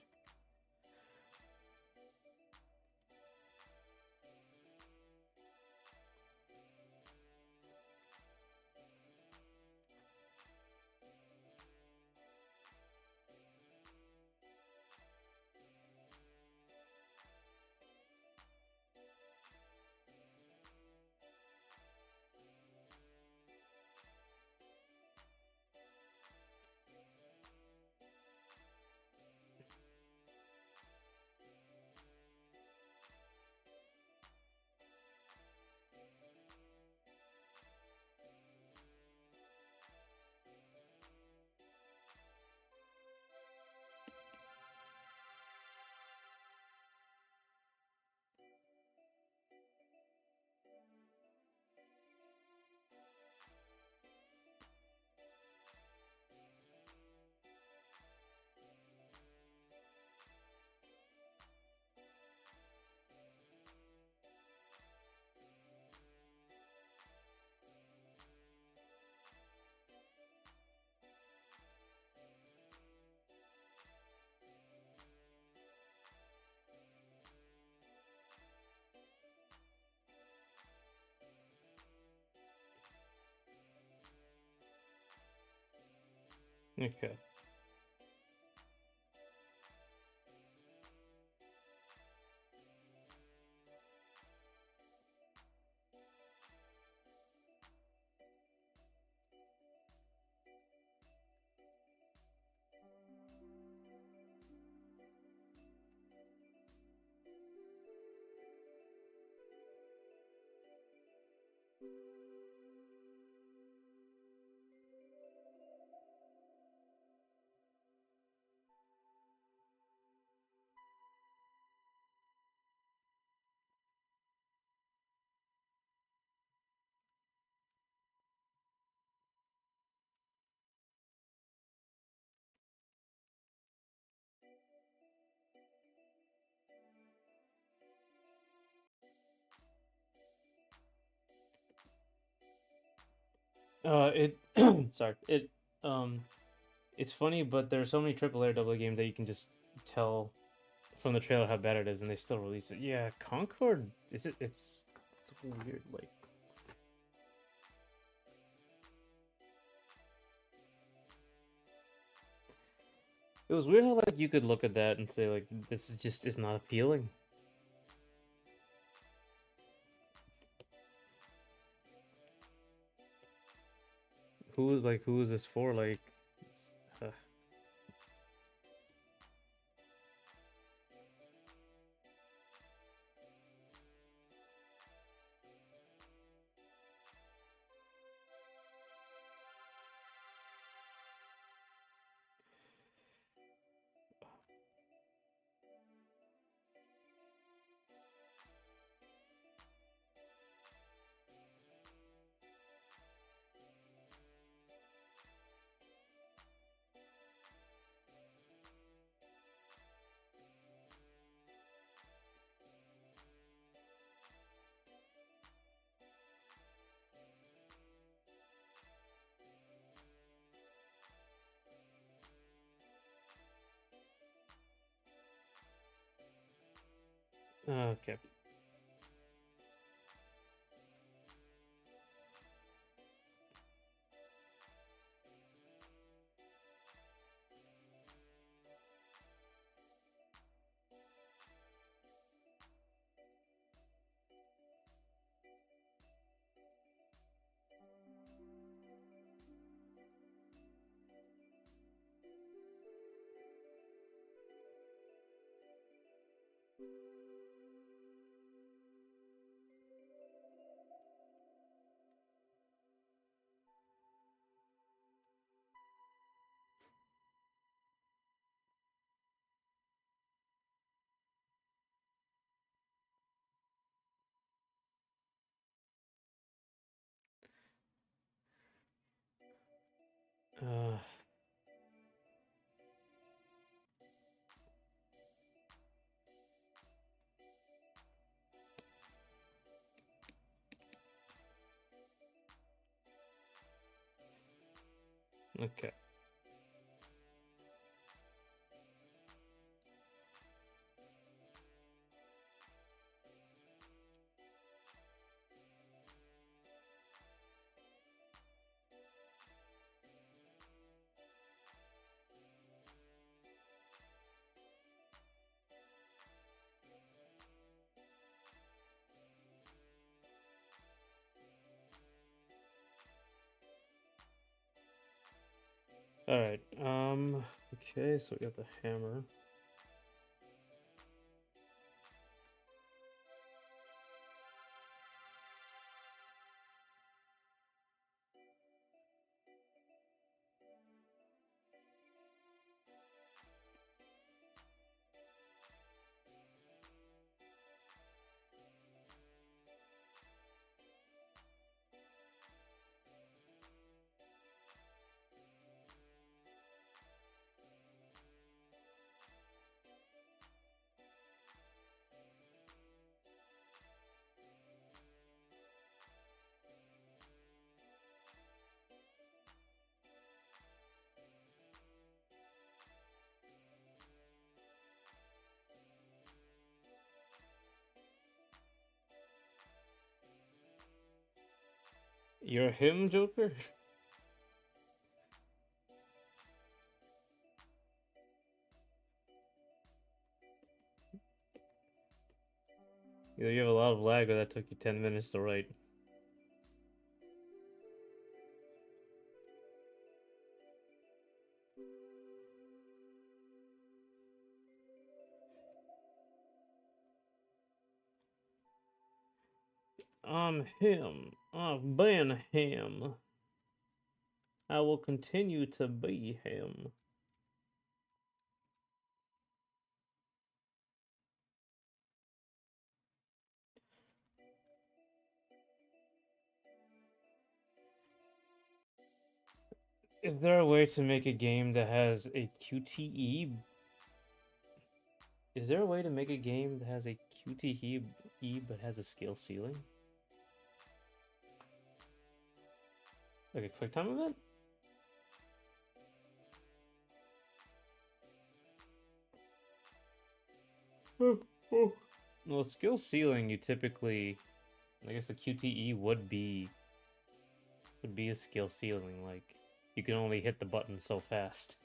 Okay. It sorry. It's funny, but there's so many AAA or AA games that you can just tell from the trailer how bad it is, and they still release it. Yeah, Concord is it? It's weird. Like it was weird how like you could look at that and say like this is just is not appealing. Who is this for? Like, uh, okay. Uh, okay. All right. Okay. So we got the hammer. You're him, Joker. You have a lot of lag, or that took you 10 minutes to write. I'm him. I've been him. I will continue to be him. Is there a way to make a game that has a QTE? Is there a way to make a game that has a QTE but has a skill ceiling? Like a quick time event? Oh. Well, skill ceiling, you typically, I guess a QTE would be a skill ceiling. Like you can only hit the button so fast.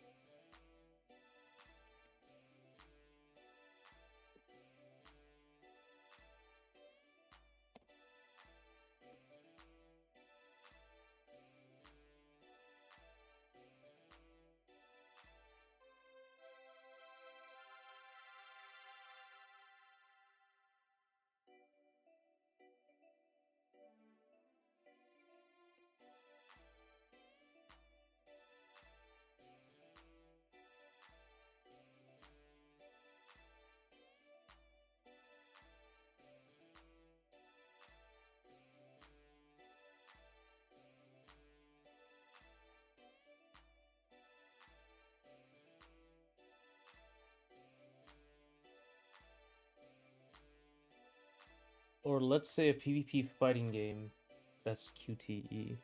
Or let's say a PvP fighting game that's QTE.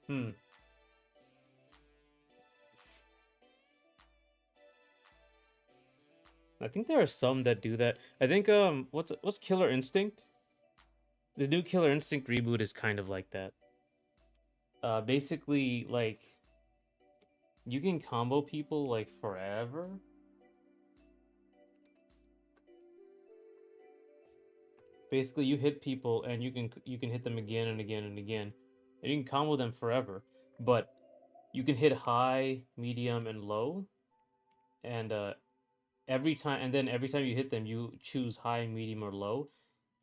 Hmm. I think there are some that do that. I think what's Killer Instinct? The new Killer Instinct reboot is kind of like that. Basically like you can combo people like forever. Basically you hit people and you can hit them again and again and again. And you can combo them forever. But you can hit high, medium, and low. And every time you hit them, you choose high, medium, or low.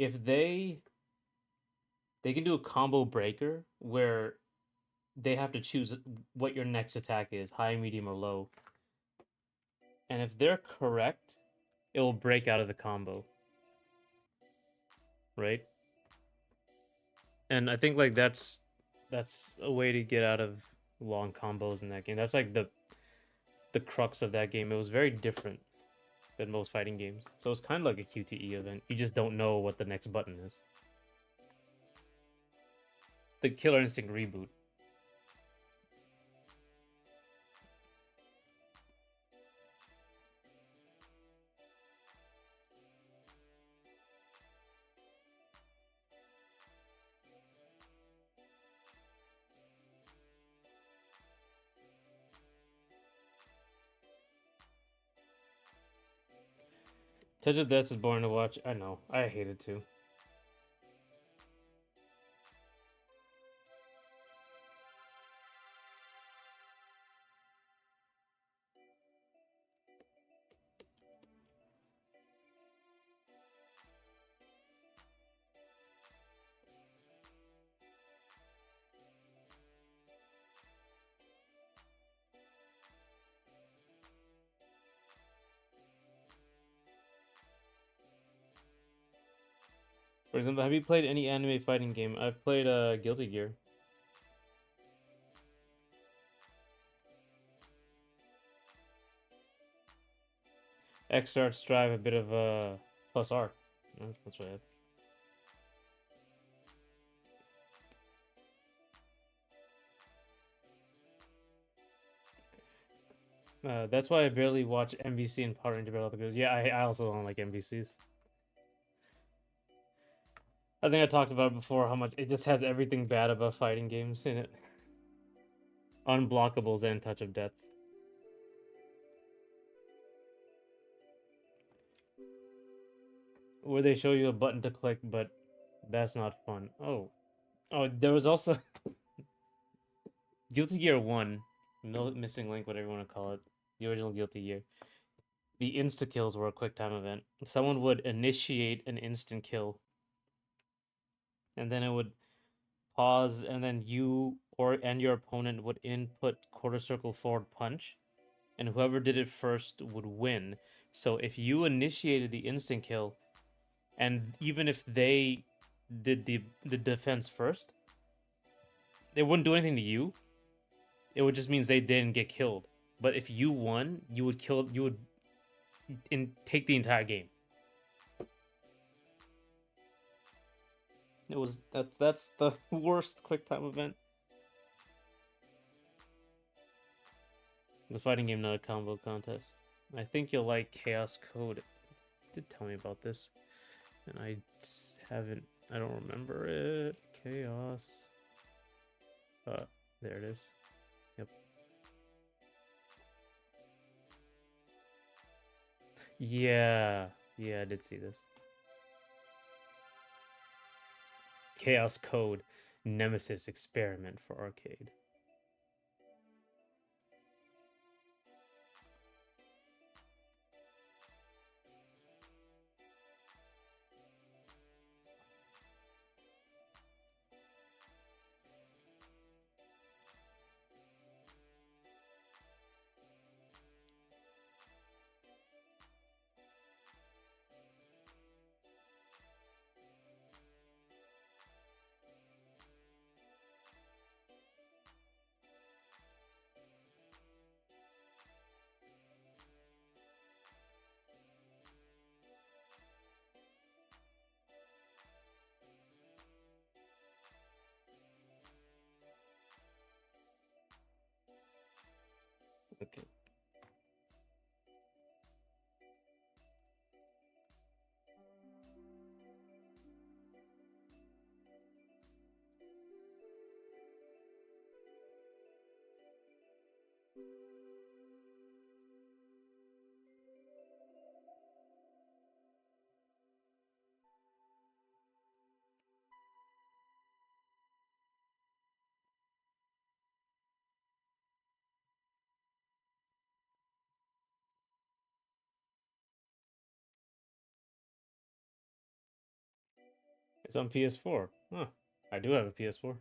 If they can do a combo breaker where they have to choose what your next attack is, high, medium, or low. And if they're correct, it will break out of the combo, right? And I think like that's a way to get out of long combos in that game. That's like the crux of that game. It was very different than most fighting games. So it's kind of like a QTE event. You just don't know what the next button is. The Killer Instinct reboot. Touch of Death is boring to watch. I know. I hate it too. For example, have you played any anime fighting game? I've played Guilty Gear. X starts drive a bit of plus R. That's right. That's why I barely watch MVC and Power Ranger Battle of the Ghosts. Yeah, I also don't like MVCs. I think I talked about it before how much it just has everything bad about fighting games in it. Unblockables and Touch of Death. Where they show you a button to click, but that's not fun. Oh. Oh, there was also Guilty Gear 1. Missing Link, whatever you want to call it. The original Guilty Gear. The insta kills were a quick time event. Someone would initiate an instant kill, and then it would pause, and then you and your opponent would input quarter circle forward punch, and whoever did it first would win. So if you initiated the instant kill, and even if they did the defense first, it wouldn't do anything to you. It would just means they didn't get killed. But if you won, you would take the entire game. That's the worst quick time event. The fighting game, not a combo contest. I think you'll like Chaos Code. It did tell me about this, and I haven't. I don't remember it. Chaos. There it is. Yep. Yeah, yeah, I did see this. Chaos Code, Nemesis Experiment for arcade. Okay. It's on PS4. Huh. I do have a PS4.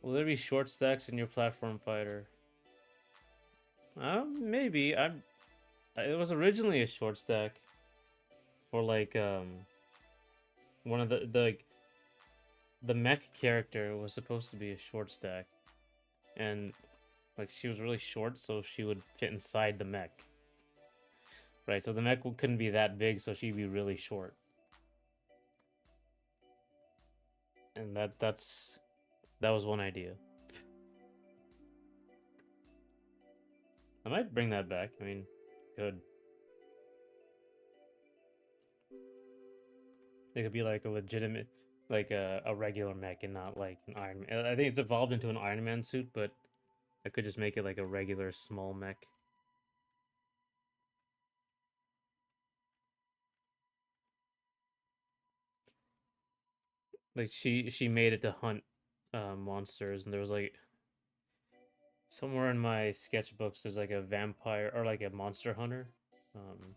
Will there be short stacks in your platform fighter? Maybe. It was originally a short stack, or like one of the mech character was supposed to be a short stack, and like she was really short, so she would fit inside the mech. Right, so the mech couldn't be that big, so she'd be really short, and that was one idea. I might bring that back. I mean, good. It could be like a legitimate, like a regular mech and not like an Iron Man. I think it's evolved into an Iron Man suit, but I could just make it like a regular small mech. Like she made it to hunt monsters, and there was like somewhere in my sketchbooks there's like a vampire or like a monster hunter um,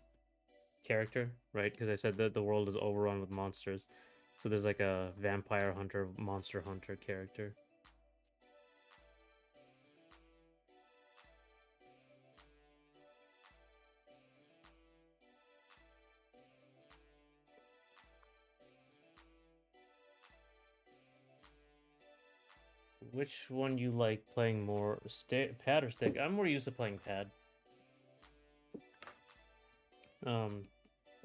character, right? Because I said that the world is overrun with monsters, so there's like a vampire hunter, monster hunter character. Which one you like playing more, pad or stick? I'm more used to playing pad. Um,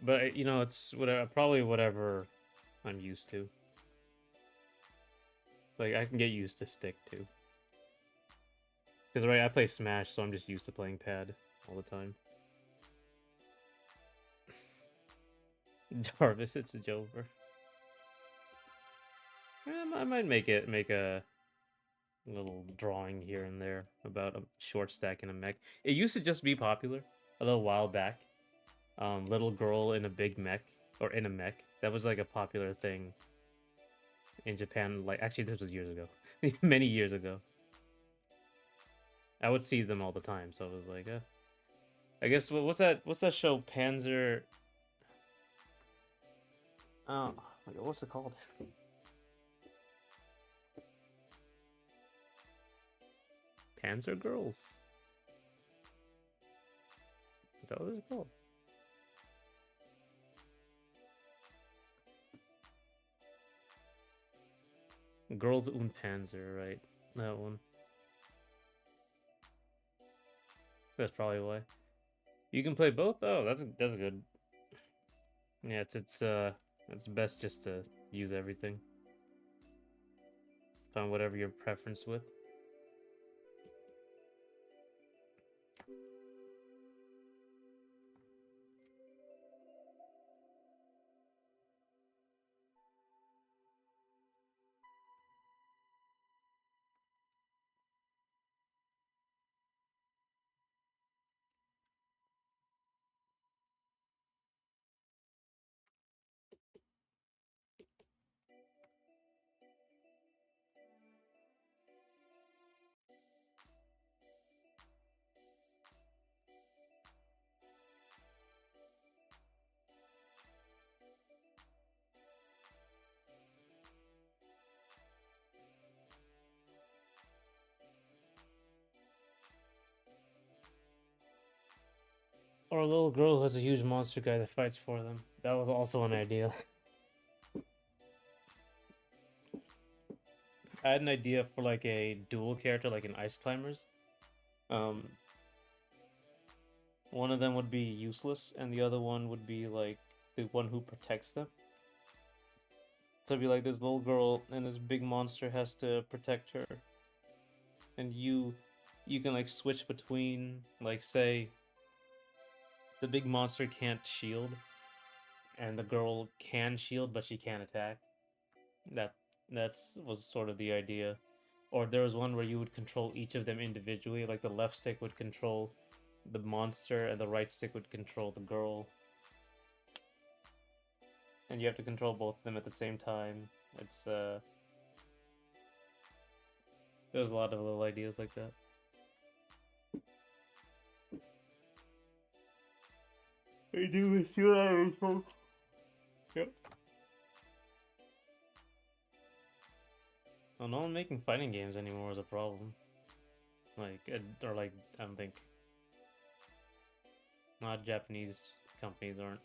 But you know, it's whatever, probably whatever I'm used to. Like I can get used to stick too. Because right, I play Smash, so I'm just used to playing pad all the time. Jarvis, it's a Jover. I might make a little drawing here and there about a short stack in a mech. It used to just be popular a little while back. Little girl in a big mech or in a mech. That was like a popular thing in Japan. Like actually, this was years ago, many years ago. I would see them all the time, so it was like, I guess what's that? What's that show? Panzer. Oh, my God, what's it called? Panzer Girls. Is that what it's called? Girls und Panzer, right? That one. That's probably why. You can play both. Oh, that's good. Yeah, it's best just to use everything. Find whatever your preference with. Or a little girl who has a huge monster guy that fights for them. That was also an idea. I had an idea for like a dual character, like in Ice Climbers. Um, one of them would be useless, and the other one would be like the one who protects them. So it'd be like this little girl, and this big monster has to protect her, and you can like switch between, like, say the big monster can't shield, and the girl can shield, but she can't attack. That that's was sort of the idea. Or there was one where you would control each of them individually, like the left stick would control the monster and the right stick would control the girl. And you have to control both of them at the same time. It's there's a lot of little ideas like that. I do miss you, folks. Yep. Well, no one making fighting games anymore is a problem. Like, or like, I don't think. Not Japanese companies aren't.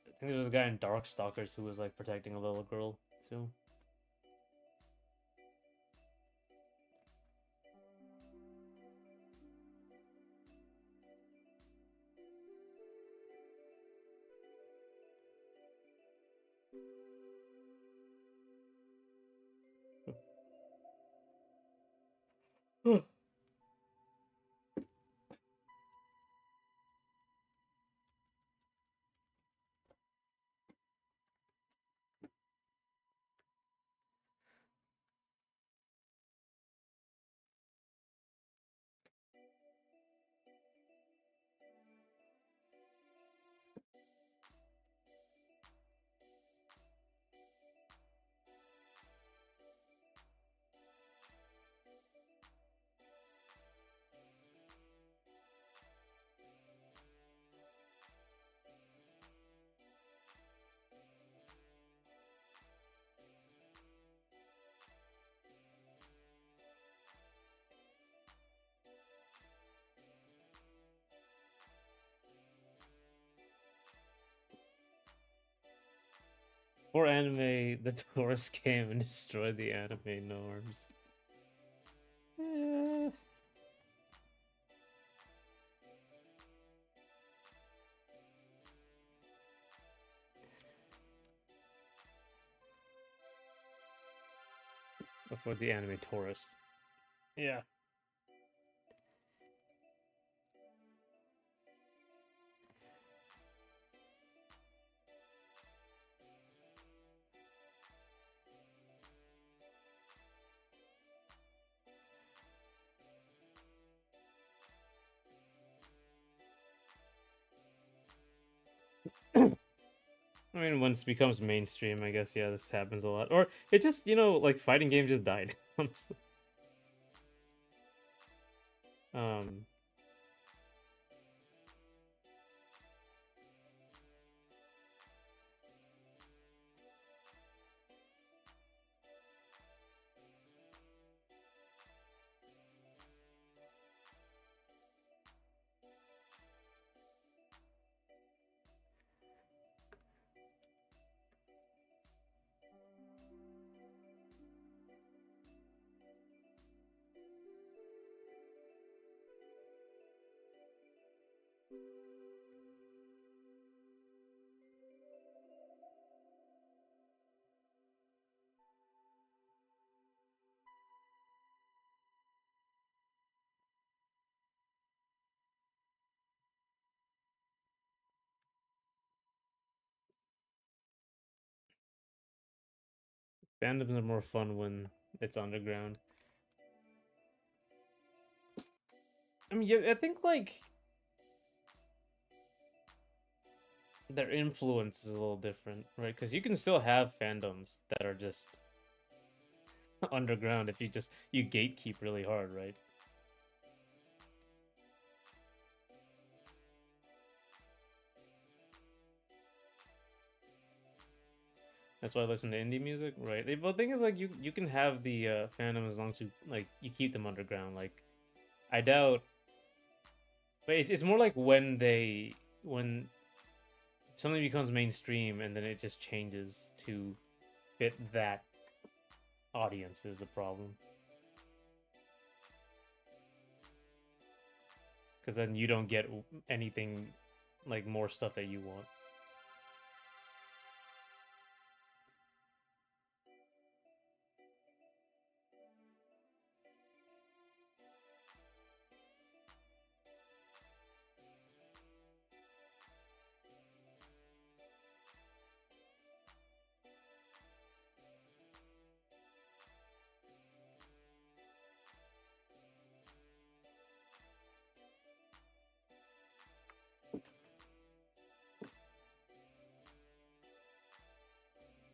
I think there was a guy in Darkstalkers who was like protecting a little girl too. For anime, the tourists came and destroyed the anime norms. Eh. for the anime tourist. Yeah. I mean, once it becomes mainstream, I guess, yeah, this happens a lot. Or it just, like fighting games just died, honestly. Um, Fandoms are more fun when it's underground. I mean, yeah, I think like their influence is a little different, right? Because you can still have fandoms that are just underground if you gatekeep really hard, right? That's why I listen to indie music, right? But the thing is, like, you can have the fandom as long as you keep them underground. Like, I doubt, but it's more like when something becomes mainstream and then it just changes to fit that audience is the problem. Because then you don't get anything like more stuff that you want.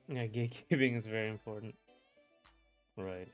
Yeah, gatekeeping is very important. Right.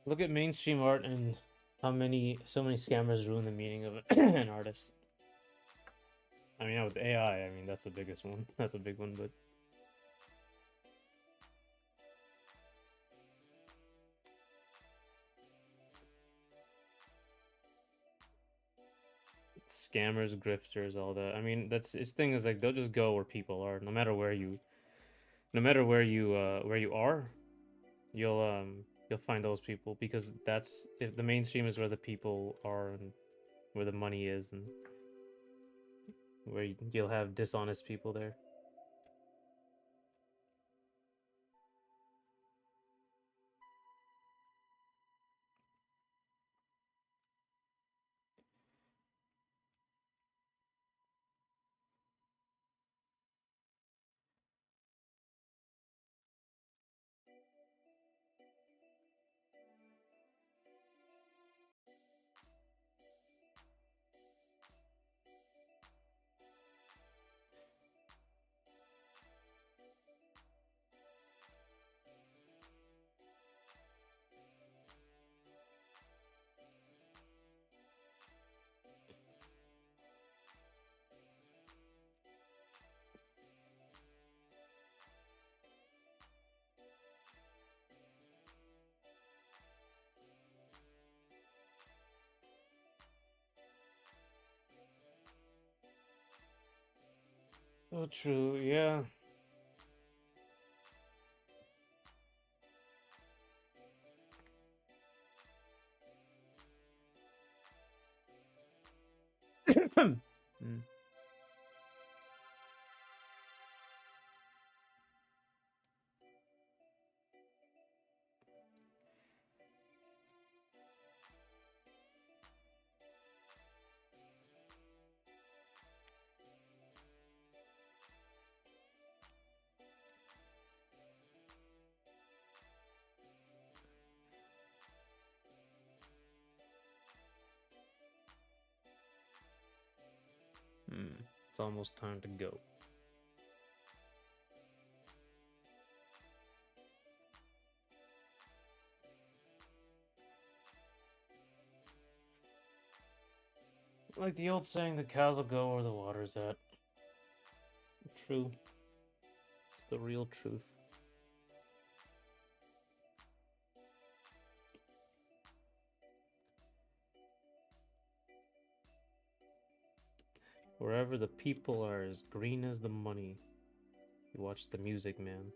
Look at mainstream art and so many scammers ruin the meaning of an artist. I mean, with AI, I mean that's the biggest one. That's a big one, but scammers, grifters, all that. I mean, that's its thing is like they'll just go where people are, no matter where you are, you'll find those people because that's if the mainstream is where the people are and where the money is and where you'll have dishonest people there. Oh, true. Yeah. Mm. It's almost time to go. Like the old saying, the cows will go where the water's at. True. It's the real truth. Wherever the people are as green as the money. You watch the music, man.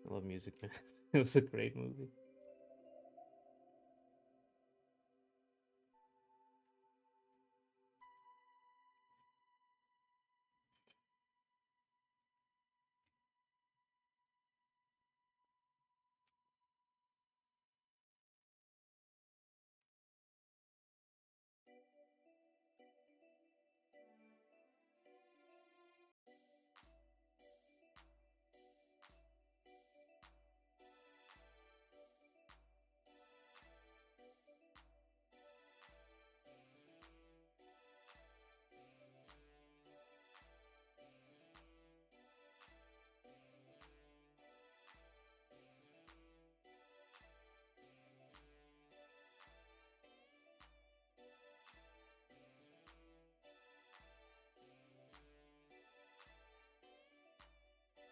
I love Music Man. It was a great movie.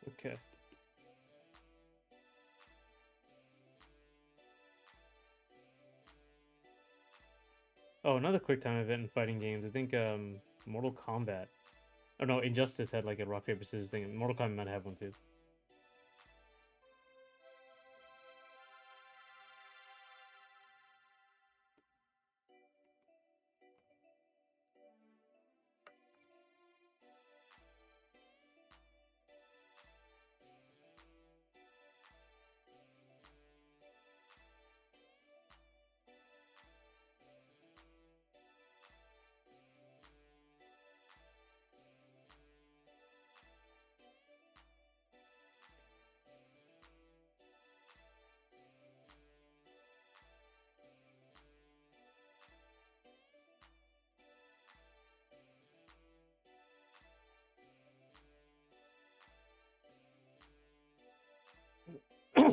Okay. Oh, another quick time event in fighting games. I think Mortal Kombat. Oh no, Injustice had like a rock paper scissors thing. Mortal Kombat might have one too.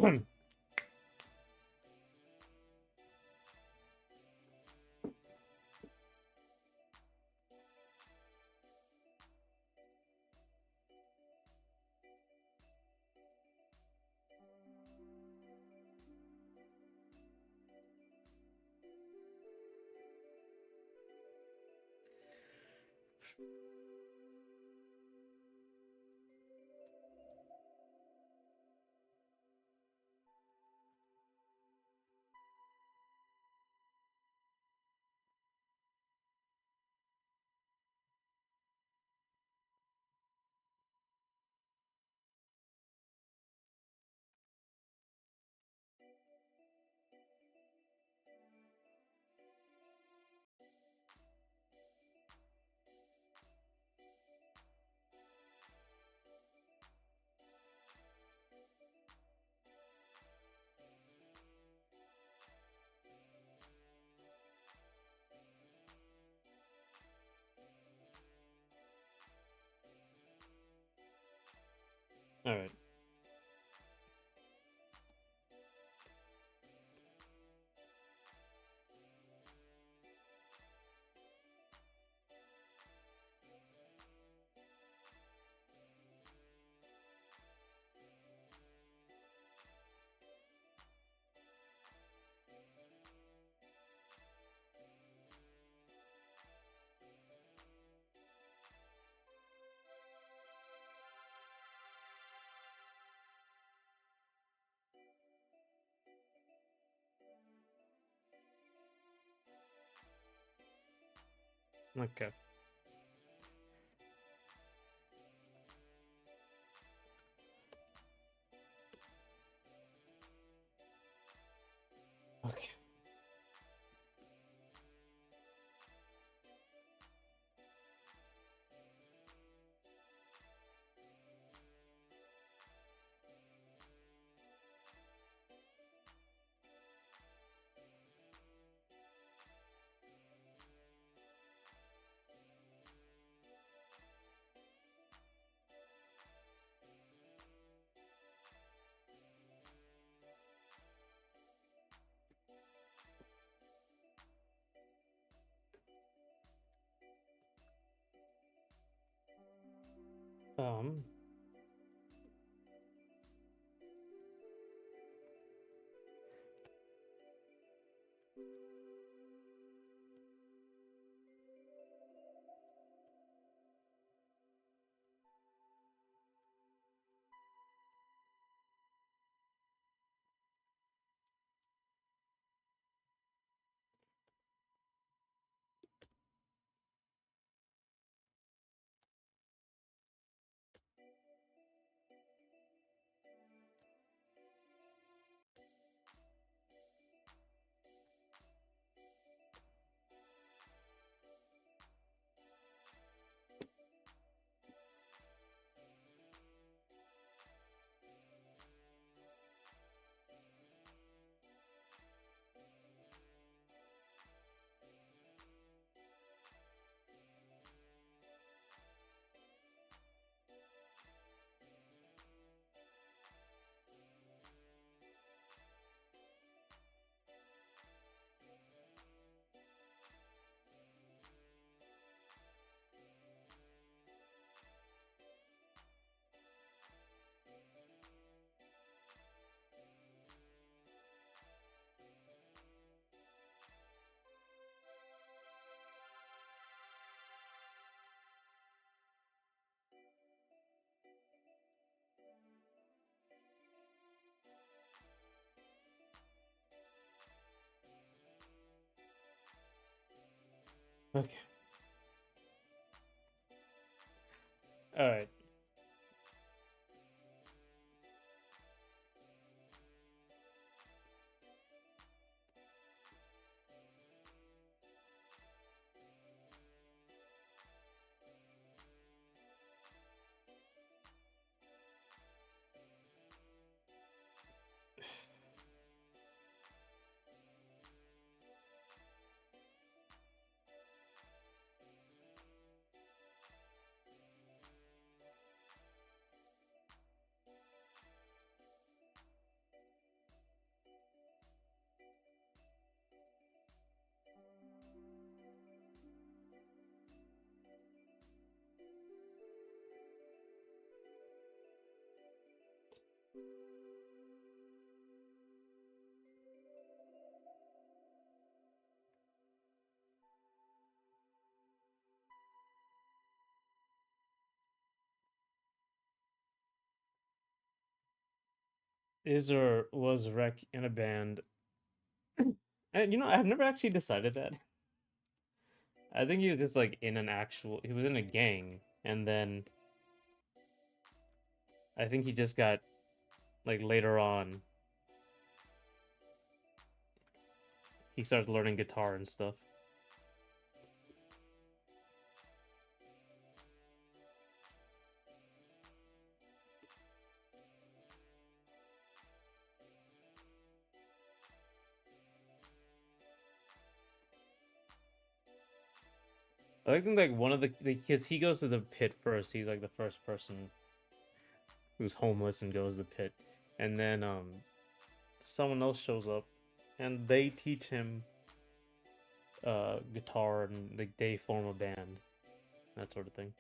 All right. Okay. Okay. Um. Okay. All right. Is or was Wreck in a band? And I've never actually decided that. I think he was just like in an actual. He was in a gang, and then I think he just got like later on. He started learning guitar and stuff. I think like one of the kids, he goes to the pit first. He's like the first person who's homeless and goes to the pit, and then someone else shows up, and they teach him guitar, and like they form a band, that sort of thing.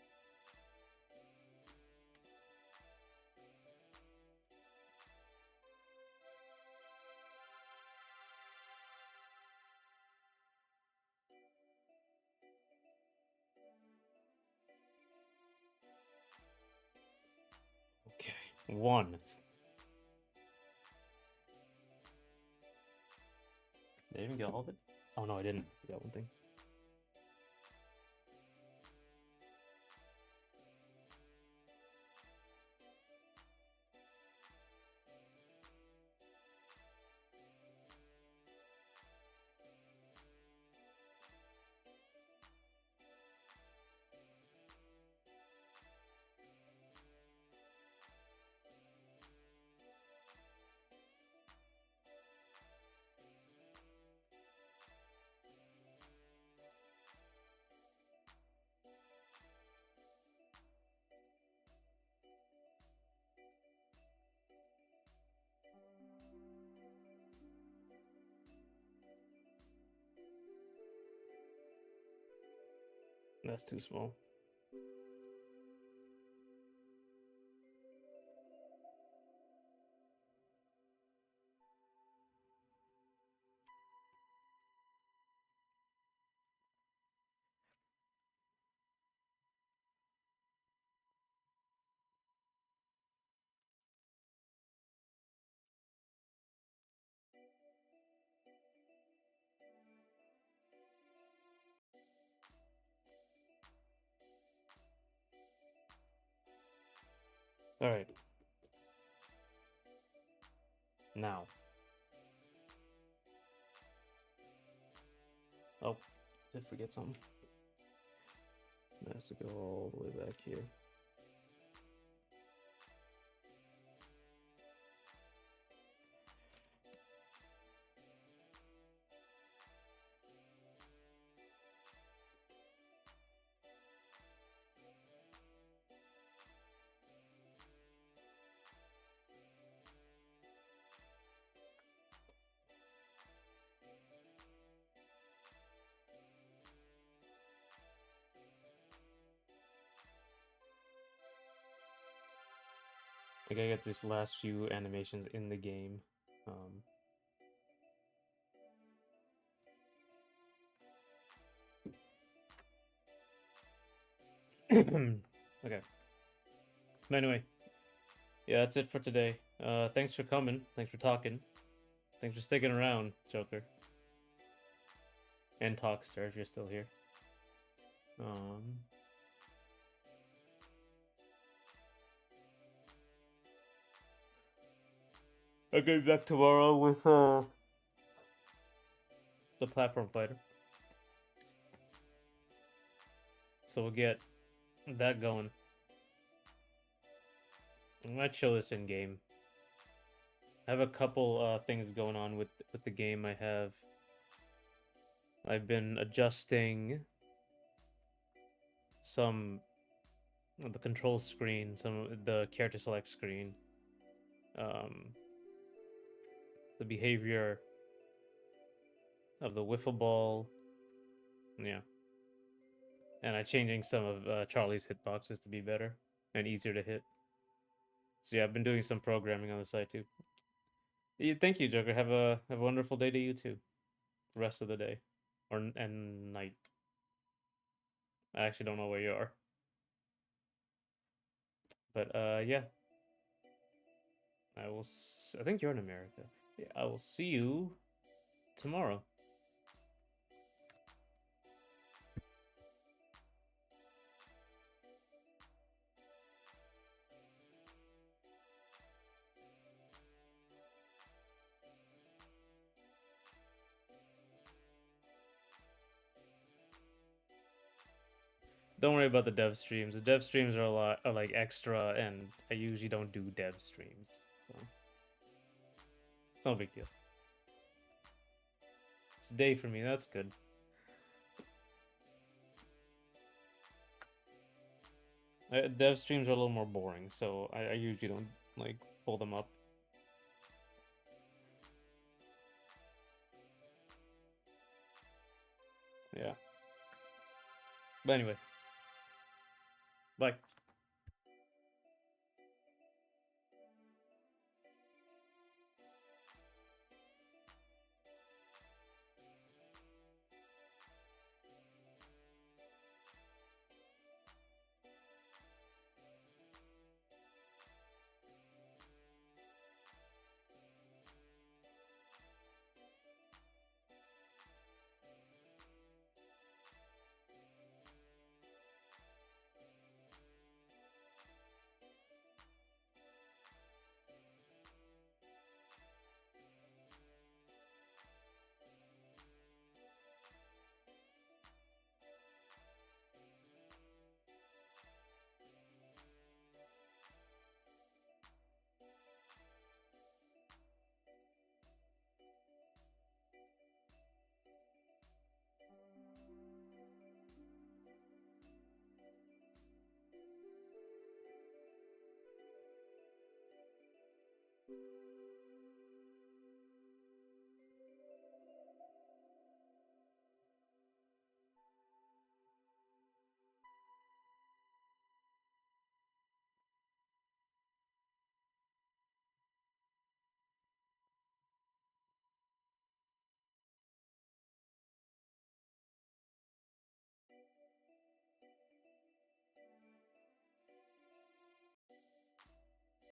Okay, one. Did I even get all of it? Oh no, I didn't. I got one thing. That's too small. All right. Now. Oh, did forget something. It has to go all the way back here. I gotta get these last few animations in the game. Okay. But anyway, yeah, that's it for today. Thanks for coming. Thanks for talking. Thanks for sticking around, Joker. And Talkster, if you're still here. I'll be back tomorrow with the platform fighter. So we'll get that going. I'm gonna chill this in game. I have a couple things going on with the game. I've been adjusting some of the control screen, some of the character select screen, the behavior of the wiffle ball, yeah, and I'm changing some of Charlie's hitboxes to be better and easier to hit. So yeah, I've been doing some programming on the side too. Thank you, Joker. Have a wonderful day to you too. Rest of the day, and night. I actually don't know where you are, but yeah, I think you're in America. Yeah, I will see you tomorrow. Don't worry about the dev streams. The dev streams are like extra, and I usually don't do dev streams, so it's no big deal. It's a day for me. That's good. Dev streams are a little more boring, so I usually don't like pull them up. Yeah. But anyway, bye.